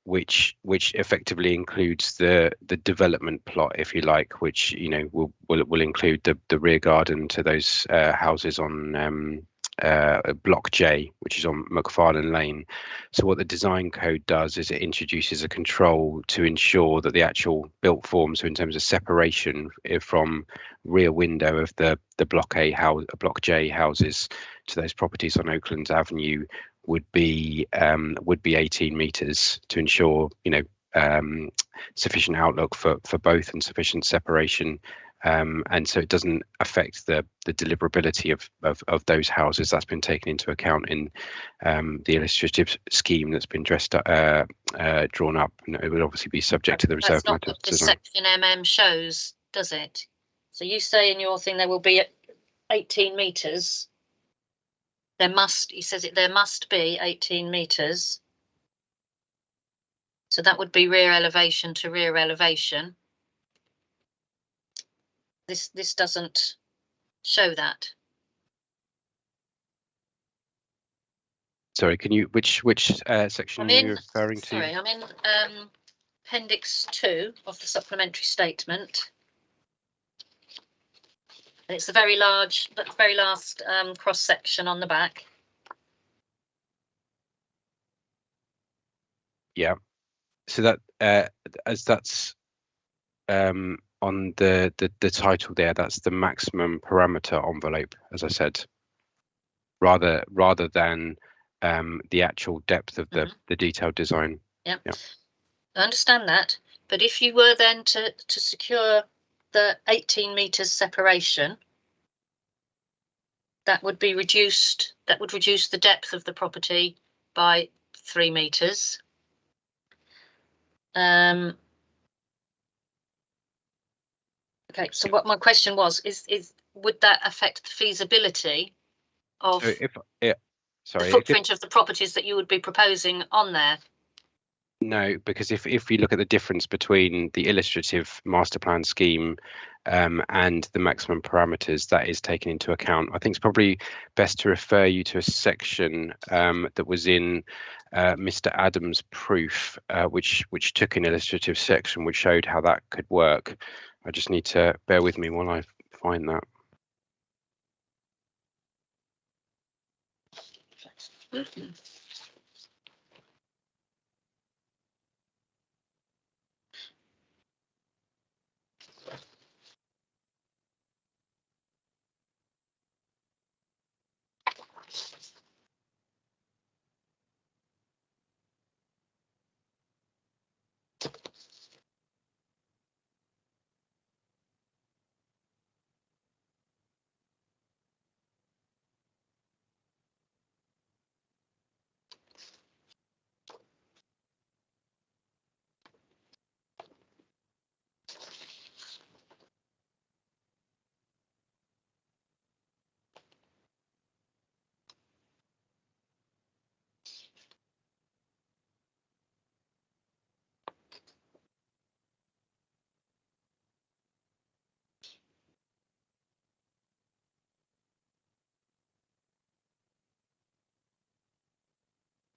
which effectively includes the development plot, if you like, which will include the rear garden to those houses on block J, which is on McFarlane Lane. So what the design code does is it introduces a control to ensure that the actual built form, so in terms of separation from rear window of the block J houses to those properties on Oakland Avenue, would be 18 meters to ensure sufficient outlook for both and sufficient separation. And so it doesn't affect the deliverability of those houses. That's been taken into account in the illustrative scheme that's been drawn up. And it would obviously be subject to the reserve matter. That's not what the section MM shows, does it? So you say in your thing there will be 18 metres. He says there must be 18 metres. So that would be rear elevation to rear elevation. This doesn't show that. Sorry, can you which section are you referring to? Sorry, I'm in appendix 2 of the supplementary statement. And it's the very last cross section on the back. Yeah. So that as that's on the title there, that's the maximum parameter envelope, as I said, rather than the actual depth of the detailed design. Yeah, I understand that, but if you were then to secure the 18 meters separation, that would be reduced. That would reduce the depth of the property by 3 meters. Okay, so what my question was is would that affect the feasibility of the footprint of the properties that you would be proposing on there? No, because if you look at the difference between the illustrative master plan scheme and the maximum parameters, that is taken into account. I think it's probably best to refer you to a section that was in Mr. Adams' proof, which took an illustrative section which showed how that could work. I just need to bear with me while I find that.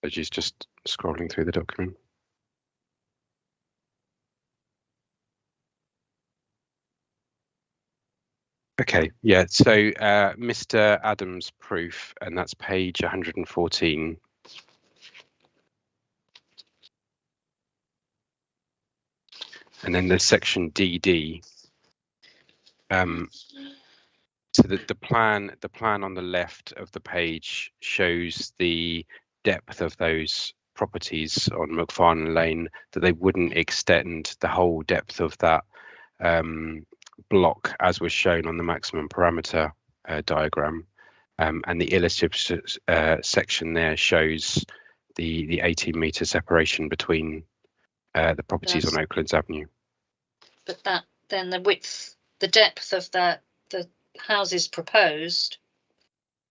She's just scrolling through the document. Okay, yeah, so Mr. Adams' proof, and that's page 114. And then there's section DD. So the plan on the left of the page shows the depth of those properties on McFarlane Lane, that they wouldn't extend the whole depth of that block as was shown on the maximum parameter diagram, and the illustrative section there shows the 18 meter separation between the properties on Oakland Avenue. But that then the depth of the houses proposed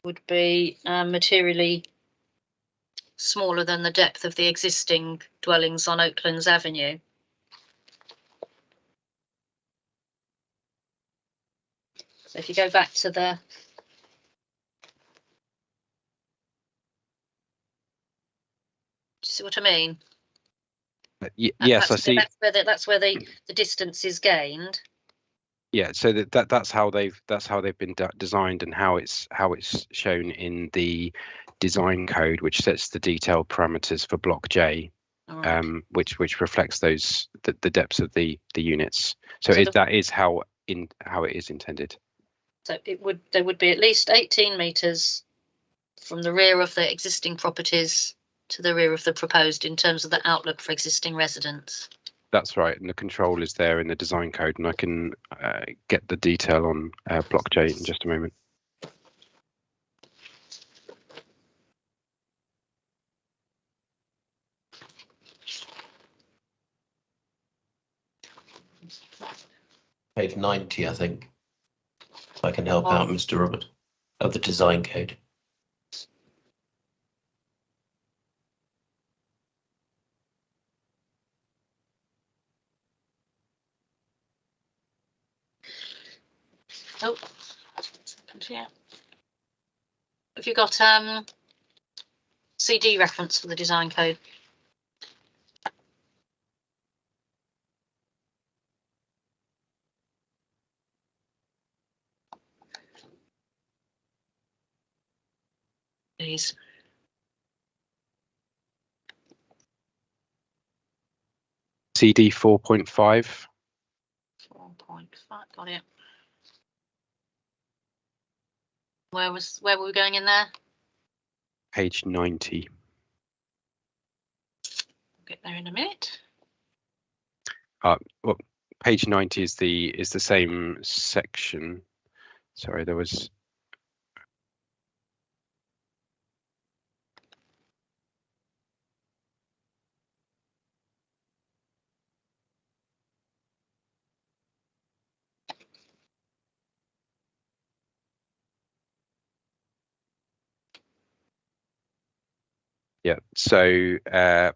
would be materially smaller than the depth of the existing dwellings on Oaklands Avenue. So if you go back to the see what I mean? Yes, I see. That's where the distance is gained. Yeah, so that's how they've been designed, and how it's shown in the design code, which sets the detailed parameters for Block J, right. which reflects those the depths of the units. So that is how it is intended. So there would be at least 18 metres from the rear of the existing properties to the rear of the proposed in terms of the outlook for existing residents. That's right, and the control is there in the design code, and I can get the detail on Block J in just a moment. Page 90, I think. If I can help out, Mr. Robert, of the design code. Oh, yeah. Have you got CD reference for the design code? Please. CD 4.5. 4.5, got it. Where were we going in there? Page 90. I'll get there in a minute. Well, page 90 is the same section. Sorry, there was. Yeah, so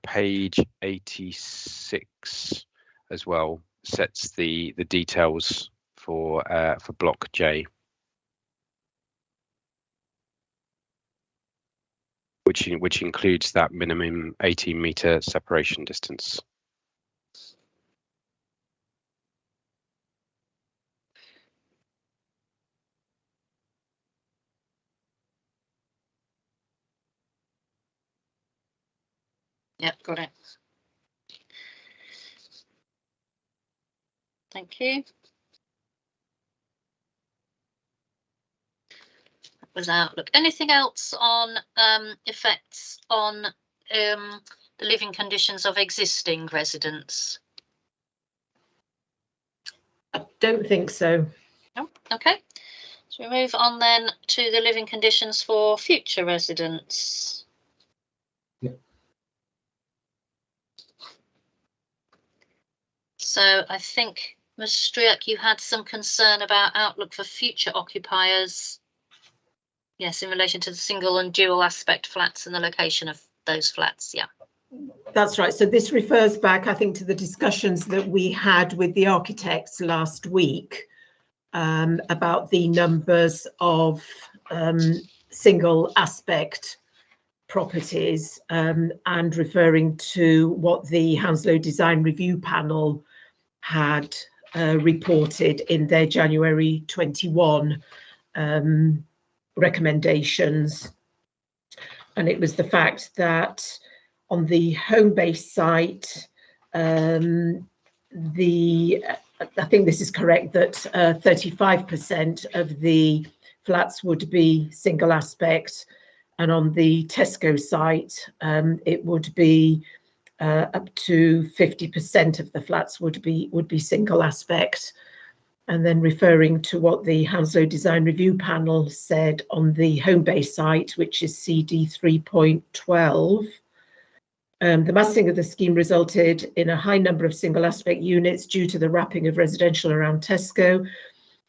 page 86 as well sets the details for Block J, which includes that minimum 18-meter separation distance. Yep, got it. Thank you. That was outlook. Anything else on effects on the living conditions of existing residents? I don't think so. No? Okay. So we move on then to the living conditions for future residents. So I think, Ms. Striak, you had some concern about outlook for future occupiers. Yes, in relation to the single and dual aspect flats and the location of those flats. Yeah. That's right. So this refers back, I think, to the discussions that we had with the architects last week about the numbers of single aspect properties and referring to what the Hounslow Design Review Panel had reported in their January 21 recommendations. And it was the fact that on the Homebase site, I think this is correct, that 35% of the flats would be single aspect, and on the Tesco site, it would be up to 50% of the flats would be single aspect. And then referring to what the Hounslow Design Review Panel said on the Homebase site, which is CD 3.12, the massing of the scheme resulted in a high number of single aspect units due to the wrapping of residential around Tesco.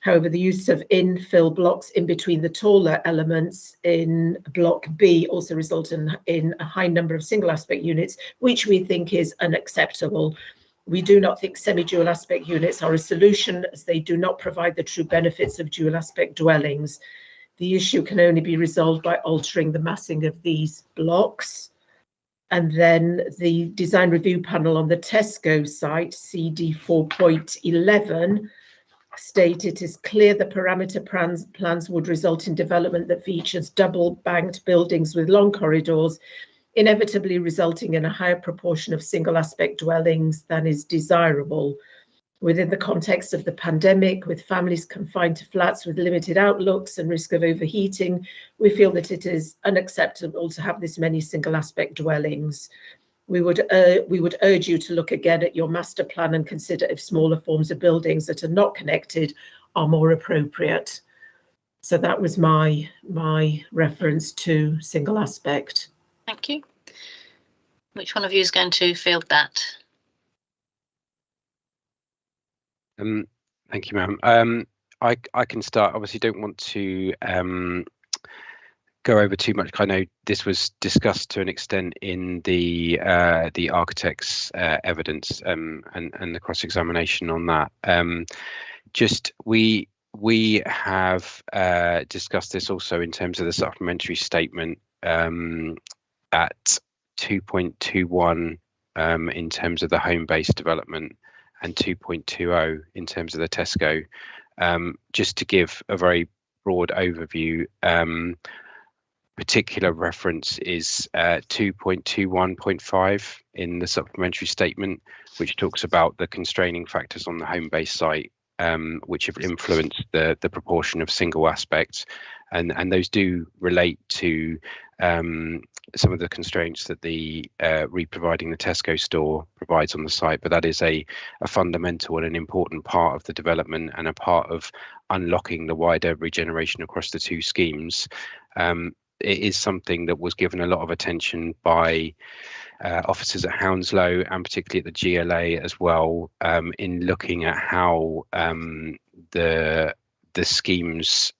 However, the use of infill blocks in between the taller elements in Block B also resulted in a high number of single aspect units, which we think is unacceptable. We do not think semi-dual aspect units are a solution, as they do not provide the true benefits of dual aspect dwellings. The issue can only be resolved by altering the massing of these blocks. And then the design review panel on the Tesco site, CD 4.11, state it is clear the parameter plans would result in development that features double banked buildings with long corridors, inevitably resulting in a higher proportion of single aspect dwellings than is desirable. Within the context of the pandemic, with families confined to flats with limited outlooks and risk of overheating, we feel that it is unacceptable to have this many single aspect dwellings. We would urge you to look again at your master plan and consider if smaller forms of buildings that are not connected are more appropriate. So that was my reference to single aspect. Thank you. Which one of you is going to field that? Thank you, ma'am. I can start. Obviously, don't want to go over too much. I know this was discussed to an extent in the architect's evidence and the cross-examination on that. Just we have discussed this also in terms of the supplementary statement at 2.21 in terms of the Homebase development and 2.20 in terms of the Tesco. Just to give a very broad overview, particular reference is 2.21.5 in the supplementary statement, which talks about the constraining factors on the Homebase site, which have influenced the proportion of single aspects, and those do relate to some of the constraints that the re-providing the Tesco store provides on the site, but that is a fundamental and an important part of the development and a part of unlocking the wider regeneration across the two schemes. It is something that was given a lot of attention by officers at Hounslow and particularly at the GLA as well, in looking at how the schemes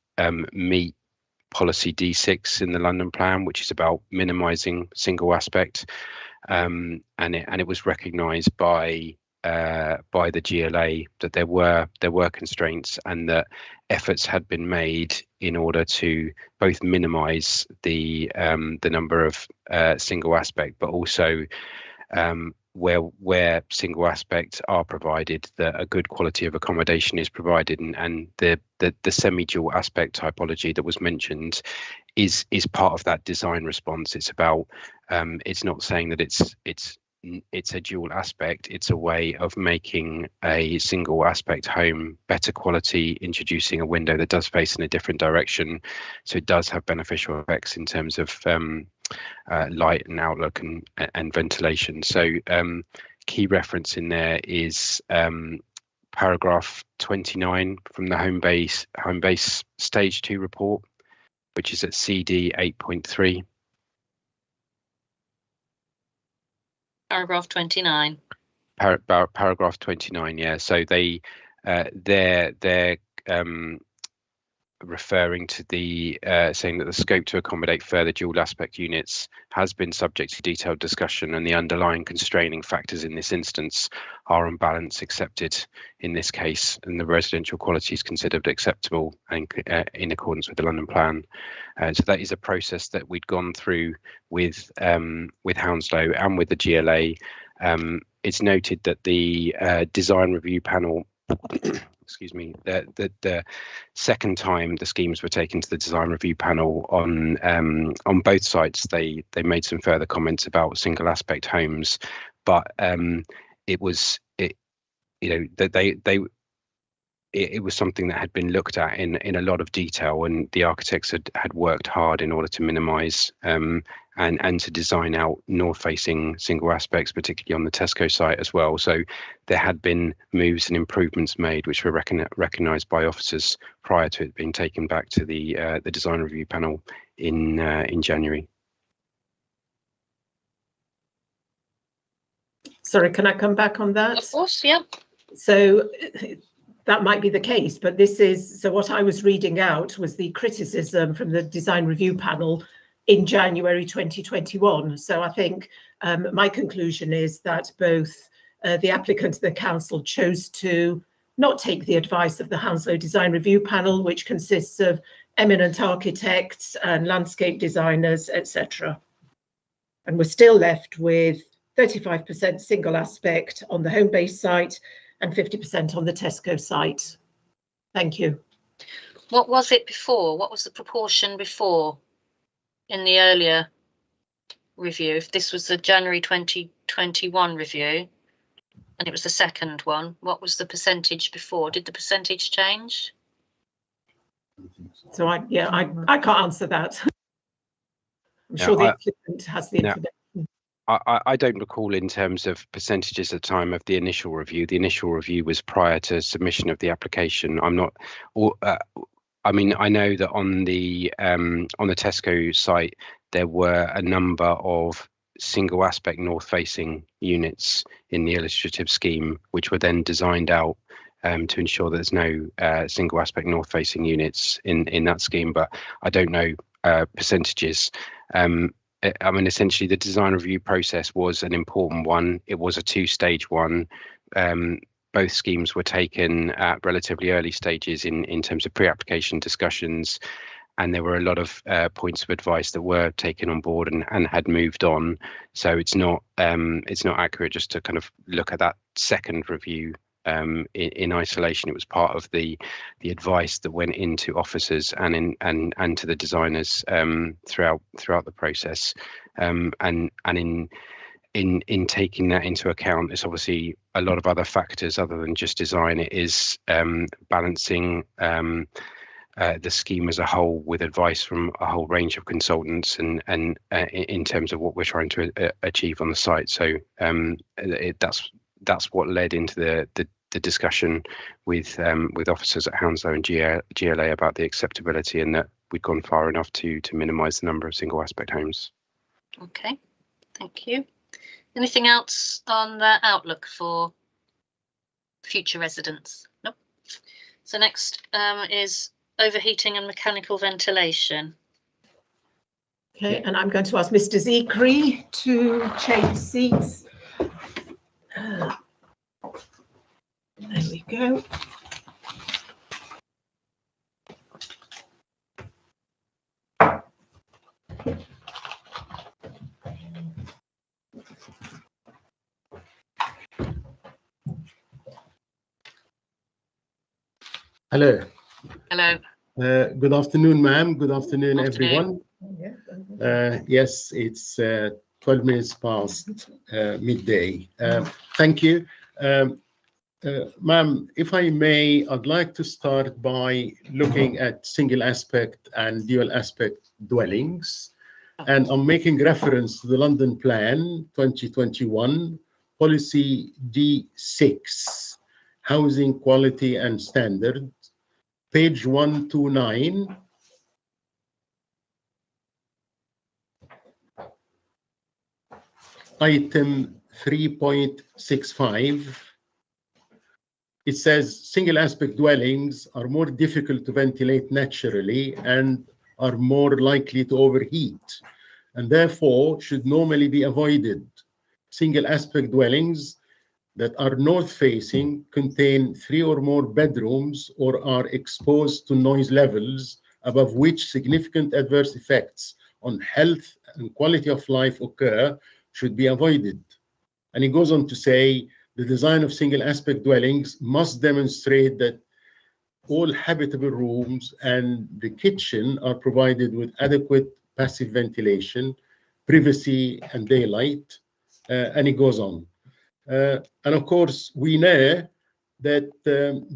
meet policy D6 in the London plan, which is about minimising single aspect, and it was recognised by the GLA that there were constraints and that efforts had been made in order to both minimise the number of single aspect, but also where single aspects are provided, that a good quality of accommodation is provided, and the semi-dual aspect typology that was mentioned is part of that design response. It's about it's not saying that it's a dual aspect, it's a way of making a single aspect home better quality, introducing a window that does face in a different direction, so it does have beneficial effects in terms of light and outlook and ventilation. So key reference in there is paragraph 29 from the Homebase stage 2 report, which is at CD 8.3. Paragraph 29. Paragraph 29, yeah. So they're referring to the saying that the scope to accommodate further dual aspect units has been subject to detailed discussion, and the underlying constraining factors in this instance are on balance accepted in this case, and the residential quality is considered acceptable and in accordance with the London plan. So that is a process that we'd gone through with Hounslow and with the GLA. It's noted that the design review panel excuse me, the second time the schemes were taken to the design review panel on both sites, they made some further comments about single aspect homes, but it was something that had been looked at in a lot of detail, and the architects had worked hard in order to minimise and to design out north-facing single aspects, particularly on the Tesco site as well. So there had been moves and improvements made, which were recognised by officers prior to it being taken back to the design review panel in January. Sorry, can I come back on that? Of course, yeah. So that might be the case, but this is, so what I was reading out was the criticism from the design review panel in January 2021. So I think my conclusion is that both the applicant and the council chose to not take the advice of the Hounslow Design Review Panel, which consists of eminent architects and landscape designers, etc. And we're still left with 35% single aspect on the Homebase site and 50% on the Tesco site. Thank you. What was it before? What was the proportion before in the earlier review? If this was the January 2021 review and it was the second one, what was the percentage before? Did the percentage change? So I can't answer that. I'm sure the applicant has the information. I don't recall in terms of percentages at the time of the initial review. The initial review was prior to submission of the application. I'm not, I mean, I know that on the Tesco site, there were a number of single aspect north facing units in the illustrative scheme, which were then designed out to ensure there's no single aspect north facing units in that scheme, but I don't know percentages. I mean, essentially, the design review process was an important one. It was a two-stage one. Both schemes were taken at relatively early stages in terms of pre-application discussions, and there were a lot of points of advice that were taken on board and had moved on. So it's not accurate just to kind of look at that second review in isolation. It was part of the advice that went into officers and to the designers throughout the process, and in taking that into account, there's obviously a lot of other factors other than just design. It is balancing the scheme as a whole with advice from a whole range of consultants and in terms of what we're trying to achieve on the site. So that's what led into the discussion with officers at Hounslow and GLA about the acceptability, and that we'd gone far enough to minimise the number of single aspect homes. Okay, thank you. Anything else on the outlook for future residents? Nope. So next is overheating and mechanical ventilation. Okay, and I'm going to ask Mr. Zekri to change seats. There we go. Hello. Hello. Good afternoon, ma'am. Good afternoon, Afternoon. everyone. Yes, it's 12 minutes past midday. Thank you. Ma'am, if I may, I'd like to start by looking at single aspect and dual aspect dwellings. And I'm making reference to the London Plan 2021, Policy D6, Housing Quality and Standard, page 129. Item 3.65. It says single aspect dwellings are more difficult to ventilate naturally and are more likely to overheat, and therefore should normally be avoided. Single aspect dwellings that are north facing, contain 3 or more bedrooms, or are exposed to noise levels above which significant adverse effects on health and quality of life occur should be avoided. And he goes on to say, the design of single aspect dwellings must demonstrate that all habitable rooms and the kitchen are provided with adequate passive ventilation, privacy and daylight, and he goes on. And of course, we know that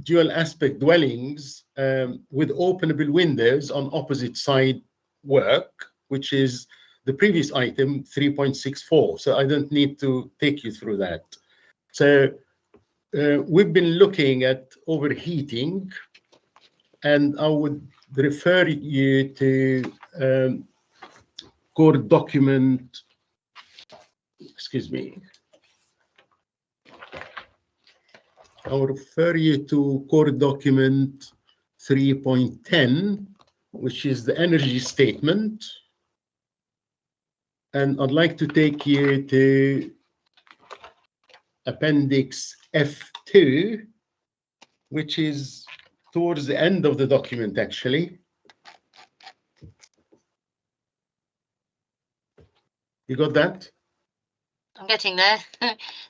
dual aspect dwellings with openable windows on opposite side work, which is the previous item 3.64. So I don't need to take you through that. So we've been looking at overheating, and I would refer you to core document, excuse me, I'll refer you to core document 3.10, which is the energy statement. And I'd like to take you to Appendix F2, which is towards the end of the document, actually. You got that? I'm getting there.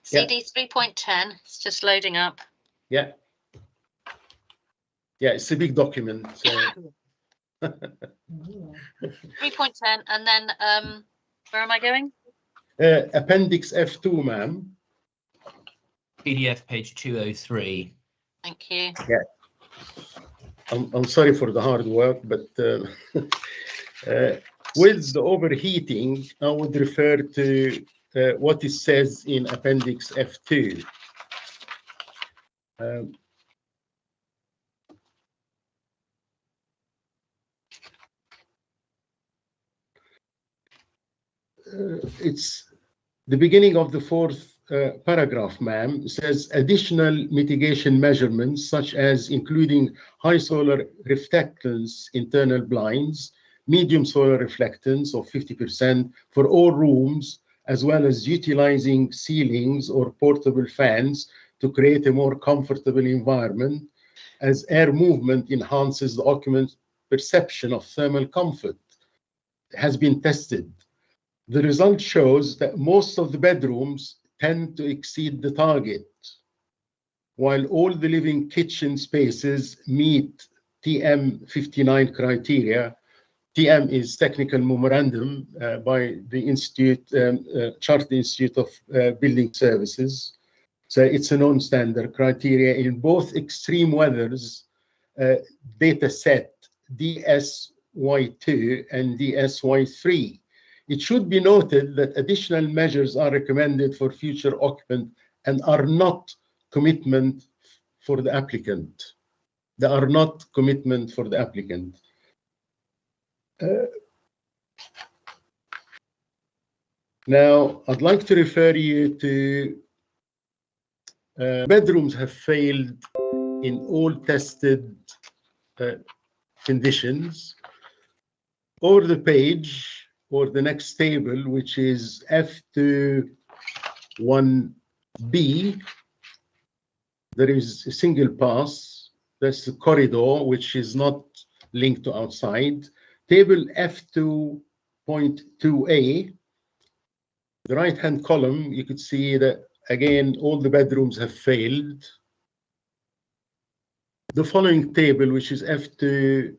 CD 3.10, it's just loading up. Yeah. Yeah, it's a big document. So. 3.10, and then where am I going? Appendix F2, ma'am. PDF page 203. Thank you. Yeah. I'm sorry for the hard work, but with the overheating, I would refer to what it says in Appendix F2. It's the beginning of the fourth paragraph, ma'am. Says additional mitigation measurements, such as including high solar reflectance internal blinds, medium solar reflectance of 50% for all rooms, as well as utilizing ceilings or portable fans to create a more comfortable environment, as air movement enhances the occupant's perception of thermal comfort, has been tested. The result shows that most of the bedrooms tend to exceed the target, while all the living kitchen spaces meet TM59 criteria. TM is technical memorandum by the Institute, Chartered Institute of Building Services. So it's a non-standard criteria in both extreme weathers data set DSY2 and DSY3. It should be noted that additional measures are recommended for future occupant and are not commitment for the applicant. They are not commitment for the applicant. Now, I'd like to refer you to bedrooms have failed in all tested conditions. Over the page, or the next table, which is F21B, there is a single pass. That's the corridor, which is not linked to outside. Table F2.2A, the right-hand column, you could see that, again, all the bedrooms have failed. The following table, which is F2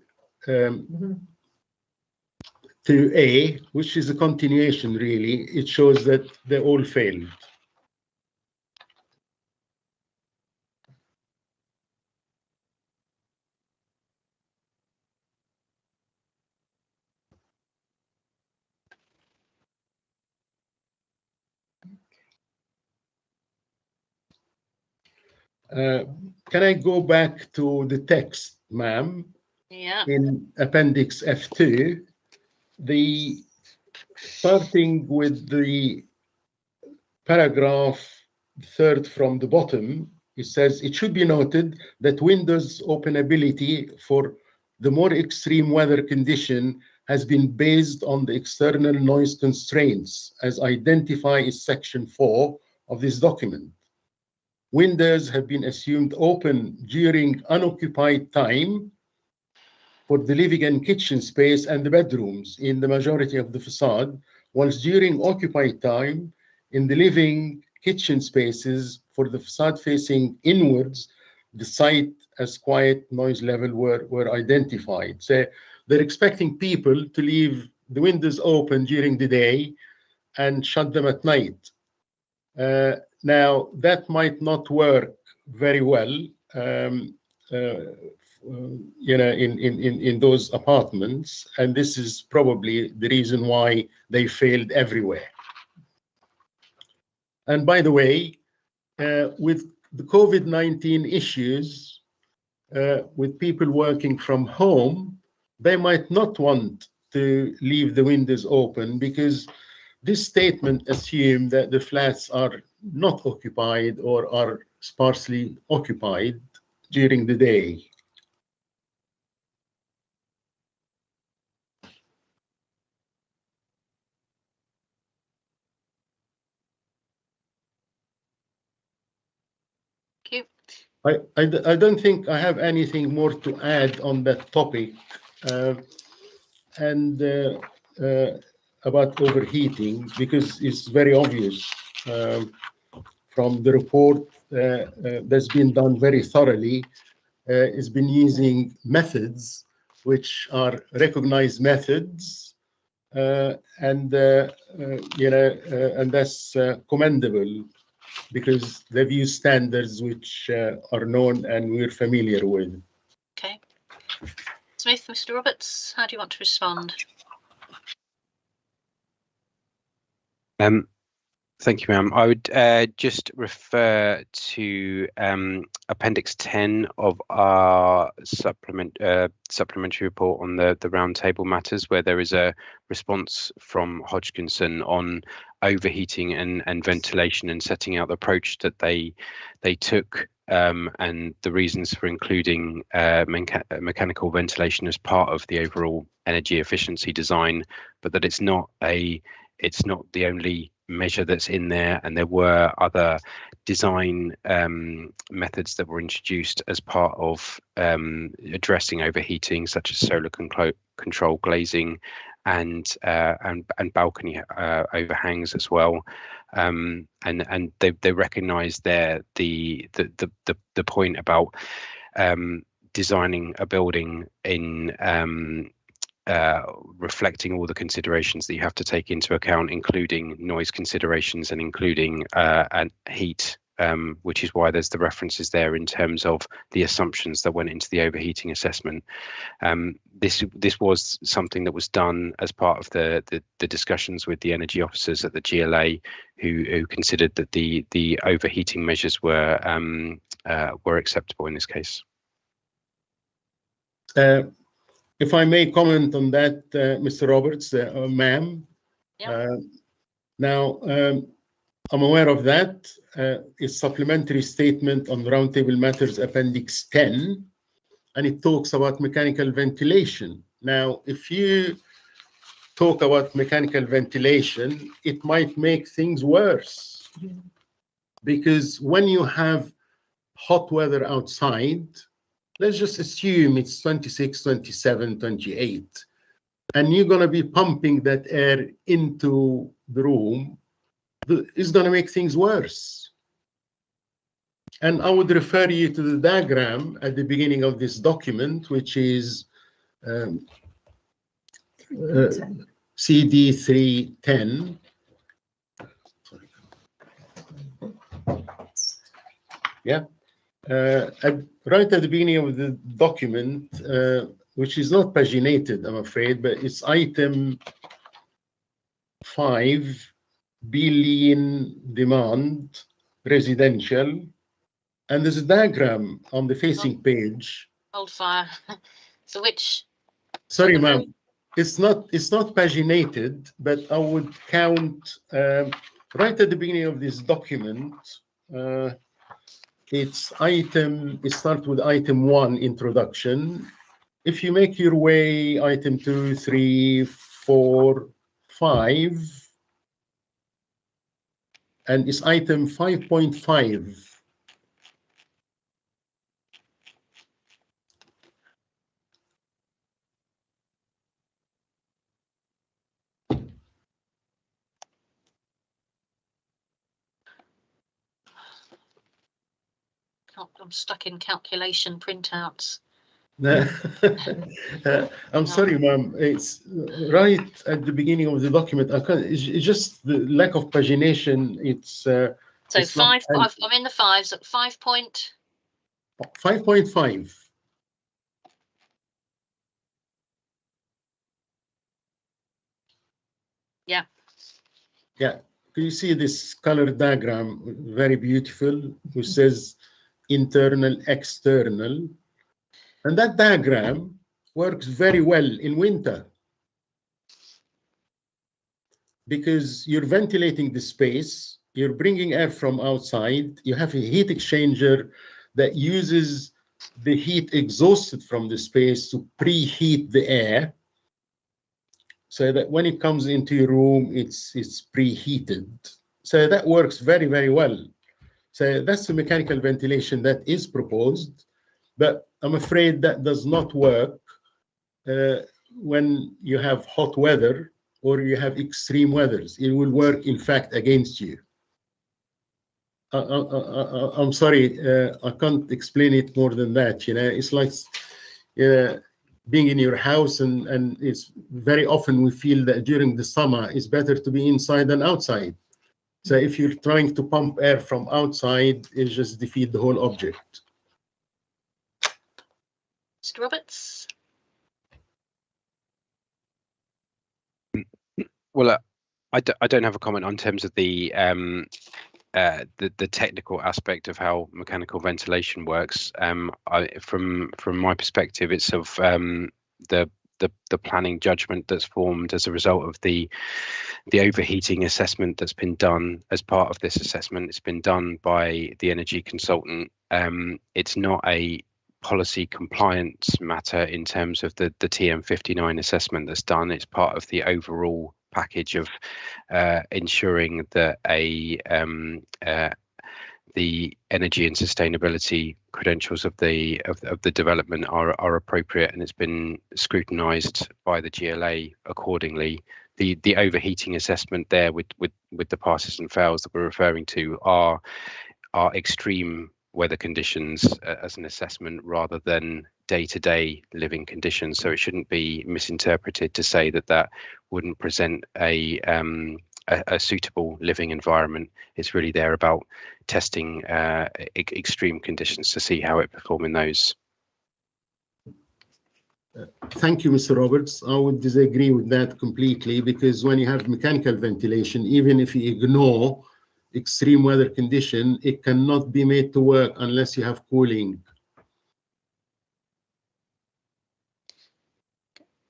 2A, which is a continuation, really, it shows that they all failed. Can I go back to the text, ma'am? Yeah. In Appendix F2, starting with the paragraph third from the bottom, it says, it should be noted that Windows openability for the more extreme weather condition has been based on the external noise constraints as identified in Section 4 of this document. Windows have been assumed open during unoccupied time for the living and kitchen space and the bedrooms in the majority of the facade, whilst during occupied time in the living kitchen spaces for the facade facing inwards, the site as quiet noise level were identified. So they're expecting people to leave the windows open during the day and shut them at night. Now, that might not work very well, you know, in those apartments, and this is probably the reason why they failed everywhere. And by the way, with the COVID-19 issues, with people working from home, they might not want to leave the windows open because this statement assumes that the flats are not occupied or are sparsely occupied during the day. I don't think I have anything more to add on that topic. And about overheating, because it's very obvious from the report that's been done very thoroughly. It's been using methods which are recognized methods, and that's commendable, because they've used standards which are known and we're familiar with. Okay. Smith, Mr. Roberts, how do you want to respond? Thank you, ma'am. I would just refer to Appendix 10 of our supplementary report on the roundtable matters, where there is a response from Hodgkinson on overheating and ventilation, and setting out the approach that they took, and the reasons for including mechanical ventilation as part of the overall energy efficiency design, but that it's not the only measure that's in there, and there were other design methods that were introduced as part of addressing overheating, such as solar control glazing and balcony overhangs as well, and they recognise there the point about designing a building in reflecting all the considerations that you have to take into account, including noise considerations and including and heat, which is why there's the references there in terms of the assumptions that went into the overheating assessment. This was something that was done as part of the discussions with the energy officers at the GLA, who considered that the overheating measures were acceptable in this case. If I may comment on that, Mr. Roberts, ma'am. Yeah. Now, I'm aware of that. It's supplementary statement on Roundtable Matters, Appendix 10, and it talks about mechanical ventilation. Now, if you talk about mechanical ventilation, it might make things worse, because when you have hot weather outside, let's just assume it's 26, 27, 28, and you're going to be pumping that air into the room, it's going to make things worse. And I would refer you to the diagram at the beginning of this document, which is CD 310. Yeah. Right at the beginning of the document, which is not paginated, I'm afraid, but it's item 5, billion demand, residential, and there's a diagram on the facing page. Hold fire. So which? Sorry, ma'am. It's not paginated, but I would count right at the beginning of this document. It starts with item 1, introduction. If you make your way, item 2, 3, 4, 5, and it's item 5.5. I'm stuck in calculation printouts. I'm sorry, ma'am. It's right at the beginning of the document. It's just the lack of pagination. It's so it's I'm in the 5s at 5.5. Yeah. Yeah. Can you see this color diagram? Very beautiful, which says internal, external. And that diagram works very well in winter, because you're ventilating the space you're bringing air from outside. You have a heat exchanger that uses the heat exhausted from the space to preheat the air, so that when it comes into your room, it's preheated. So that works very, very well. So that's the mechanical ventilation that is proposed, but I'm afraid that does not work when you have hot weather or you have extreme weathers. It will work, in fact, against you. I'm sorry, I can't explain it more than that. You know, it's like being in your house, and it's very often we feel that during the summer it's better to be inside than outside. So if you're trying to pump air from outside, it just defeats the whole object. Mr. Roberts? Well, I don't have a comment on terms of the technical aspect of how mechanical ventilation works. From my perspective, it's of the planning judgment that's formed as a result of the overheating assessment that's been done. As part of this assessment, it's been done by the energy consultant. It's not a policy compliance matter in terms of the TM59 assessment that's done. It's part of the overall package of ensuring that the energy and sustainability credentials of the development are appropriate, and it's been scrutinised by the GLA accordingly. The overheating assessment there with the passes and fails that we're referring to are extreme weather conditions as an assessment rather than day-to-day living conditions. So it shouldn't be misinterpreted to say that wouldn't present a suitable living environment. It's really there about testing extreme conditions to see how it performs in those. Thank you, Mr. Roberts. I would disagree with that completely, because when you have mechanical ventilation, even if you ignore extreme weather condition, it cannot be made to work unless you have cooling.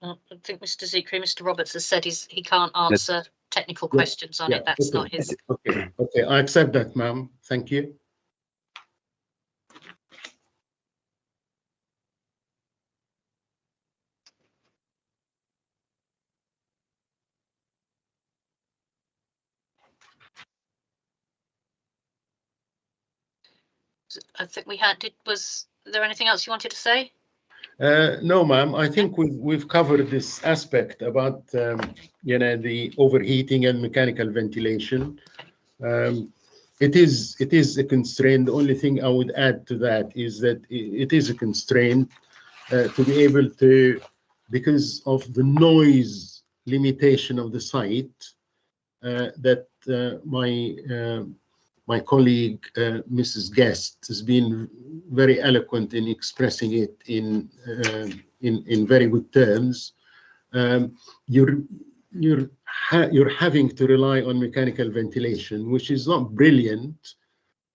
I think Mr. Roberts has said he can't answer technical questions on it. That's not his. Okay, I accept that, ma'am. Thank you. I think we had. Was there anything else you wanted to say? No, ma'am. I think we've covered this aspect about the overheating and mechanical ventilation. It is a constraint. The only thing I would add to that is that it is a constraint to be able to, because of the noise limitation of the site, that my colleague, Mrs. Guest, has been very eloquent in expressing it in very good terms. You're having to rely on mechanical ventilation, which is not brilliant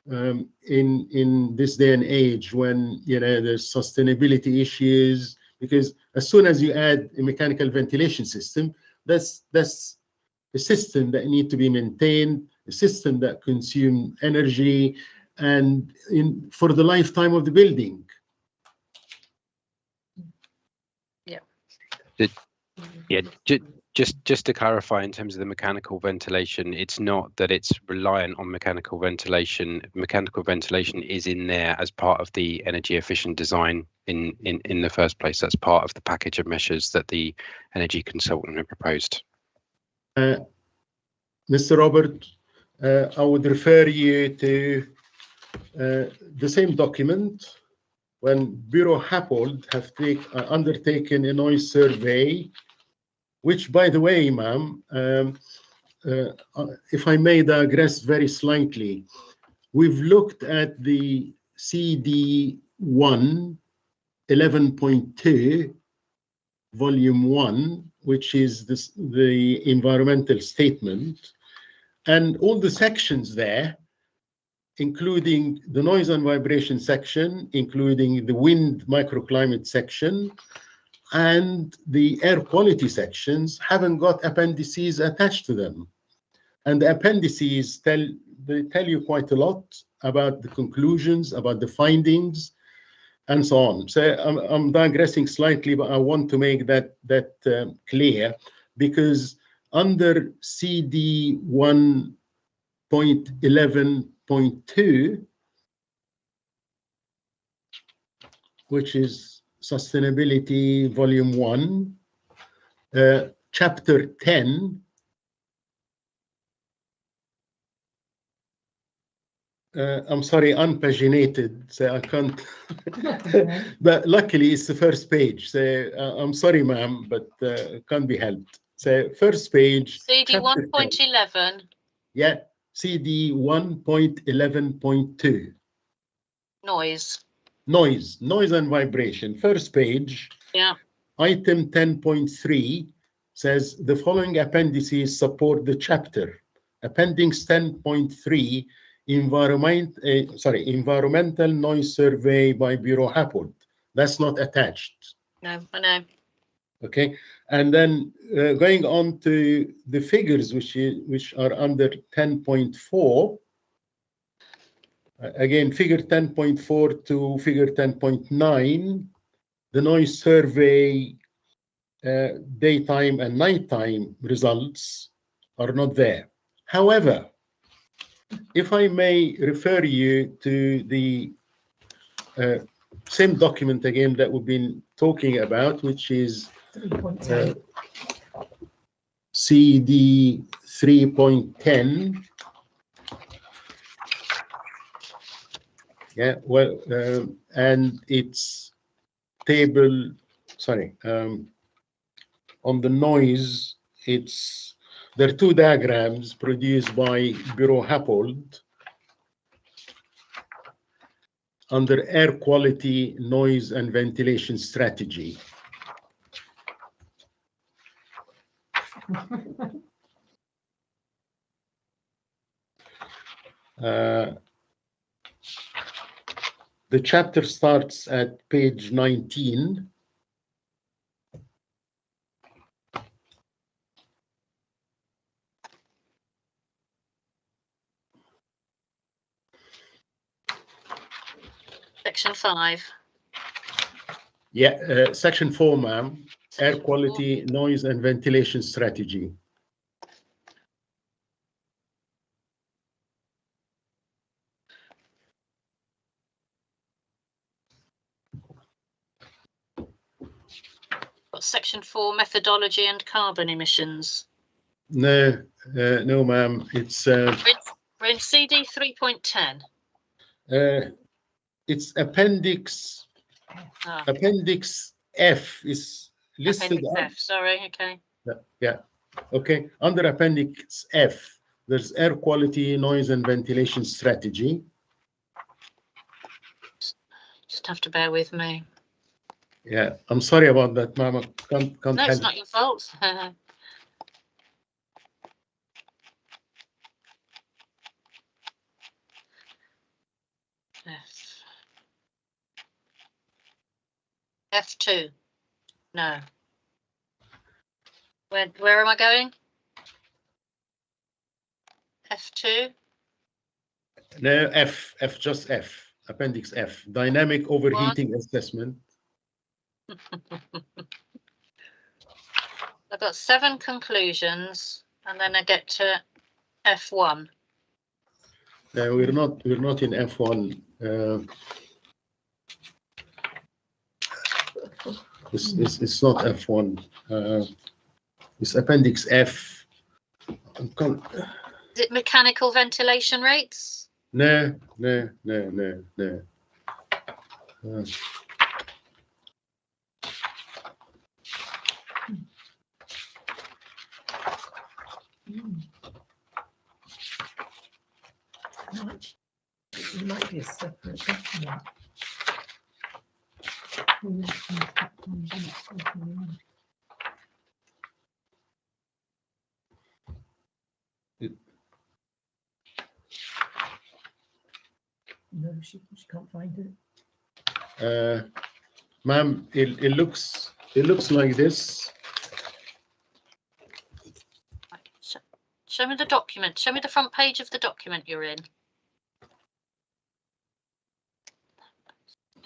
in this day and age when there's sustainability issues. Because as soon as you add a mechanical ventilation system, that's a system that needs to be maintained, a system that consumes energy, and for the lifetime of the building. Yeah. Just to clarify, in terms of the mechanical ventilation, it's not that it's reliant on mechanical ventilation. Mechanical ventilation is in there as part of the energy efficient design in the first place. That's part of the package of measures that the energy consultant had proposed. Mr. Robert, I would refer you to the same document when Bureau Happold have undertaken a noise survey, which, by the way, ma'am, if I may digress very slightly, we've looked at the CD1 11.2, Volume 1, which is the environmental statement, and all the sections there, including the noise and vibration section, including the wind microclimate section, and the air quality sections haven't got appendices attached to them. And the appendices tell they tell you quite a lot about the conclusions, about the findings, and so on. So I'm digressing slightly, but I want to make that clear, because under CD 1.11.2, which is Sustainability Volume 1, Chapter 10, I'm sorry, unpaginated, so I can't, but luckily it's the first page. So I'm sorry, ma'am, but can't be helped. So first page. CD 1.11. Yeah, CD 1.11.2. Noise. Noise and vibration. First page. Yeah. Item 10.3 says the following appendices support the chapter. Appendix 10.3. Environmental noise survey by Bureau Happold. That's not attached. No, I know. Okay, and then going on to the figures, which are under 10.4. Again, figure 10.4 to figure 10.9. The noise survey daytime and nighttime results are not there. However, if I may refer you to the same document again that we've been talking about, which is CD 3.10. Yeah, well, and it's table, sorry, on the noise, there are two diagrams produced by Bureau Happold under air quality, noise, and ventilation strategy. The chapter starts at page 19. Section 5. Yeah, section 4, ma'am. Air quality, noise, and ventilation strategy. Got section 4, methodology and carbon emissions. No, no, ma'am. It's We're in CD 3.10. It's appendix. Ah. Appendix F is listed. Appendix F, sorry, okay. Yeah, okay. Under appendix F, there's air quality, noise, and ventilation strategy. Just have to bear with me. Yeah, I'm sorry about that, ma'am. I can't No, help. it's not your fault. F2. No. Where am I going? F2? No, F, just F. Appendix F. Dynamic overheating assessment. I've got 7 conclusions, and then I get to F1. No, we're not in F1. It's not F1. It's appendix F. Is it mechanical ventilation rates? No. It might be a separate document. No, she can't find it. Ma'am, it looks like this. Show me the document. Show me the front page of the document you're in.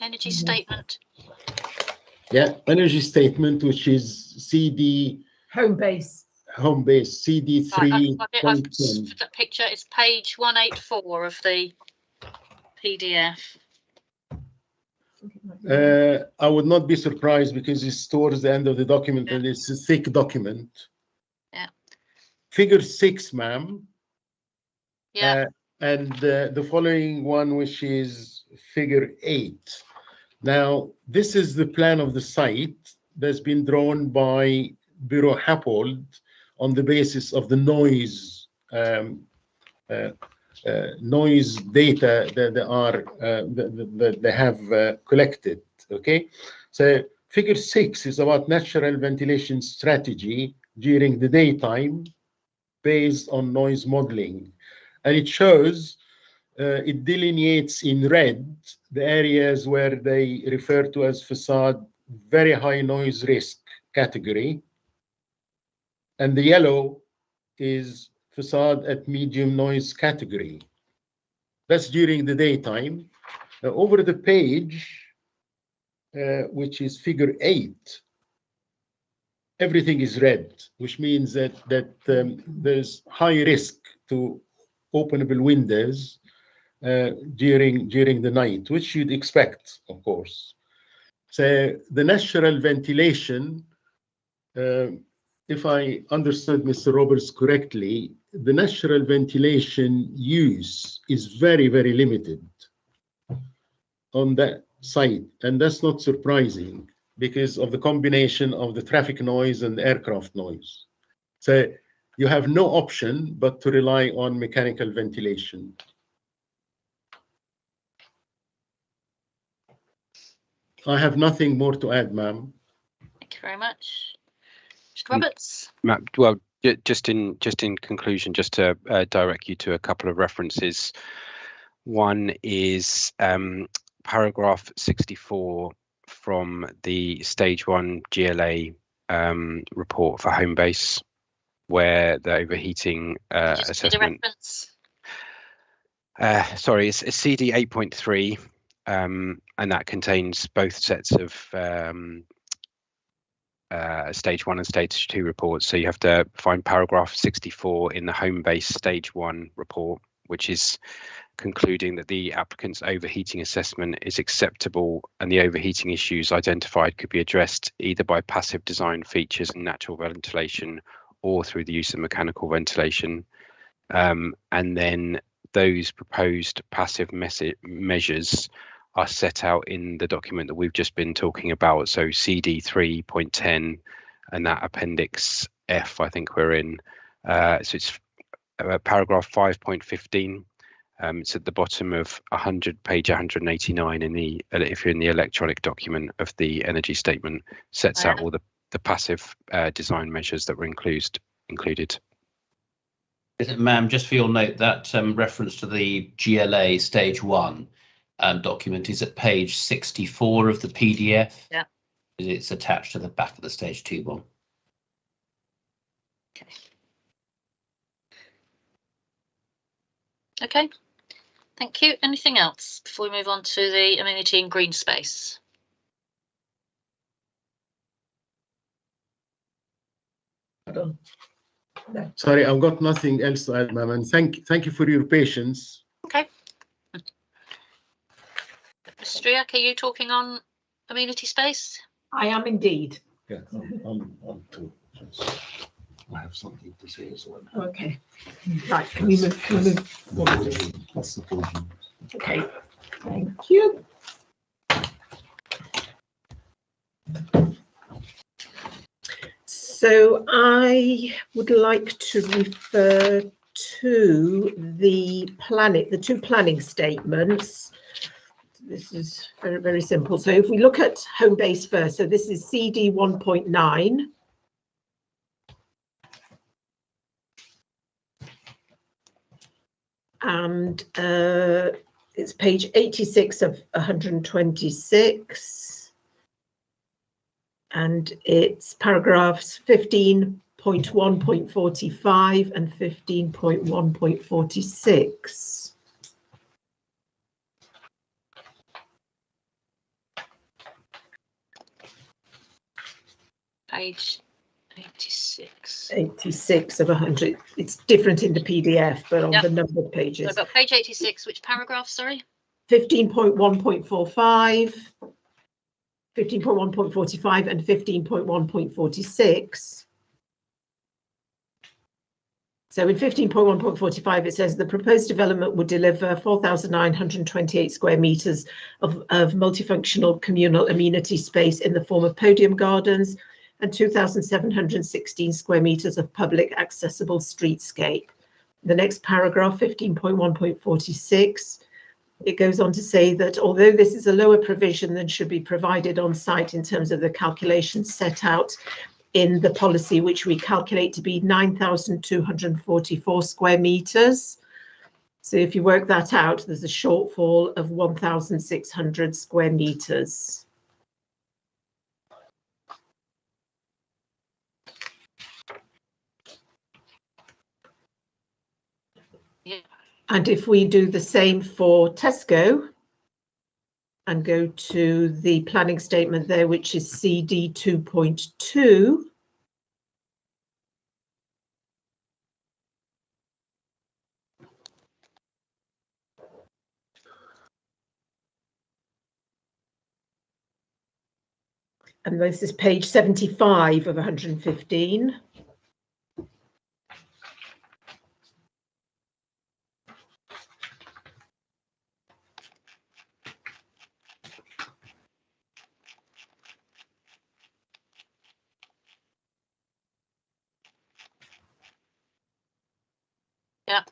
Energy statement. Yeah, energy statement, which is CD Homebase. CD Right, I've got it. 3.10. For that picture, it's page 184 of the PDF. I would not be surprised because it's towards the end of the document and it's a thick document. Yeah. Figure 6, ma'am. Yeah. And the following one, which is figure 8. Now, this is the plan of the site that's been drawn by Bureau Happold on the basis of the noise noise data that they are that they have collected. Okay, so figure 6 is about natural ventilation strategy during the daytime based on noise modeling, and it shows it delineates in red the areas where they refer to as facade very high noise risk category, and the yellow is facade at medium noise category. That's during the daytime. Over the page, which is figure 8, everything is red, which means that there's high risk to openable windows during the night, which you'd expect, of course. So the natural ventilation, if I understood Mr. Roberts correctly, the natural ventilation use is very, very limited on that site. And that's not surprising because of the combination of the traffic noise and the aircraft noise. So you have no option but to rely on mechanical ventilation. I have nothing more to add, ma'am. Thank you very much. Mr. Roberts? Well, just in conclusion, just to direct you to a couple of references. One is paragraph 64 from the stage 1 GLA report for Homebase, where the overheating assessment. Sorry, it's CD 8.3, and that contains both sets of stage 1 and stage 2 reports. So you have to find paragraph 64 in the Homebase stage 1 report, which is concluding that the applicant's overheating assessment is acceptable and the overheating issues identified could be addressed either by passive design features and natural ventilation or through the use of mechanical ventilation. And then those proposed passive measures are set out in the document that we've just been talking about. So CD 3.10 and that appendix F, I think we're in. So it's paragraph 5.15. It's at the bottom of page 189 in the, if you're in the electronic document of the energy statement, sets out all the passive design measures that were included. Ma'am, just for your note, that reference to the GLA stage 1 document is at page 64 of the PDF. Yeah. It's attached to the back of the stage 2 one. Okay. Okay. Thank you. Anything else before we move on to the amenity and green space? No. Sorry, I've got nothing else to add, ma'am, and thank you for your patience. Okay. Mr. Striak, are you talking on amenity space? I am indeed. Yeah, I'm too. I have something to say as well. Okay. Right, can we move? That's the podium. Okay, thank you. So I would like to refer to the two planning statements. This is very, very simple. So if we look at Homebase first, so this is CD 1.9. And it's page 86 of 126. And it's paragraphs 15.1 15.1.45 and 15.1.46. Page 86. 86 of 100. It's different in the PDF, but on the numbered pages. So I've got page 86, which paragraph, sorry? 15.1.45, 15.1.45 and 15.1.46. So in 15.1.45, it says the proposed development would deliver 4,928 square metres of multifunctional communal amenity space in the form of podium gardens and 2,716 square metres of public accessible streetscape. The next paragraph, 15.1.46, it goes on to say that although this is a lower provision than should be provided on site in terms of the calculations set out in the policy, which we calculate to be 9,244 square metres. So if you work that out, there's a shortfall of 1,600 square metres. Yeah. And if we do the same for Tesco and go to the planning statement there, which is CD 2.2, and this is page 75 of 115. Yeah.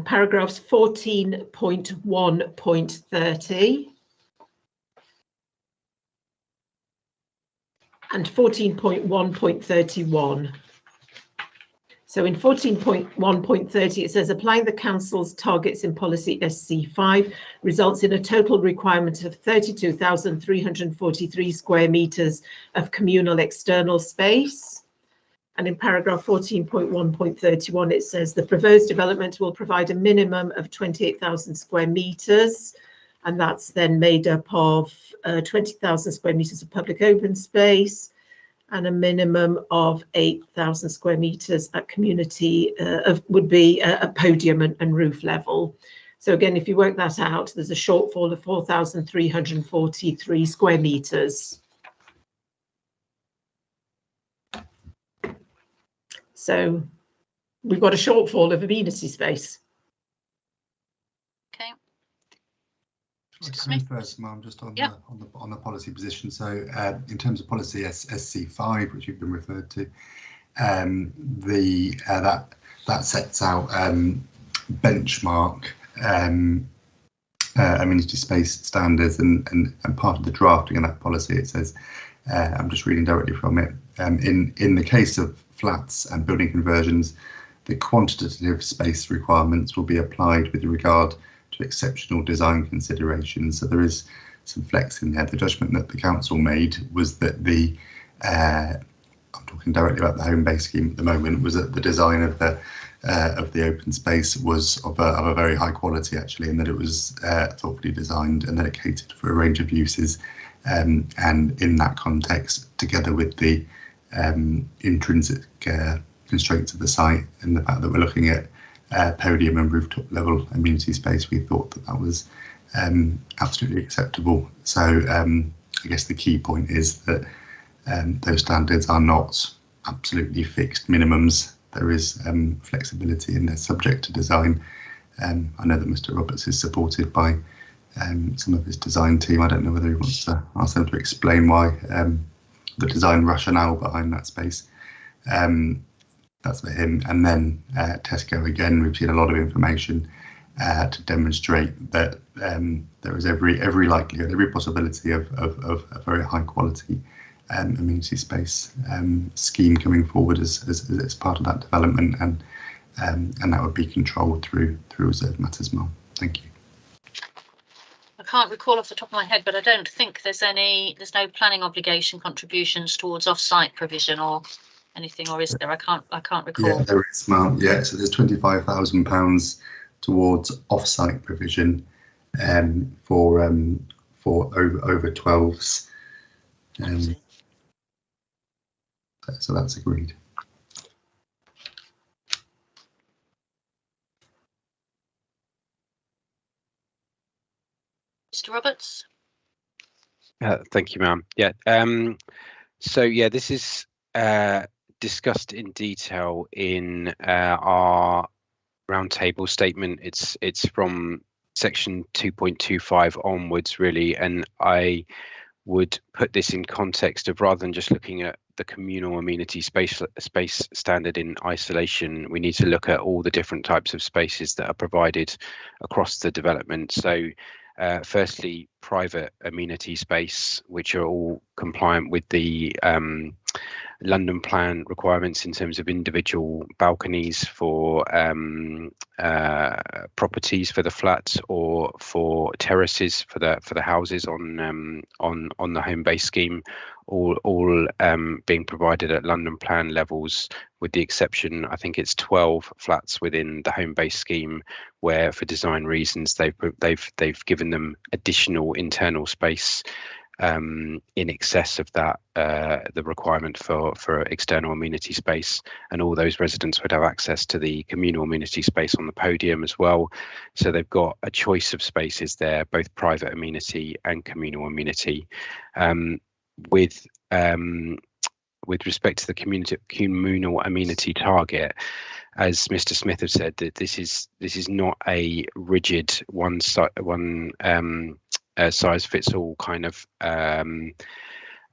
Paragraphs 14.1.30 and 14.1.31. So in 14.1.30, it says applying the council's targets in policy SC5 results in a total requirement of 32,343 square metres of communal external space. And in paragraph 14.1.31, it says the proposed development will provide a minimum of 28,000 square metres, and that's then made up of 20,000 square metres of public open space and a minimum of 8,000 square metres at community would be a podium and roof level. So again, if you work that out, there's a shortfall of 4,343 square metres. So we've got a shortfall of amenity space. Okay. First, Ma'am, just on the policy position. So in terms of policy SC5, which you've been referred to, that sets out benchmark amenity space standards, and part of the drafting of that policy, it says, I'm just reading directly from it, in the case of flats and building conversions, the quantitative space requirements will be applied with regard to exceptional design considerations. So there is some flex in there. The judgment that the council made was that I'm talking directly about the Homebase scheme at the moment, was that the design of the open space was of a very high quality actually, and that it was thoughtfully designed, and that it catered for a range of uses. And in that context, together with the intrinsic constraints of the site and the fact that we're looking at podium and rooftop level amenity space, we thought that was absolutely acceptable. So I guess the key point is that those standards are not absolutely fixed minimums. There is flexibility and they're subject to design. I know that Mr. Roberts is supported by some of his design team. I don't know whether he wants to ask them to explain why the design rationale behind that space. That's for him. And then Tesco, again, we've seen a lot of information to demonstrate that there is every likelihood, every possibility of a very high quality amenity space scheme coming forward as part of that development, and that would be controlled through reserved matters, Ma'am. Thank you. I can't recall off the top of my head, but I don't think there's no planning obligation contributions towards off-site provision or anything, or is there? I can't recall. Yeah, there is, ma'am. Yeah, so there's £25,000 towards off-site provision for over 12s. So that's agreed. Mr. Roberts. Thank you, ma'am. Yeah. So yeah, this is discussed in detail in our roundtable statement. It's from section 2.25 onwards, really, and I would put this in context of, rather than just looking at the communal amenity space standard in isolation, we need to look at all the different types of spaces that are provided across the development. So firstly, private amenity space, which are all compliant with the London plan requirements in terms of individual balconies for properties for the flats, or for terraces for the houses on the home base scheme, all being provided at London plan levels, with the exception, I think it's 12 flats within the home base scheme where, for design reasons, they've given them additional internal space in excess of that, the requirement for external amenity space, and all those residents would have access to the communal amenity space on the podium as well. So they've got a choice of spaces there, both private amenity and communal amenity. With respect to the communal amenity target, as Mr. Smith has said, that this is not a rigid one size fits all kind of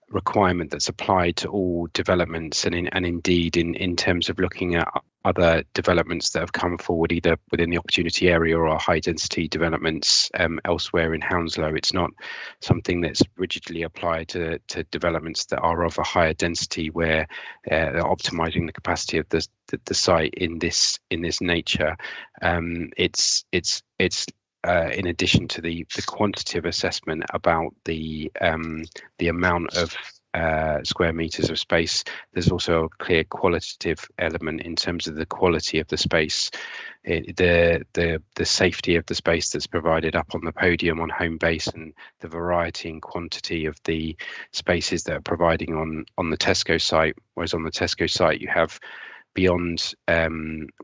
requirement that's applied to all developments, and indeed in terms of looking at other developments that have come forward either within the opportunity area or high density developments elsewhere in Hounslow, it's not something that's rigidly applied to developments that are of a higher density, where they're optimizing the capacity of the site in this nature. It's in addition to the quantitative assessment about the amount of square meters of space, there's also a clear qualitative element in terms of the quality of the space, the safety of the space that's provided up on the podium on home base, and the variety and quantity of the spaces that are providing on the Tesco site. Whereas on the Tesco site, you have, beyond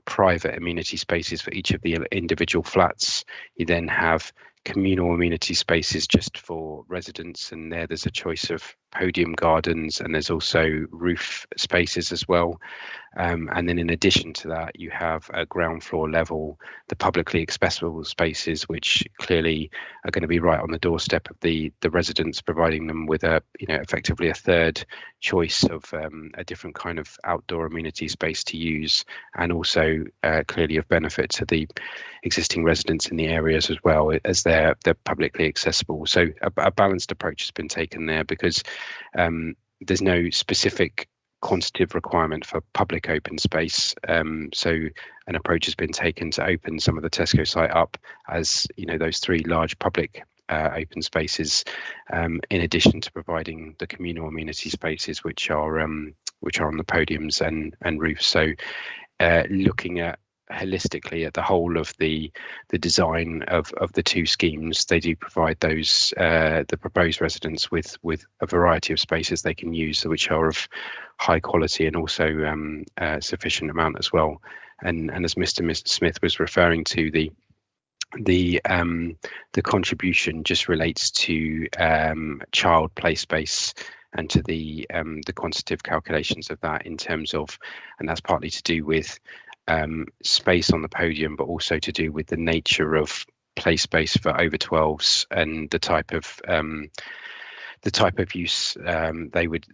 private amenity spaces for each of the individual flats, you then have communal amenity spaces just for residents, and there's a choice of podium gardens, and there's also roof spaces as well. And then in addition to that, you have a ground floor level, the publicly accessible spaces, which clearly are going to be right on the doorstep of the residents, providing them with effectively a third choice of a different kind of outdoor amenity space to use, and also clearly of benefit to the existing residents in the areas as well, as they're publicly accessible. So a balanced approach has been taken there, because there's no specific quantitative requirement for public open space. So an approach has been taken to open some of the Tesco site up as, those three large public open spaces, in addition to providing the communal amenity spaces, which are on the podiums and roofs. So looking at holistically at the whole of the design of the two schemes, they do provide those the proposed residents with a variety of spaces they can use, which are of high quality and also sufficient amount as well. And as Mr. Smith was referring to, the contribution just relates to child play space and to the quantitative calculations of that, in terms of, and that's partly to do with space on the podium, but also to do with the nature of play space for over 12s and the type of use they would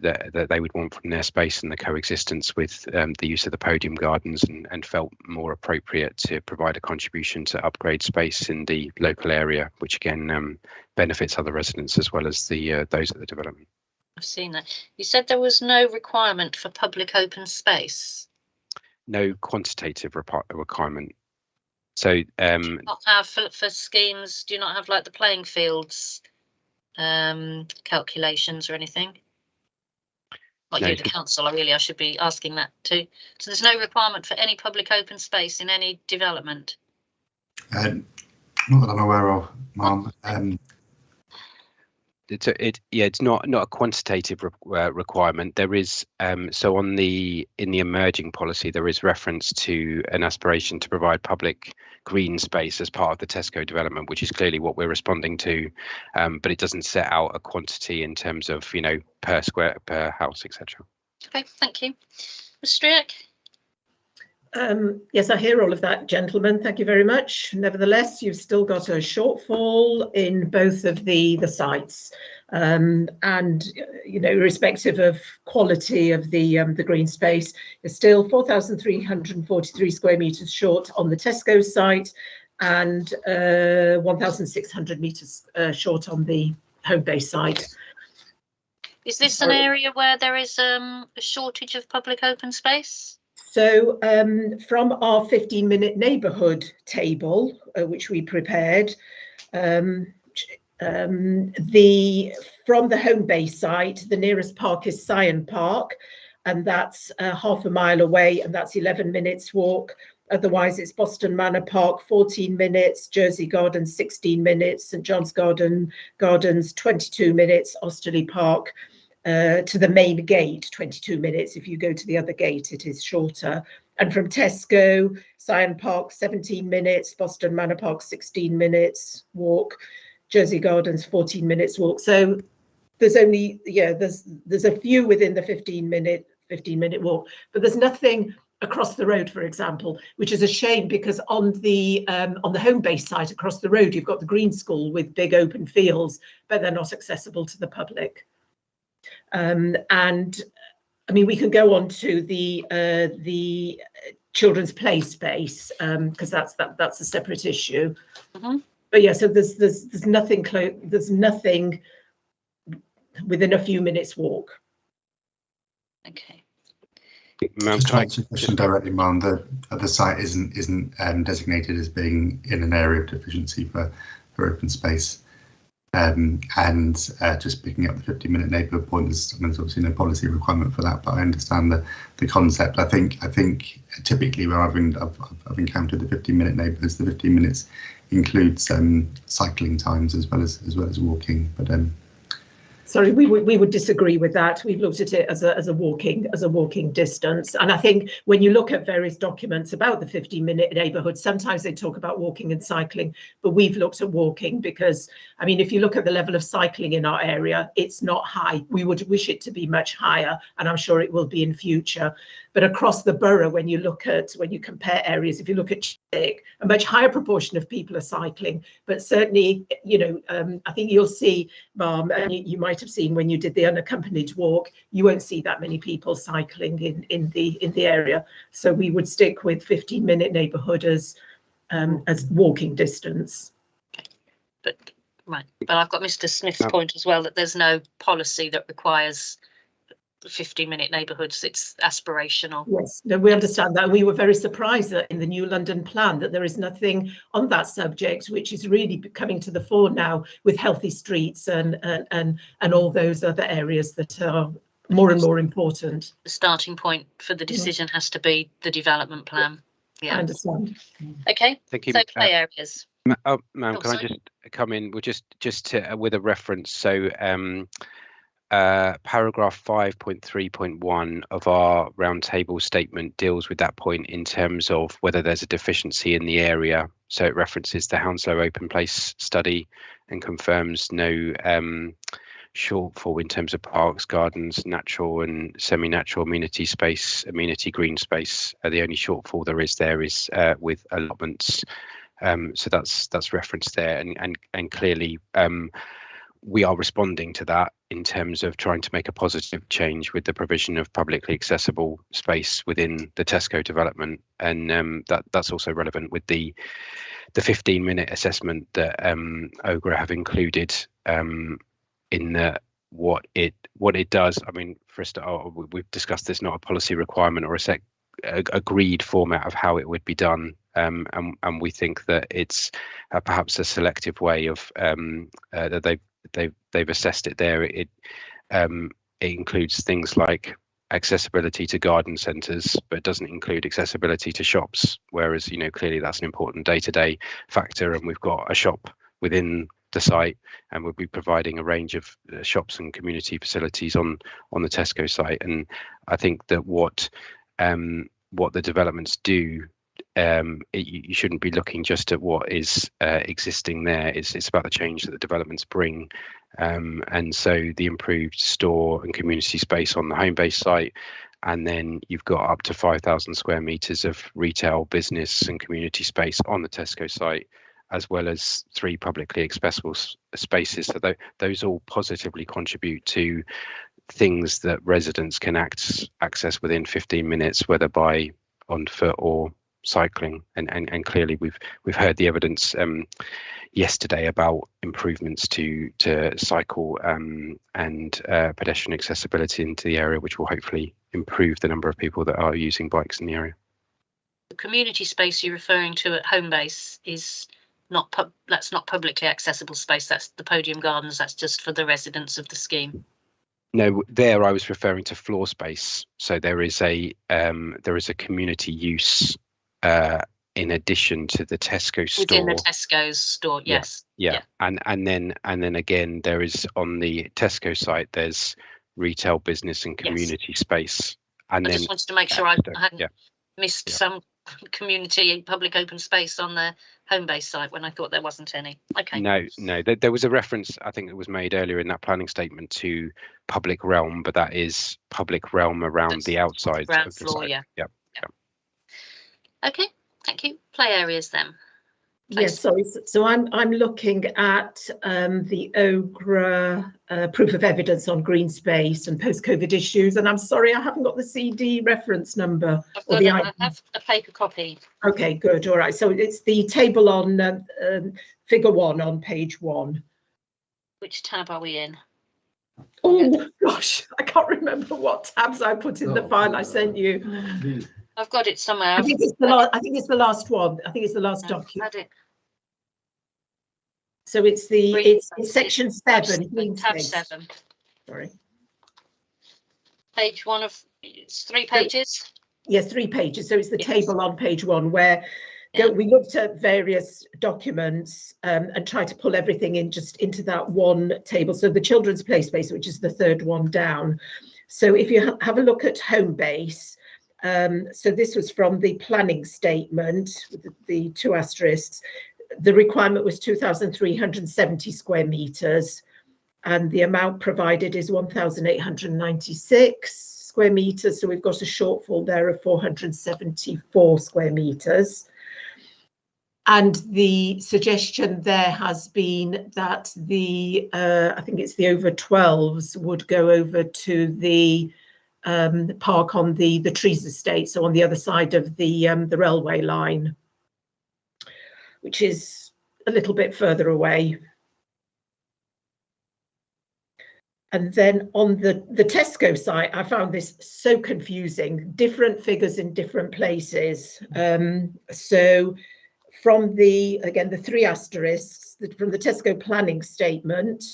want from their space, and the coexistence with the use of the podium gardens, and felt more appropriate to provide a contribution to upgrade space in the local area, which again benefits other residents as well as the those at the development. I've seen that. You said there was no requirement for public open space. No quantitative requirement. So not have for schemes, do you not have like the playing fields calculations or anything? Not No, you, the council. I should be asking that too. So there's no requirement for any public open space in any development? Not that I'm aware of, Ma'am. It's not a quantitative requirement. There is so in the emerging policy there is reference to an aspiration to provide public green space as part of the Tesco development, which is clearly what we're responding to, but it doesn't set out a quantity in terms of per house, etc. Okay, thank you. Ms. Strick? Yes, I hear all of that, gentlemen. Thank you very much. Nevertheless, you've still got a shortfall in both of the sites, and irrespective of quality of the green space, there's still 4,343 square meters short on the Tesco site, and 1,600 meters short on the Homebase site. Is this an area where there is a shortage of public open space? So from our 15-minute neighbourhood table, which we prepared, from the Homebase site, the nearest park is Scion Park, and that's half a mile away, and that's 11 minutes walk. Otherwise, it's Boston Manor Park, 14 minutes, Jersey Gardens, 16 minutes, St John's Gardens, 22 minutes, Osterley Park, to the main gate, 22 minutes. If you go to the other gate, it is shorter. And from Tesco, Cyan Park, 17 minutes, Boston Manor Park, 16 minutes walk, Jersey Gardens, 14 minutes walk. So there's only, there's a few within the 15 minute walk, but there's nothing across the road, for example, which is a shame, because on the Homebase site across the road, you've got the Green School with big open fields, but they're not accessible to the public. And I mean, we can go on to the children's play space, because that's a separate issue. Mm-hmm. But yeah, so there's nothing within a few minutes walk. Okay. Just to answer your question directly, Ma'am, the site isn't designated as being in an area of deficiency for open space. And just picking up the 15-minute neighbourhood point, there's obviously no policy requirement for that, but I understand the concept. I think typically where I've encountered the 15-minute neighbourhoods, the 15 minutes includes cycling times as well as walking. But sorry, we would disagree with that. We've looked at it as a walking distance, and I think when you look at various documents about the 15-minute neighbourhood, sometimes they talk about walking and cycling, but we've looked at walking because, I mean, if you look at the level of cycling in our area, it's not high. We would wish it to be much higher, and I'm sure it will be in future. But across the borough, when you compare areas, if you look at Chiswick, a much higher proportion of people are cycling. But certainly, I think you'll see, Ma'am, and you might have seen when you did the unaccompanied walk, you won't see that many people cycling in the area. So we would stick with 15-minute neighbourhood as walking distance. Okay. But I've got Mr. Smith's point as well, that there's no policy that requires 15-minute neighbourhoods. It's aspirational. Yes, no, we understand that. We were very surprised that in the new London plan that there is nothing on that subject, which is really coming to the fore now with healthy streets and all those other areas that are more and more important. The starting point for the decision has to be the development plan. Yeah, I understand. Okay. Thank you. So play areas. Ma'am, can I just come in? We're just with a reference. So paragraph 5.3.1 of our roundtable statement deals with that point in terms of whether there's a deficiency in the area. So it references the Hounslow Open Place study and confirms no shortfall in terms of parks, gardens, natural and semi-natural amenity space, amenity green space. The only shortfall there is with allotments. So that's referenced there, and clearly we are responding to that in terms of trying to make a positive change with the provision of publicly accessible space within the Tesco development, and that's also relevant with the 15-minute assessment that OGRA have included in what it does. I mean, for a start, we've discussed this, not a policy requirement or a agreed format of how it would be done, and we think that it's perhaps a selective way of that they've assessed it there. It includes things like accessibility to garden centres, but it doesn't include accessibility to shops, whereas, you know, clearly that's an important day-to-day factor, and we've got a shop within the site, and we'll be providing a range of shops and community facilities on the Tesco site. And I think that what the developments do, you shouldn't be looking just at what is existing there. It's about the change that the developments bring, and so the improved store and community space on the Homebase site, and then you've got up to 5,000 square meters of retail, business and community space on the Tesco site, as well as 3 publicly accessible spaces. So those all positively contribute to things that residents can access within 15 minutes, whether on foot or cycling. And clearly we've heard the evidence yesterday about improvements to cycle and pedestrian accessibility into the area, which will hopefully improve the number of people that are using bikes in the area. The community space you're referring to at Homebase is that's not publicly accessible space. That's the podium gardens. That's just for the residents of the scheme. No, there I was referring to floor space. So there is a community use in addition to the Tesco store. Within the Tesco's store, yes. Yeah. And then again, there is on the Tesco site, there's retail, business and community space. And I then just wanted to make sure I hadn't missed some community public open space on the Homebase site when I thought there wasn't any. Okay. No, there was a reference, I think it was made earlier in that planning statement, to public realm, but that is public realm around the outside ground of the floor, site. yeah. Okay, thank you. Play areas then. Yes, sorry. So I'm looking at the OGRA proof of evidence on green space and post-COVID issues, and I'm sorry I haven't got the CD reference number. I have a paper copy. Okay, good. All right. So it's the table on figure 1 on page 1. Which tab are we in? Oh gosh, I can't remember what tabs I put in the file I sent you. I've got it somewhere. I think it's the last. I think it's the last one. I think it's the last document. So it's it's section 7. Tab 7. Sorry. Page 1 of it's 3 pages. Yes, 3 pages. So it's the table on page 1 where we looked at various documents and tried to pull everything in just into that one table. So the children's play space, which is the 3rd one down. So if you have a look at Homebase. So this was from the planning statement with the 2 asterisks. The requirement was 2,370 square meters, and the amount provided is 1,896 square meters. So we've got a shortfall there of 474 square meters. And the suggestion there has been that the I think it's the over 12s would go over to the park on the Trees estate, so on the other side of the railway line, which is a little bit further away. And then on the Tesco site, I found this so confusing, different figures in different places. So from the 3 asterisks, from the Tesco planning statement,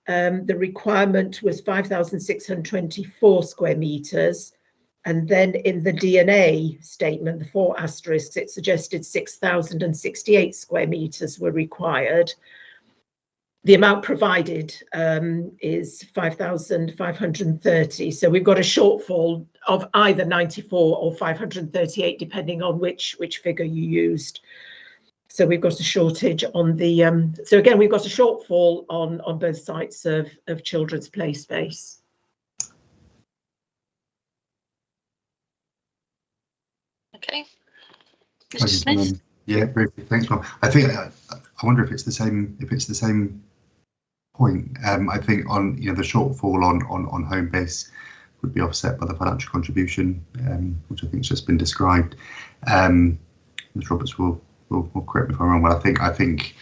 the requirement was 5,624 square meters. And then in the DNA statement, the 4 asterisks, it suggested 6,068 square meters were required. The amount provided is 5,530. So we've got a shortfall of either 94 or 538, depending on which figure you used. So we've got a shortage on the, so again, we've got a shortfall on both sites of children's play space. Okay. Mr. Smith? Yeah, briefly. Thanks, Mum. I think I wonder if it's the same. If it's the same point. I think on the shortfall on Homebase would be offset by the financial contribution, which I think has just been described. Ms. Roberts will correct me if I'm wrong. Well, I think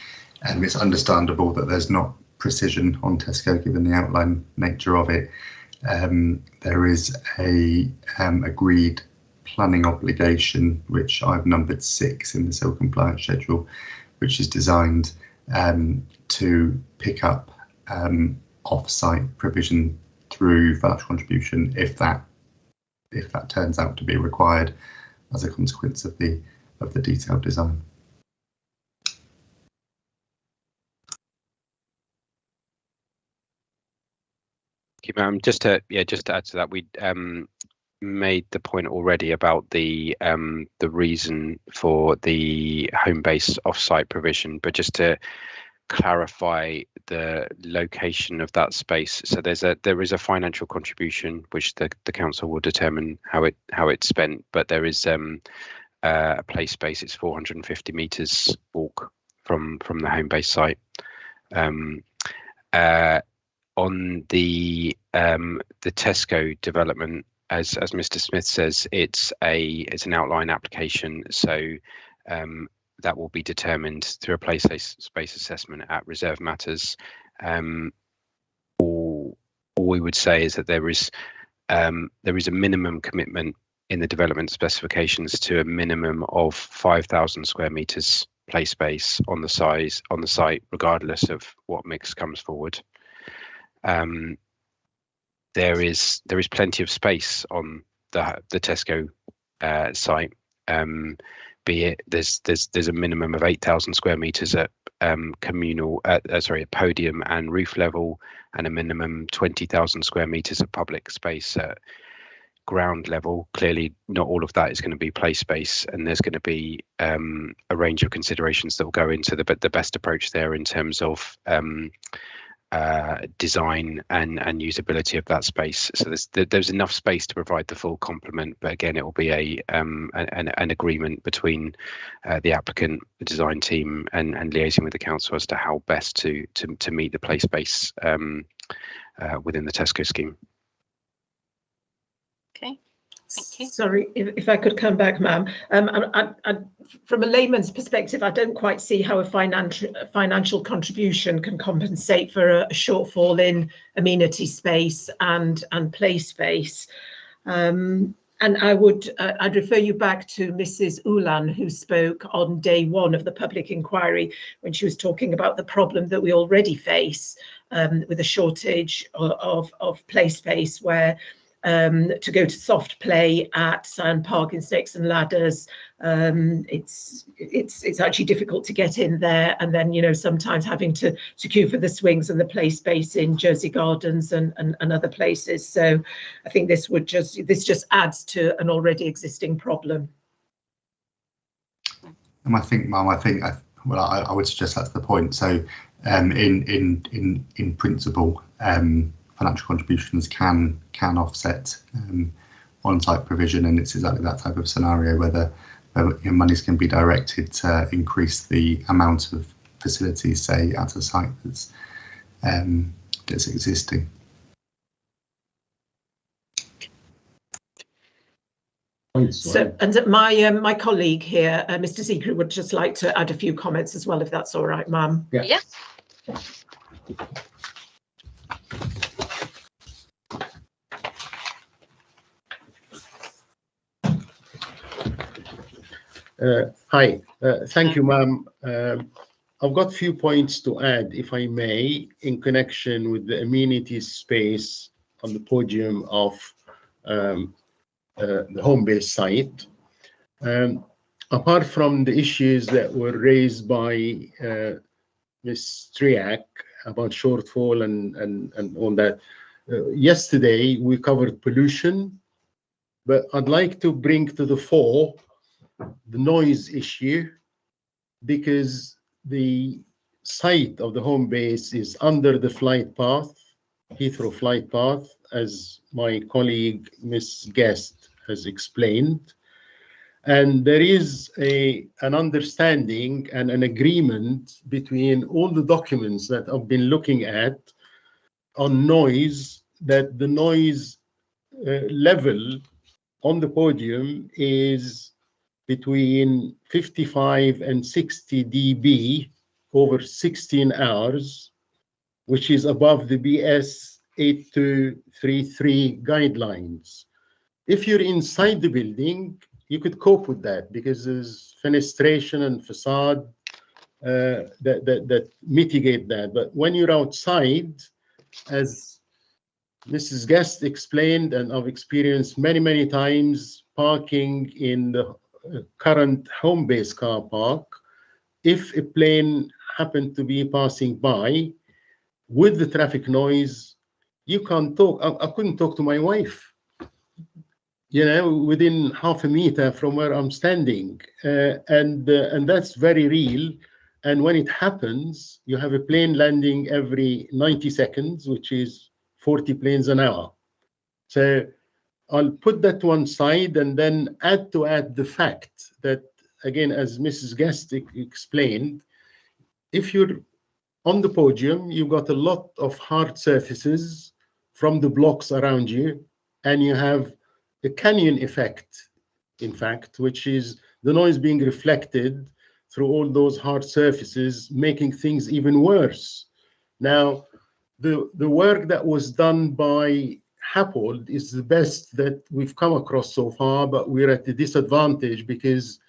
it's understandable that there's not precision on Tesco given the outline nature of it. There is a agreed planning obligation, which I've numbered 6 in the civil compliance schedule, which is designed to pick up off-site provision through financial contribution if that if that turns out to be required as a consequence of the detailed design. Just to add to that, we made the point already about the reason for the Homebase off-site provision, but just to clarify the location of that space. So there is a financial contribution which the council will determine how it's spent, but there is a play space. It's 450 meters walk from the Homebase site. On the Tesco development, as Mr. Smith says, it's an outline application, so that will be determined through a play space assessment at Reserve Matters. All we would say is that there is a minimum commitment in the development specifications to a minimum of 5,000 square meters play space on the site, regardless of what mix comes forward. There is plenty of space on the Tesco site. Be it there's a minimum of 8,000 square meters at podium and roof level, and a minimum 20,000 square meters of public space at ground level. Clearly, not all of that is going to be play space, and there's going to be a range of considerations that will go into the best approach there in terms of design and usability of that space. So there's enough space to provide the full complement, but again, it will be an agreement between the applicant, the design team, and liaising with the council as to how best to meet the play space within the Tesco scheme. Okay. Thank you. Sorry, if I could come back, ma'am. From a layman's perspective, I don't quite see how a financial contribution can compensate for a shortfall in amenity space and play space. And I'd refer you back to Mrs. Ulan, who spoke on day one of the public inquiry when she was talking about the problem that we already face with a shortage of play space, where to go to soft play at Scion Park in Snakes and Ladders, it's actually difficult to get in there, and then sometimes having to queue for the swings and the play space in Jersey Gardens and other places. So I think this just adds to an already existing problem. And I think, Mum, I would suggest that's the point. So in principle, financial contributions can offset on-site provision, and it's exactly that type of scenario where monies can be directed to increase the amount of facilities, say, at a site that's existing. So, and my colleague here, Mr. Ziegler, would just like to add a few comments as well, if that's all right, ma'am. Yeah. Yeah. Hi, thank you, ma'am. I've got a few points to add, if I may, in connection with the amenities space on the podium of the Homebase site. Apart from the issues that were raised by Ms. Triak about shortfall and all that, yesterday we covered pollution, but I'd like to bring to the fore the noise issue, because the site of the Homebase is under the flight path, Heathrow flight path, as my colleague Ms. Guest has explained. And there is an understanding and an agreement between all the documents that I've been looking at on noise, that the noise level on the podium is between 55 and 60 dB over 16 hours, which is above the BS 8233 guidelines. If you're inside the building, you could cope with that because there's fenestration and facade that mitigate that. But when you're outside, as Mrs. Guest explained, and I've experienced many times parking in the current Homebase car park. If a plane happened to be passing by with the traffic noise, you can't talk. I couldn't talk to my wife, you know, within half a meter from where I'm standing, and that's very real. And when it happens, you have a plane landing every 90 seconds, which is 40 planes an hour. So I'll put that to one side and then add the fact that, again, as Mrs. Guest explained, if you're on the podium, you've got a lot of hard surfaces from the blocks around you, and you have a canyon effect, in fact, which is the noise being reflected through all those hard surfaces, making things even worse. Now, the work that was done by Happold is the best that we've come across so far, but we're at a disadvantage because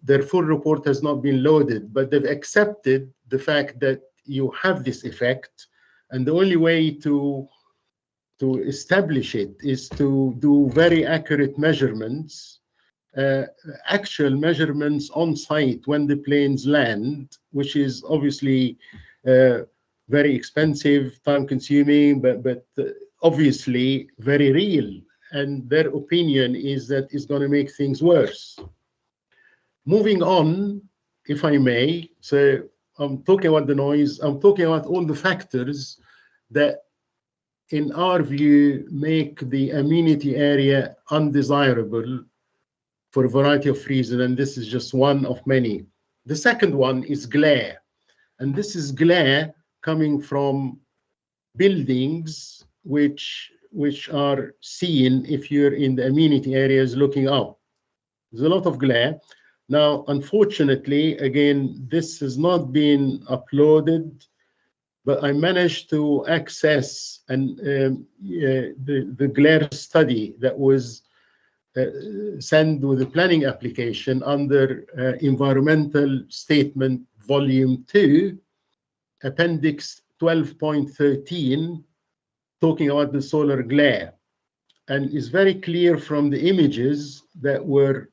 their full report has not been loaded, but they've accepted the fact that you have this effect, and the only way to establish it is to do very accurate measurements, actual measurements on site when the planes land, which is obviously very expensive, time-consuming, but obviously very real. And their opinion is that it's going to make things worse. Moving on, if I may, so I'm talking about the noise, I'm talking about all the factors that, in our view, make the amenity area undesirable for a variety of reasons, and this is just one of many. The second one is glare, and this is glare coming from buildings which are seen if you're in the amenity areas looking up. There's a lot of glare. Now, unfortunately, again, this has not been uploaded, but I managed to access the glare study that was sent with a planning application under Environmental Statement Volume 2, Appendix 12.13, talking about the solar glare. And it's very clear from the images that were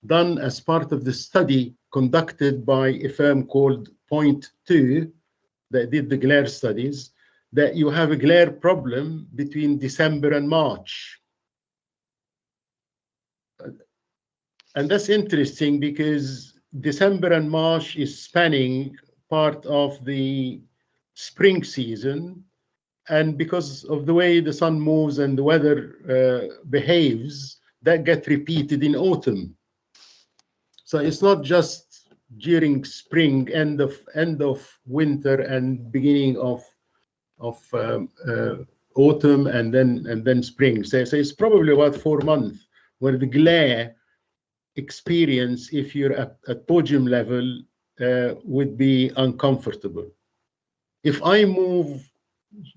done as part of the study conducted by a firm called Point 2 that did the glare studies, that you have a glare problem between December and March. And that's interesting because December and March is spanning part of the spring season, and because of the way the sun moves and the weather behaves, that gets repeated in autumn. So it's not just during spring, end of winter and beginning of autumn and then spring. So it's probably about 4 months where the glare experience, if you're at podium level, would be uncomfortable. If I move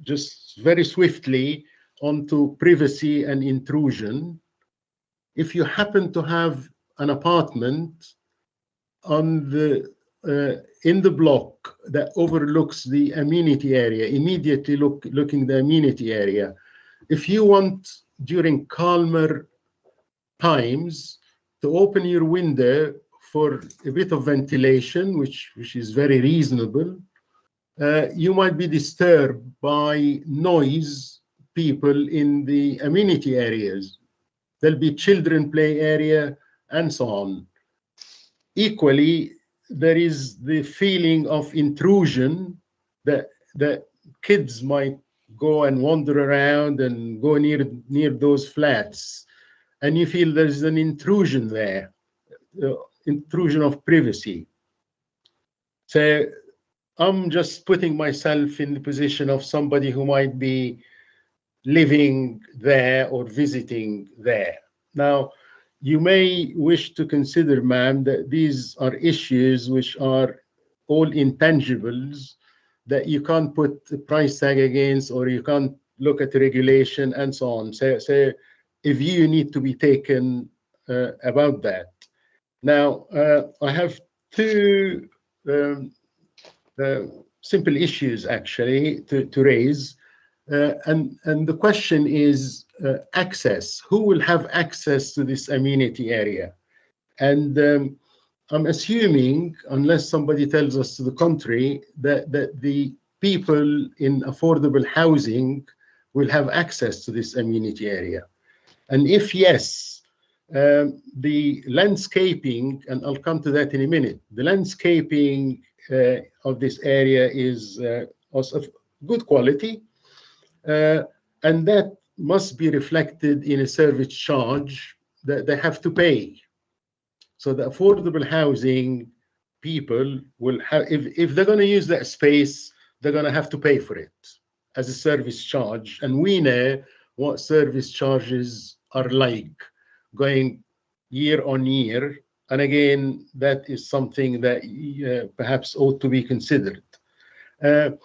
just very swiftly onto privacy and intrusion, if you happen to have an apartment on in the block that overlooks the amenity area, immediately looking the amenity area, if you want during calmer times to open your window for a bit of ventilation, which is very reasonable, you might be disturbed by noise people in the amenity areas. There'll be children play area and so on. Equally, there is the feeling of intrusion that kids might go and wander around and go near those flats, and you feel there's an intrusion there, intrusion of privacy. So I'm just putting myself in the position of somebody who might be living there or visiting there. Now, you may wish to consider, ma'am, that these are issues which are all intangibles that you can't put a price tag against, or you can't look at the regulation and so on. So a view need to be taken about that. Now, I have two simple issues actually to raise. And the question is access. Who will have access to this amenity area? And I'm assuming, unless somebody tells us to the contrary, that the people in affordable housing will have access to this amenity area. And if yes, the landscaping, and I'll come to that in a minute, the landscaping of this area is also of good quality, and that must be reflected in a service charge that they have to pay. So the affordable housing people will have, if they're going to use that space, they're going to have to pay for it as a service charge. And we know what service charges are like going year on year. And again, that is something that perhaps ought to be considered. The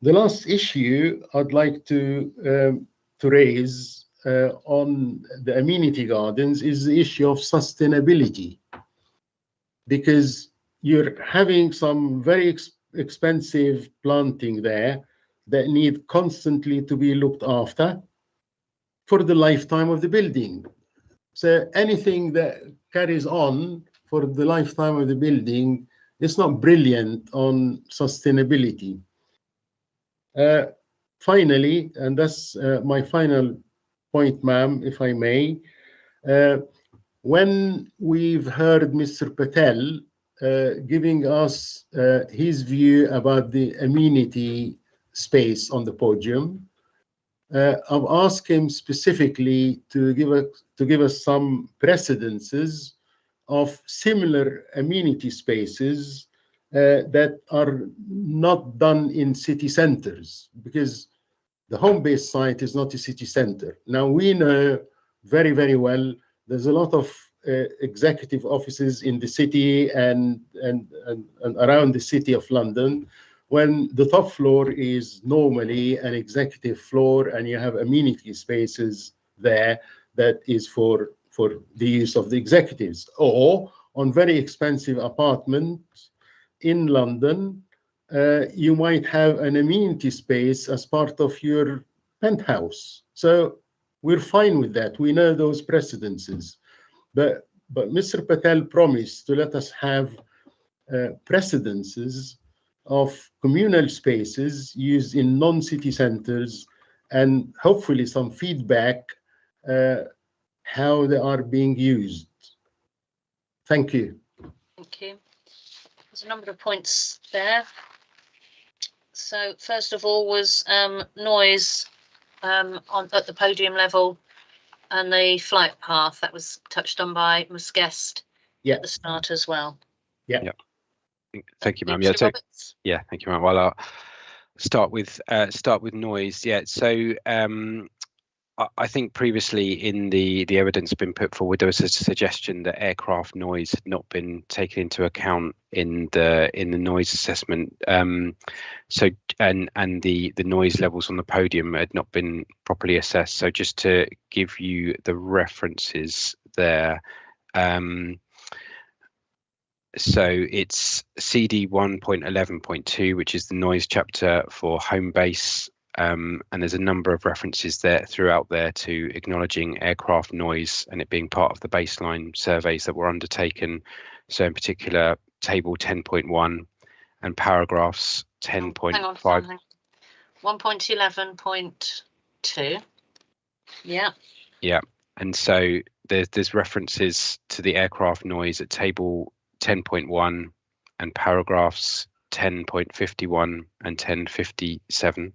last issue I'd like to raise on the amenity gardens is the issue of sustainability, because you're having some very expensive planting there that need constantly to be looked after for the lifetime of the building. So anything that carries on for the lifetime of the building is not brilliant on sustainability. Finally, and that's my final point, ma'am, if I may, when we've heard Mr. Patel giving us his view about the amenity space on the podium, I've asked him specifically to give us some precedences of similar amenity spaces that are not done in city centers, because the Homebase site is not a city center. Now, we know very, very well there's a lot of executive offices in the city and around the city of London, when the top floor is normally an executive floor and you have amenity spaces there that is for the use of the executives. Or on very expensive apartments in London, you might have an amenity space as part of your penthouse. So we're fine with that. We know those precedences. But Mr. Patel promised to let us have precedences of communal spaces used in non-city centers, and hopefully some feedback how they are being used. Thank you. Thank you. There's a number of points there. So first of all was noise at the podium level and the flight path that was touched on by Ms. Guest at the start as well. Yeah. Thank you, ma'am. Yeah, thank you, ma'am. Well, I'll start with noise. Yeah, so I think previously in the evidence been put forward, there was a suggestion that aircraft noise had not been taken into account in the noise assessment. So and the noise levels on the podium had not been properly assessed. So just to give you the references there. So it's CD 1.11.2, which is the noise chapter for Homebase, and there's a number of references there throughout there to acknowledging aircraft noise and it being part of the baseline surveys that were undertaken. So in particular, table 10.1 and paragraphs 10.5. 1.11.2. Yeah. Yeah, and so there's references to the aircraft noise at table 10.1 and paragraphs 10.51 and 10.57.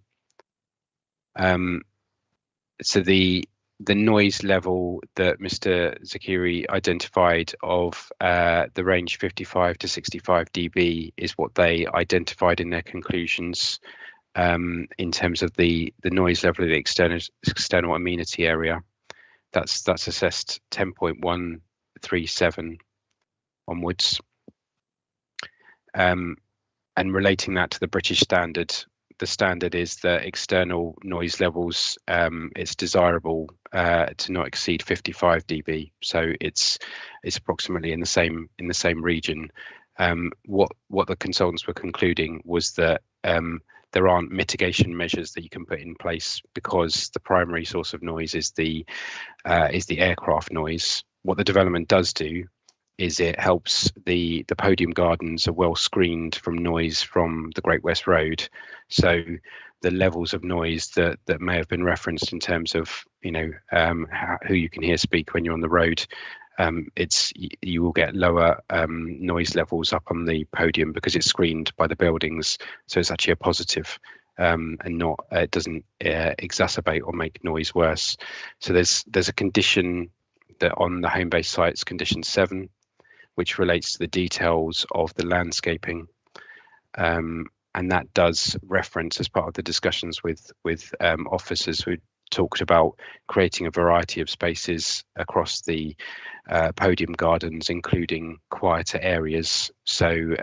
So the noise level that Mr. Zakiri identified of the range 55 to 65 dB is what they identified in their conclusions in terms of the noise level of the external amenity area. That's assessed 10.137 onwards. And relating that to the British standard, the standard is that external noise levels, it's desirable to not exceed 55 dB. So it's approximately in the same region. What the consultants were concluding was that there aren't mitigation measures that you can put in place because the primary source of noise is the aircraft noise. What the development does do is it helps the podium gardens are well screened from noise from the Great West Road. So the levels of noise that may have been referenced in terms of, you know, who you can hear speak when you're on the road, you will get lower noise levels up on the podium because it's screened by the buildings. So it's actually a positive, and not it doesn't exacerbate or make noise worse. So there's a condition that on the Homebase sites, condition 7, which relates to the details of the landscaping, and that does reference as part of the discussions with officers who talked about creating a variety of spaces across the podium gardens, including quieter areas. So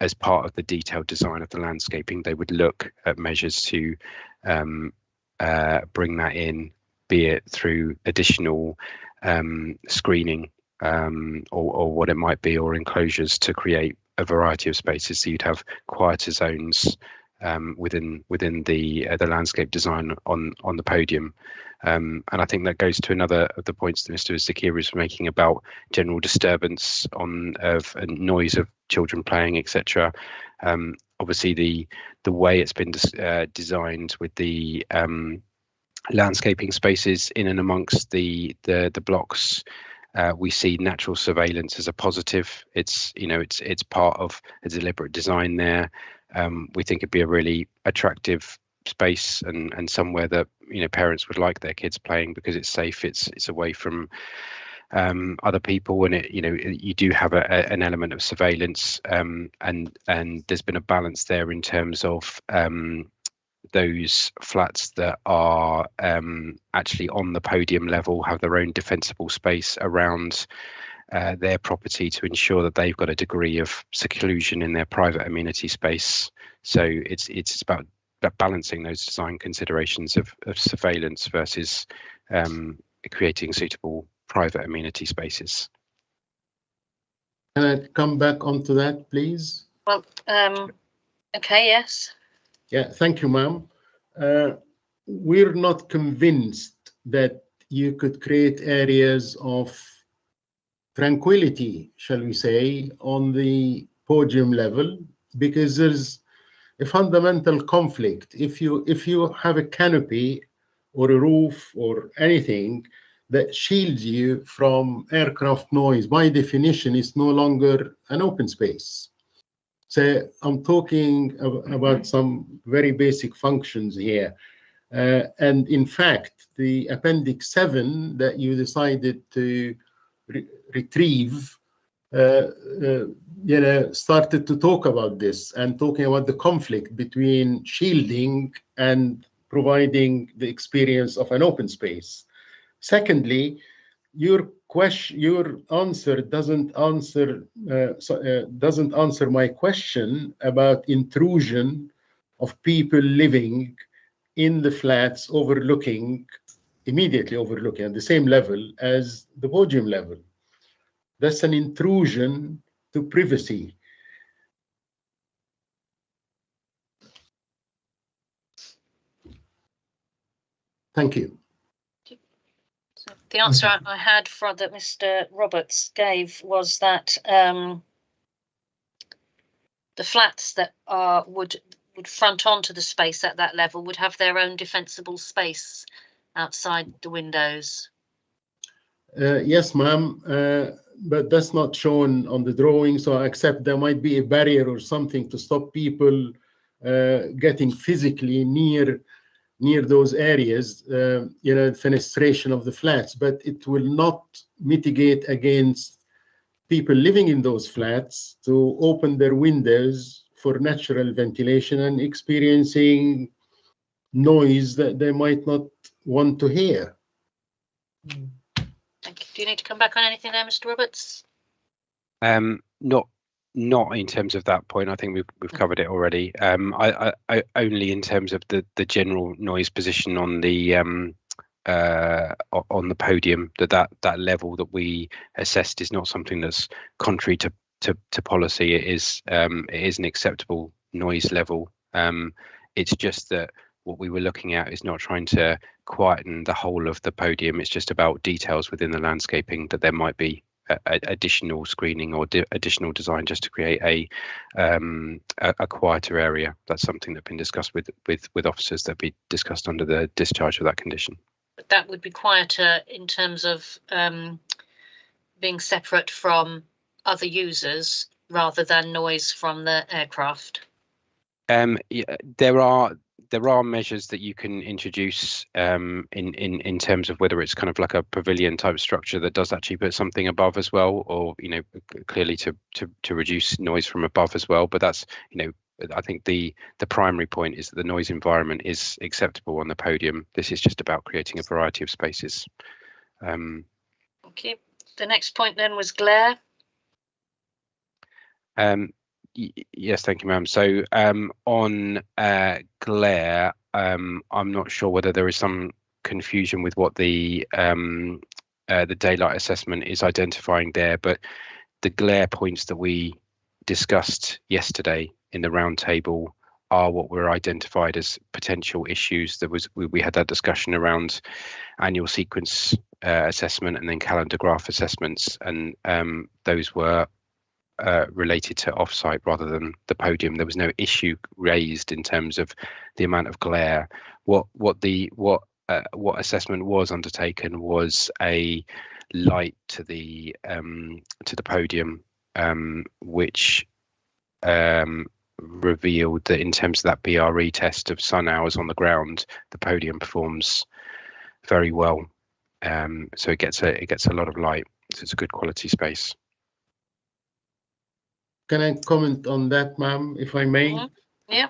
as part of the detailed design of the landscaping, they would look at measures to bring that in, be it through additional screening or what it might be, or enclosures to create a variety of spaces. So you'd have quieter zones within the landscape design on the podium, and I think that goes to another of the points that Mr. Zakir was making about general disturbance of noise of children playing, etc. Obviously, the way it's been designed with the landscaping spaces in and amongst the blocks. We see natural surveillance as a positive. It's part of a deliberate design there. We think it'd be a really attractive space and somewhere that, you know, parents would like their kids playing because it's safe. It's away from other people, and you do have an element of surveillance. And there's been a balance there in terms of those flats that are actually on the podium level have their own defensible space around their property to ensure that they've got a degree of seclusion in their private amenity space. So it's about balancing those design considerations of surveillance versus creating suitable private amenity spaces. Can I come back onto that, please? Well, okay, yes. Yeah, thank you, ma'am. We're not convinced that you could create areas of tranquility, shall we say, on the podium level, because there's a fundamental conflict. If you have a canopy or a roof or anything that shields you from aircraft noise, by definition, is no longer an open space. So I'm talking about some very basic functions here. And in fact, the Appendix 7 that you decided to retrieve, started to talk about this and talking about the conflict between shielding and providing the experience of an open space. Secondly, your answer doesn't answer my question about intrusion of people living in the flats immediately overlooking at the same level as the podium level. That's an intrusion to privacy. Thank you. So the answer I had for that Mr. Roberts gave was that the flats that would front onto the space at that level would have their own defensible space outside the windows. Yes, ma'am, but that's not shown on the drawing, so I accept there might be a barrier or something to stop people getting physically near those areas, fenestration of the flats, but it will not mitigate against people living in those flats to open their windows for natural ventilation and experiencing noise that they might not want to hear. Thank you. Do you need to come back on anything there, Mr. Roberts? Not in terms of that point. I think we've covered it already. I only in terms of the general noise position on the podium, that level that we assessed is not something that's contrary to policy. It is an acceptable noise level It's just that what we were looking at is not trying to quieten the whole of the podium. It's just about details within the landscaping that there might be additional screening or additional design just to create a quieter area. That's something that's been discussed with officers, that be discussed under the discharge of that condition. But that would be quieter in terms of being separate from other users rather than noise from the aircraft. Yeah, there are measures that you can introduce in terms of whether it's kind of like a pavilion type structure that does actually put something above as well, or clearly to reduce noise from above as well. But that's I think the primary point is that the noise environment is acceptable on the podium. This is just about creating a variety of spaces. Okay. The next point then was glare. Yes, thank you, ma'am. So on glare, I'm not sure whether there is some confusion with what the daylight assessment is identifying there, but the glare points that we discussed yesterday in the roundtable are what were identified as potential issues. We had that discussion around annual sequence assessment and then calendar graph assessments, and those were related to offsite rather than the podium. There was no issue raised in terms of the amount of glare. What assessment was undertaken was a light to the podium, which revealed that in terms of that BRE test of sun hours on the ground, the podium performs very well. So it gets a lot of light. So it's a good quality space. Can I comment on that, ma'am, if I may? Yeah.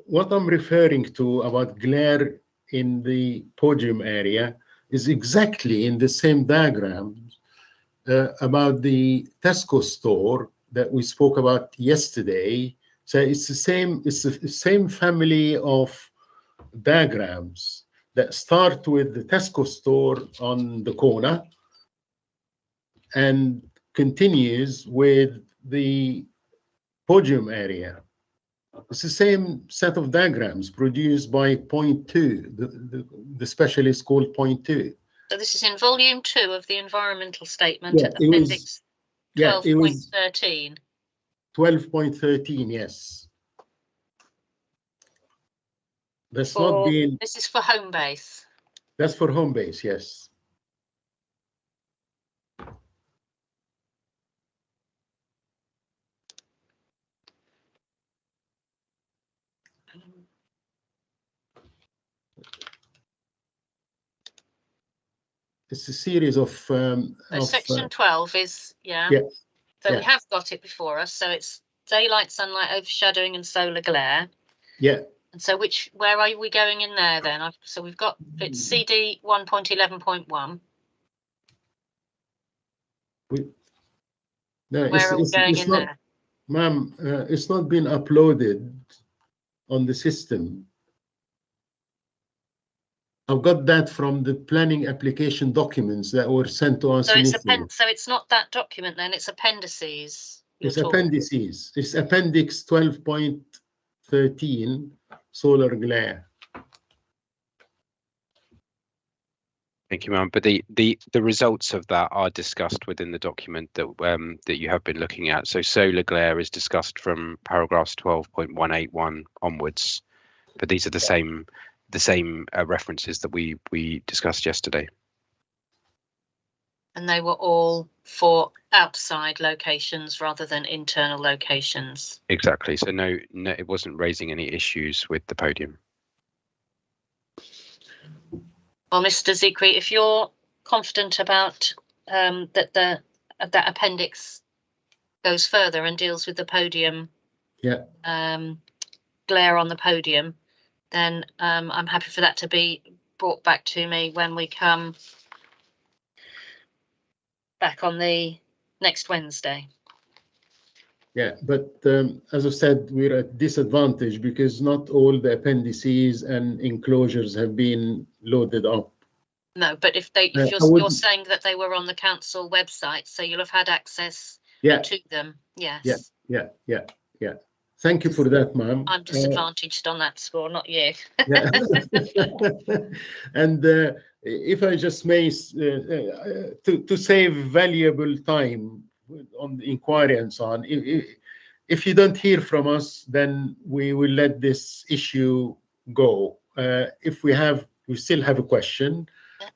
What I'm referring to about glare in the podium area is exactly in the same diagram about the Tesco store that we spoke about yesterday. So it's the same family of diagrams that start with the Tesco store on the corner and continues with the podium area. It's the same set of diagrams produced by point 2, the specialist called point 2. So this is in volume 2 of the environmental statement at appendix 12.13. 12.13, yes. That's not been. This is for Homebase. That's for Homebase, yes. It's a series of. Section 12 is, yeah. So we have got it before us. So it's daylight, sunlight, overshadowing, and solar glare. Yeah. And so where are we going in there then? So we've got it's CD 1.11.1. Where are we going in there? Ma'am, it's not been uploaded on the system. I've got that from the planning application documents that were sent to us. So it's not that document then, it's appendices. It's appendices. It's appendix 12.13, solar glare. Thank you, ma'am. But the results of that are discussed within the document that that you have been looking at. So solar glare is discussed from paragraphs 12.181 onwards. But these are the same references that we discussed yesterday. And they were all for outside locations rather than internal locations. Exactly. So no, it wasn't raising any issues with the podium. Well, Mr. Zikri, if you're confident about that appendix goes further and deals with the podium, glare on the podium, then I'm happy for that to be brought back to me when we come back on the next Wednesday. Yeah, but as I said, we're at disadvantage because not all the appendices and enclosures have been loaded up. No, but if you're saying that they were on the council website, so you'll have had access to them. Yes. Yeah. Thank you for that, ma'am. I'm disadvantaged on that score, not you. Yeah. And if I just may, to save valuable time on the inquiry and so on, if you don't hear from us, then we will let this issue go. If we still have a question,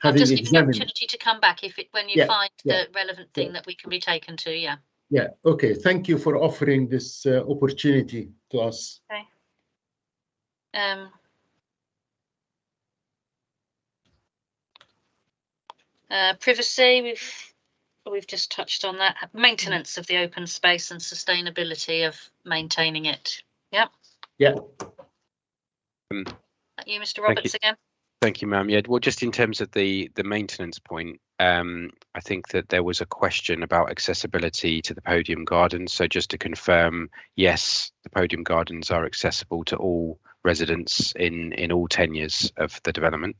I'll just give you the examined. opportunity to come back when you find the relevant thing that we can be taken to. Yeah. Yeah. Okay. Thank you for offering this opportunity to us. Okay. Privacy, we've just touched on that. Maintenance of the open space and sustainability of maintaining it. Yeah. Yeah. You, Mr. Roberts, again. Thank you, ma'am. Yeah, well, just in terms of the maintenance point, I think that there was a question about accessibility to the podium gardens. So just to confirm, yes, the podium gardens are accessible to all residents in all tenures of the development.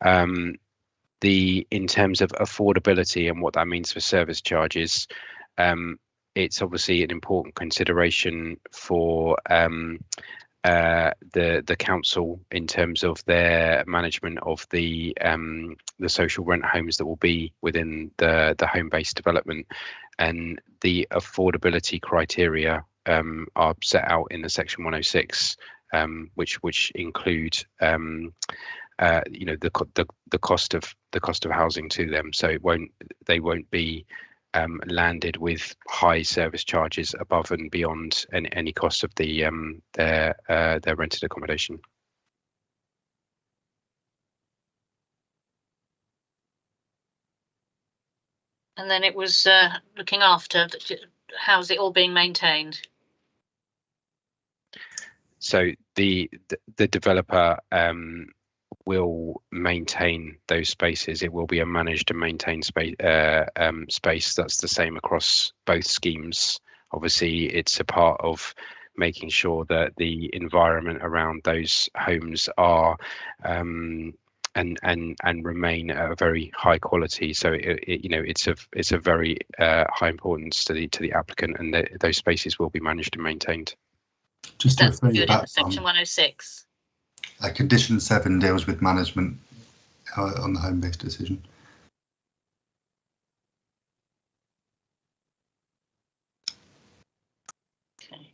In terms of affordability and what that means for service charges, it's obviously an important consideration for the council in terms of their management of the social rent homes that will be within the home-based development, and the affordability criteria are set out in the section 106, which include the cost of housing to them. So they won't be landed with high service charges above and beyond any cost of their rented accommodation. And then it was looking after, how's it all being maintained? So the developer will maintain those spaces. It will be a managed and maintained space. That's the same across both schemes. Obviously, it's a part of making sure that the environment around those homes are and remain at a very high quality. So it's a very high importance to the applicant, and those spaces will be managed and maintained. Just to That's refer you good back in section 106. Condition 7 deals with management on the home-based decision. Okay.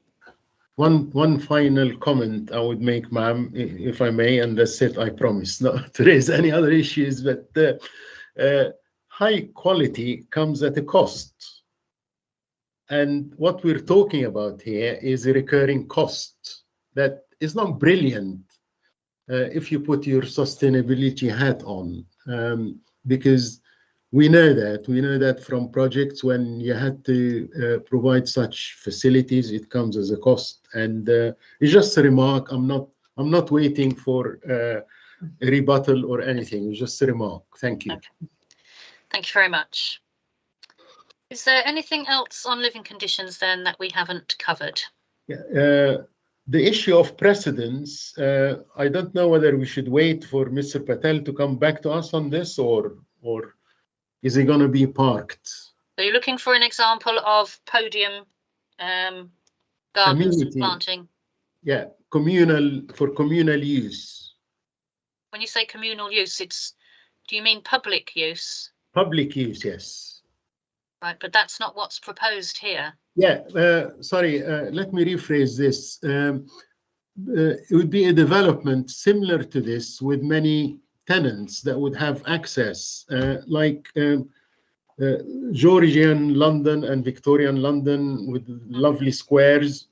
One final comment I would make, ma'am, if I may, and that's it. I promise not to raise any other issues, but high quality comes at a cost. And what we're talking about here is a recurring cost that is not brilliant if you put your sustainability hat on, because we know that from projects when you had to provide such facilities, it comes as a cost. And it's just a remark. I'm not waiting for a rebuttal or anything. It's just a remark. Thank you. Okay. Thank you very much. Is there anything else on living conditions then that we haven't covered? Yeah, the issue of precedence, I don't know whether we should wait for Mr. Patel to come back to us on this, or is he going to be parked? So you're looking for an example of podium gardens planting? Yeah, for communal use. When you say communal use, do you mean public use? Public use, yes. Right, but that's not what's proposed here. Yeah, sorry, let me rephrase this. It would be a development similar to this with many tenants that would have access, like Georgian London and Victorian London with lovely squares.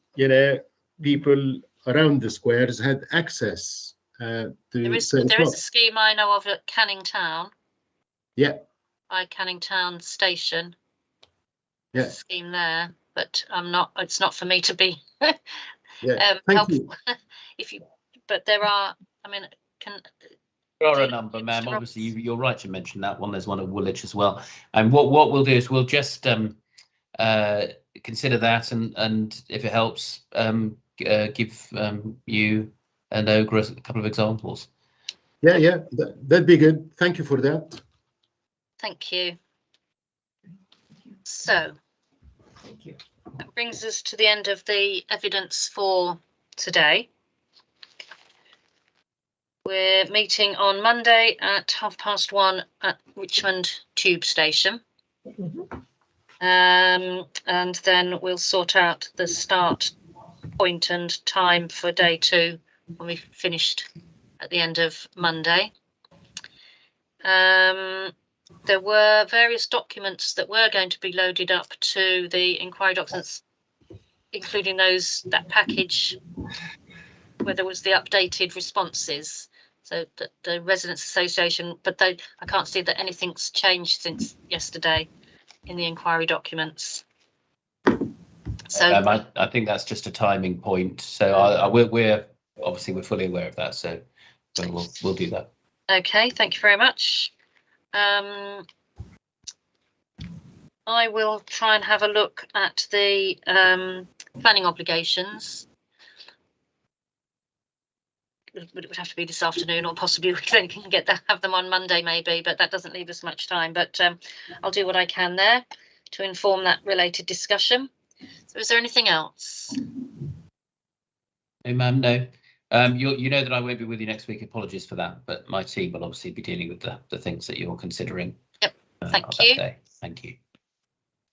People around the squares had access to. There is a scheme I know of at Canning Town. Yeah. By Canning Town Station. Yeah. Scheme there, but it's not for me to be helpful. But there are, there are a number, ma'am. Obviously, you're right to mention that one. There's one at Woolwich as well. And what we'll do is we'll just consider that, and if it helps, give you and Ogre a couple of examples. Yeah, that'd be good. Thank you for that. Thank you. So, that brings us to the end of the evidence for today. We're meeting on Monday at 1:30 at Richmond Tube Station. And then we'll sort out the start point and time for day 2 when we've finished at the end of Monday. There were various documents that were going to be loaded up to the inquiry documents, including that package where there was the updated responses. So the Residents Association, but I can't see that anything's changed since yesterday in the inquiry documents. So I think that's just a timing point. So we're fully aware of that. So we'll do that. Okay, thank you very much. I will try and have a look at the planning obligations. It would have to be this afternoon, or possibly we can have them on Monday maybe, but that doesn't leave us much time. But I'll do what I can there to inform that related discussion. So is there anything else? No, ma'am, no. You know that I won't be with you next week. Apologies for that, but my team will obviously be dealing with the things that you're considering. Yep, thank you. Thank you.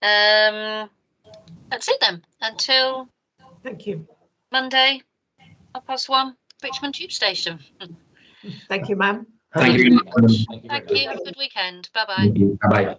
That's it then. Until Thank you. Monday, 1:30, Richmond Tube Station. Thank you, ma'am. Thank you. Thank you. Have a good weekend. Bye bye. Bye bye.